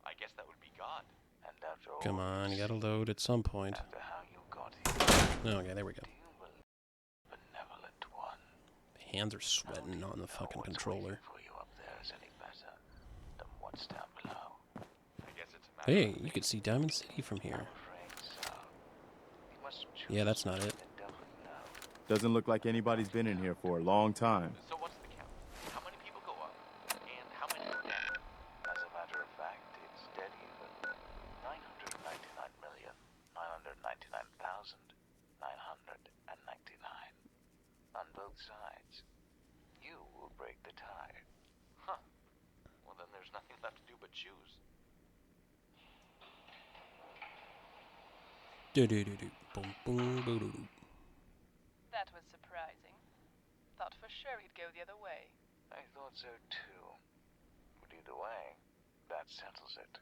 H: I guess that would be God.
U: And after all,
A: Come on, you gotta load at some point.
U: after how you got here,
A: Okay, there we go.
U: benevolent one,
A: Hands are sweating on the fucking controller.
U: for you up there is any better than what's down below.
H: I guess it's a matter
A: Hey, you can see Diamond City from here. Yeah, that's not it.
C: Doesn't look like anybody's been in here for a long time.
H: So what's the count? How many people go up? And how many go down?
U: As a matter of fact, it's dead even. 999,999,999. On both sides. You will break the tie.
H: Huh. Well, then there's nothing left to do but choose.
A: Do do do do. Boom boom boo doo doo.
K: That was surprising. Thought for sure he'd go the other way.
U: I thought so too. But either way, that settles it.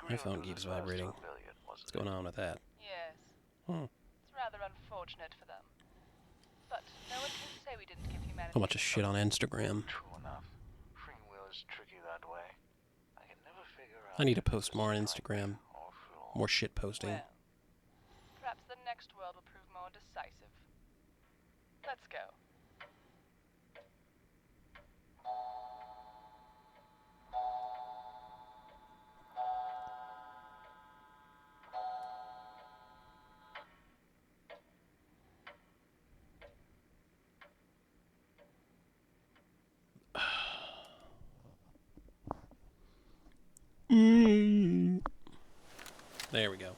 A: My phone keeps vibrating. What's going on with that?
K: Yes.
A: Hmm.
K: It's rather unfortunate for them. But no one can say we didn't give humanity.
A: A bunch of shit on Instagram.
U: True enough. Free will is tricky that way. I can never figure out.
A: I need to post more on Instagram. More shit posting.
K: Well, perhaps the next world will prove more decisive. Let's go.
A: There we go.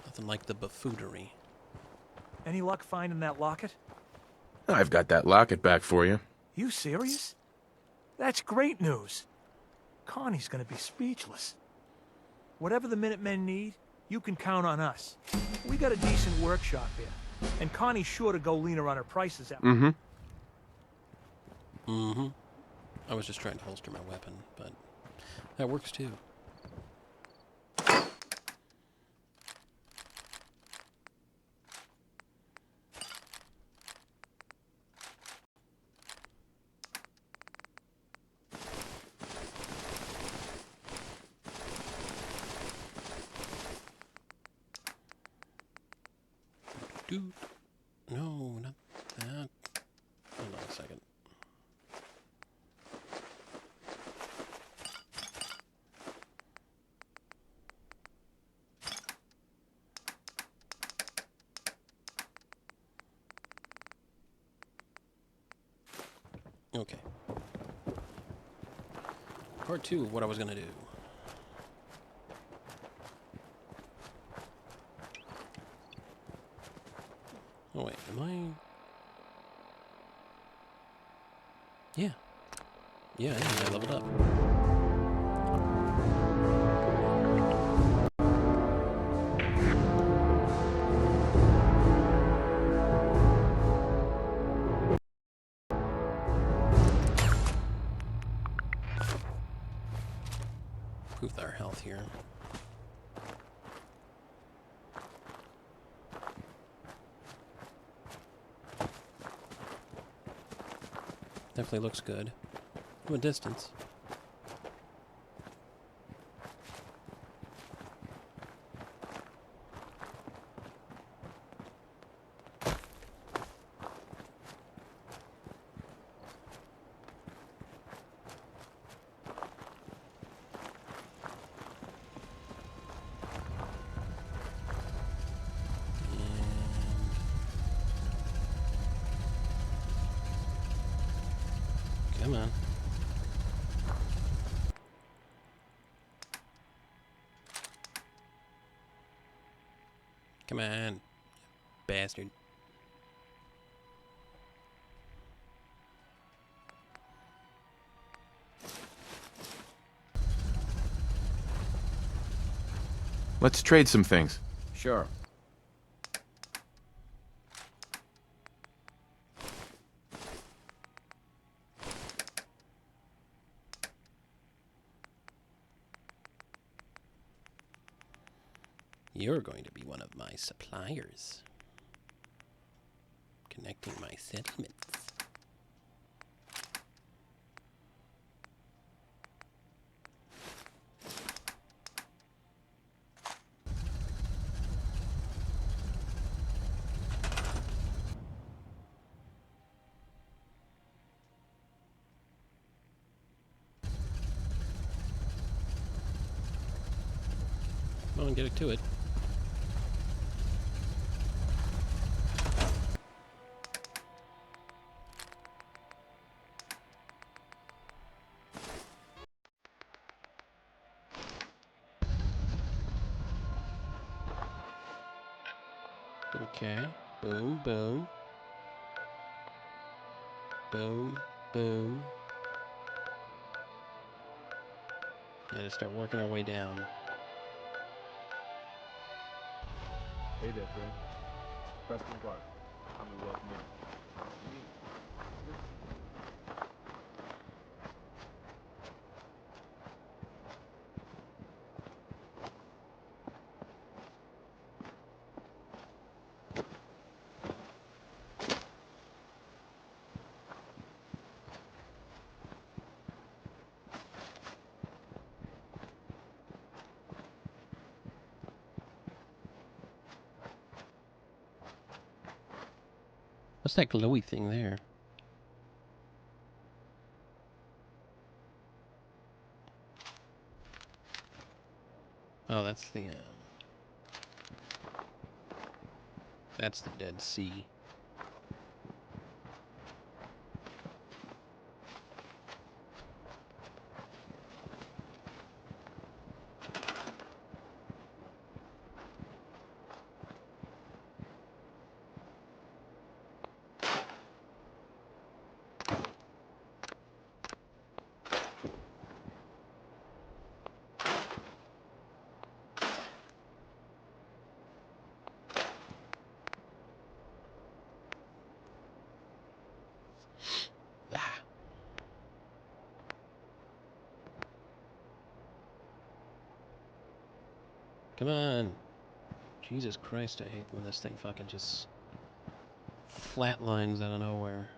A: Nothing like the buffoonery.
D: Any luck finding that locket?
F: I've got that locket back for you.
D: You serious? That's great news. Connie's gonna be speechless. Whatever the Minutemen need, you can count on us. We got a decent workshop here, and Connie's sure to go leaner on her prices out.
A: Mm-hmm. I was just trying to holster my weapon, but that works too. Dude, no, not that. Hold on a second. Okay. Part 2 of what I was gonna do. Oh wait, am I? Yeah. Yeah, I leveled up. Improve our health here. Definitely looks good from a distance. Come on. Come on, bastard.
F: Let's trade some things.
I: Sure.
A: You're going to be one of my suppliers. Connecting my settlements. Come on, get it to it. Okay. Boom, boom. Boom, boom. Gotta start working our way down.
C: Hey there, Fred. Preston Clark. I'm in welcome in.
A: What's that glowy thing there? Oh, that's the Dead Sea. Come on. Jesus Christ, I hate when this thing fucking just flatlines out of nowhere.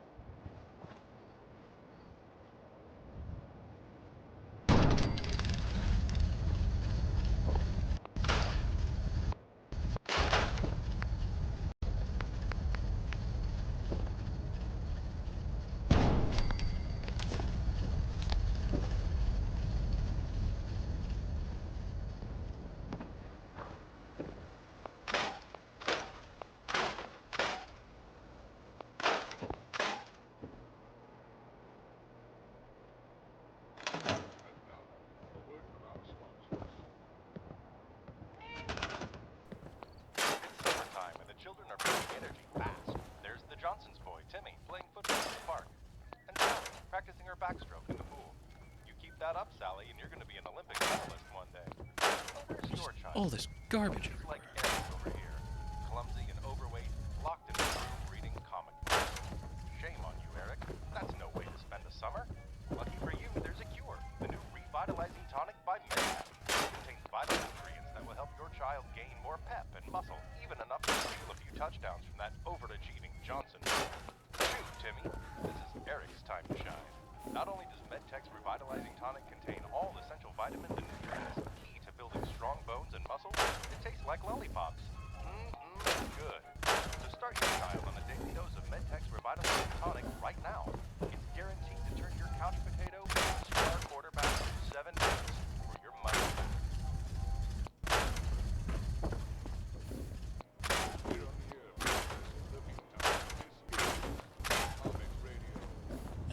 H: backstroke in the pool. You keep that up, Sally, and you're going to be an Olympic medalist one day. Oh, there's your child.
A: All this garbage.
H: Just like Eric over here. Clumsy and overweight, locked in a room reading comic books. Shame on you, Eric. That's no way to spend a summer. Lucky for you, there's a cure. The new Revitalizing Tonic by Minutemen. It contains vitamin ingredients that will help your child gain more pep and muscle, even enough to steal a few touchdowns from that overachieving Johnson. Shoot, Timmy. This is Eric's time to shine. Not only does MedTech's Revitalizing Tonic contain all essential vitamins and nutrients key to building strong bones and muscle, it tastes like lollipops. Good. So start your child on a daily dose of MedTech's Revitalizing Tonic right now. It's guaranteed to turn your couch potato into a star quarterback in 7 days for your money.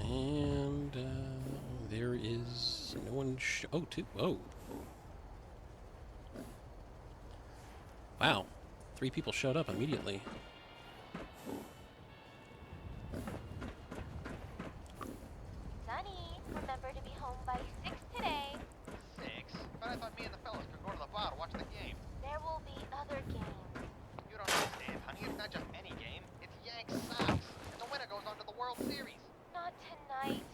A: And there is no one. Oh, two. Oh, wow. 3 people showed up immediately.
J: Sonny, remember to be home by 6 today.
U: 6? But I thought me and the fellas could go to the bar to watch the game.
J: There will be other games.
U: You don't understand, honey. It's not just any game. It's Yanks Sox. And the winner goes on to the World Series.
J: Not tonight.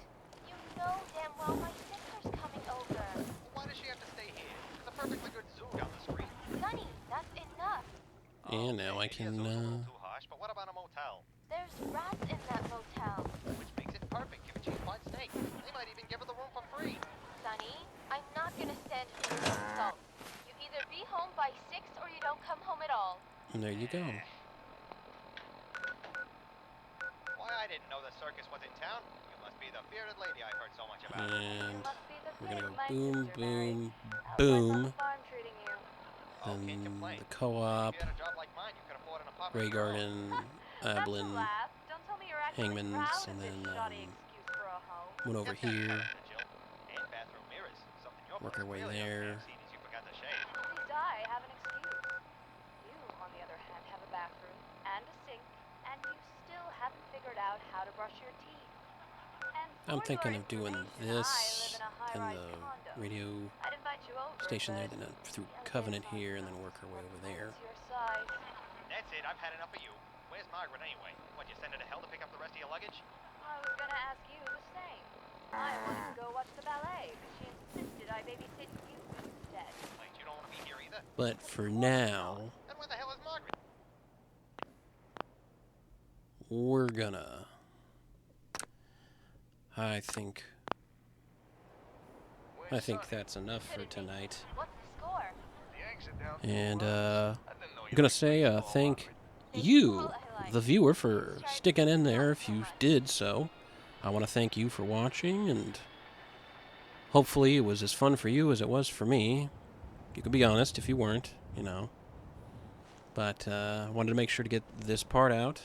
J: You know damn well my sister's coming over.
U: Well, why does she have to stay here? There's a perfectly good zoo down the street.
J: Sonny, that's enough.
A: And now I can,
U: Too harsh, but what about a motel?
J: There's rats in that motel.
U: Which makes it perfect. Give a cheap white snake. They might even give her the room for free.
J: Sonny, I'm not gonna stand for your insults. You either be home by 6 or you don't come home at all.
A: and there you go.
U: Why, I didn't know the circus was in town. You must be the bearded lady I heard so much about.
A: And we're gonna go
J: My
A: boom,
J: sister,
A: boom,
J: How's
A: boom.
J: the farm treating you?
A: Then the co-op,
U: If you had a job like mine, you could afford an apartment.
A: Grey Garden, Ablin,
J: Laugh. Don't tell me you're actually
A: Hangman's,
J: proud
A: and
J: of this
A: then
J: shoddy excuse for a home.
A: went over here,
U: And bathroom mirrors. Something your
A: work our way
U: really
A: there.
U: doesn't have, seeing as you forgot to shave.
J: At least I have an excuse. You, on the other hand, have a bathroom and a sink, and you still haven't figured out how to brush your teeth. And
A: I'm
J: for
A: thinking
J: your
A: of doing
J: information, I
A: this
J: live in a
A: and
J: high-rise
A: the
J: condo.
A: radio
J: I'd invite you over,
A: station there,
J: but
A: then through Covenant here, and then work our way over there.
J: it's your size.
U: That's it. I've had enough of you. Where's Margaret anyway? What, you send her to hell to pick up the rest of your luggage?
J: I was gonna ask you the same. I wanted to go watch the ballet, but she insisted I babysit you instead.
U: Wait, you don't want to be here either?
A: But for now,
U: Then where the hell is Margaret?
A: we're gonna, I think that's enough for tonight.
J: What's the score?
A: And I'm gonna say thank you, the viewer, for sticking in there if you did so. I want to thank you for watching, and hopefully it was as fun for you as it was for me. You can be honest if you weren't, you know. But I wanted to make sure to get this part out,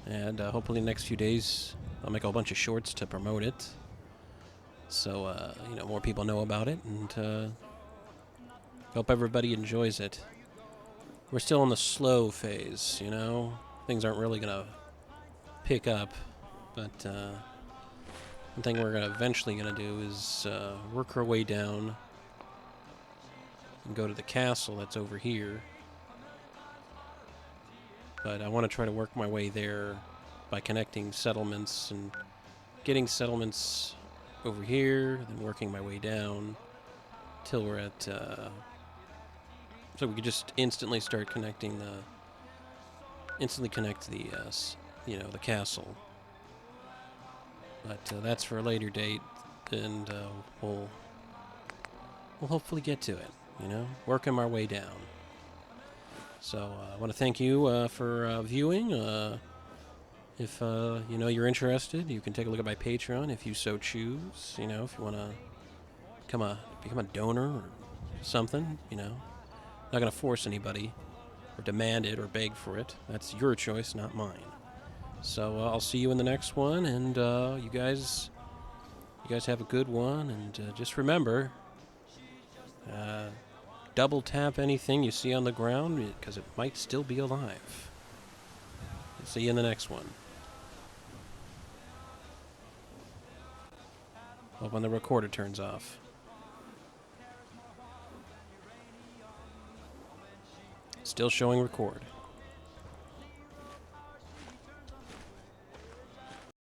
A: and hopefully the next few days I'll make a whole bunch of shorts to promote it, so you know, more people know about it, and hope everybody enjoys it. We're still in the slow phase, you know. Things aren't really gonna pick up, but one thing we're eventually gonna do is work our way down and go to the castle that's over here. But I want to try to work my way there by connecting settlements and getting settlements over here, then working my way down till we're at so we could just instantly start connecting connect the you know, the castle. But that's for a later date, and we'll hopefully get to it, you know, working our way down. So I want to thank you for viewing. If you know, you're interested, you can take a look at my Patreon if you so choose. You know, if you want to become a donor or something, you know. Not going to force anybody or demand it or beg for it. That's your choice, not mine. So I'll see you in the next one, and you guys have a good one, and just remember, double tap anything you see on the ground because it might still be alive. See you in the next one. Hope when the recorder turns off. Still showing record.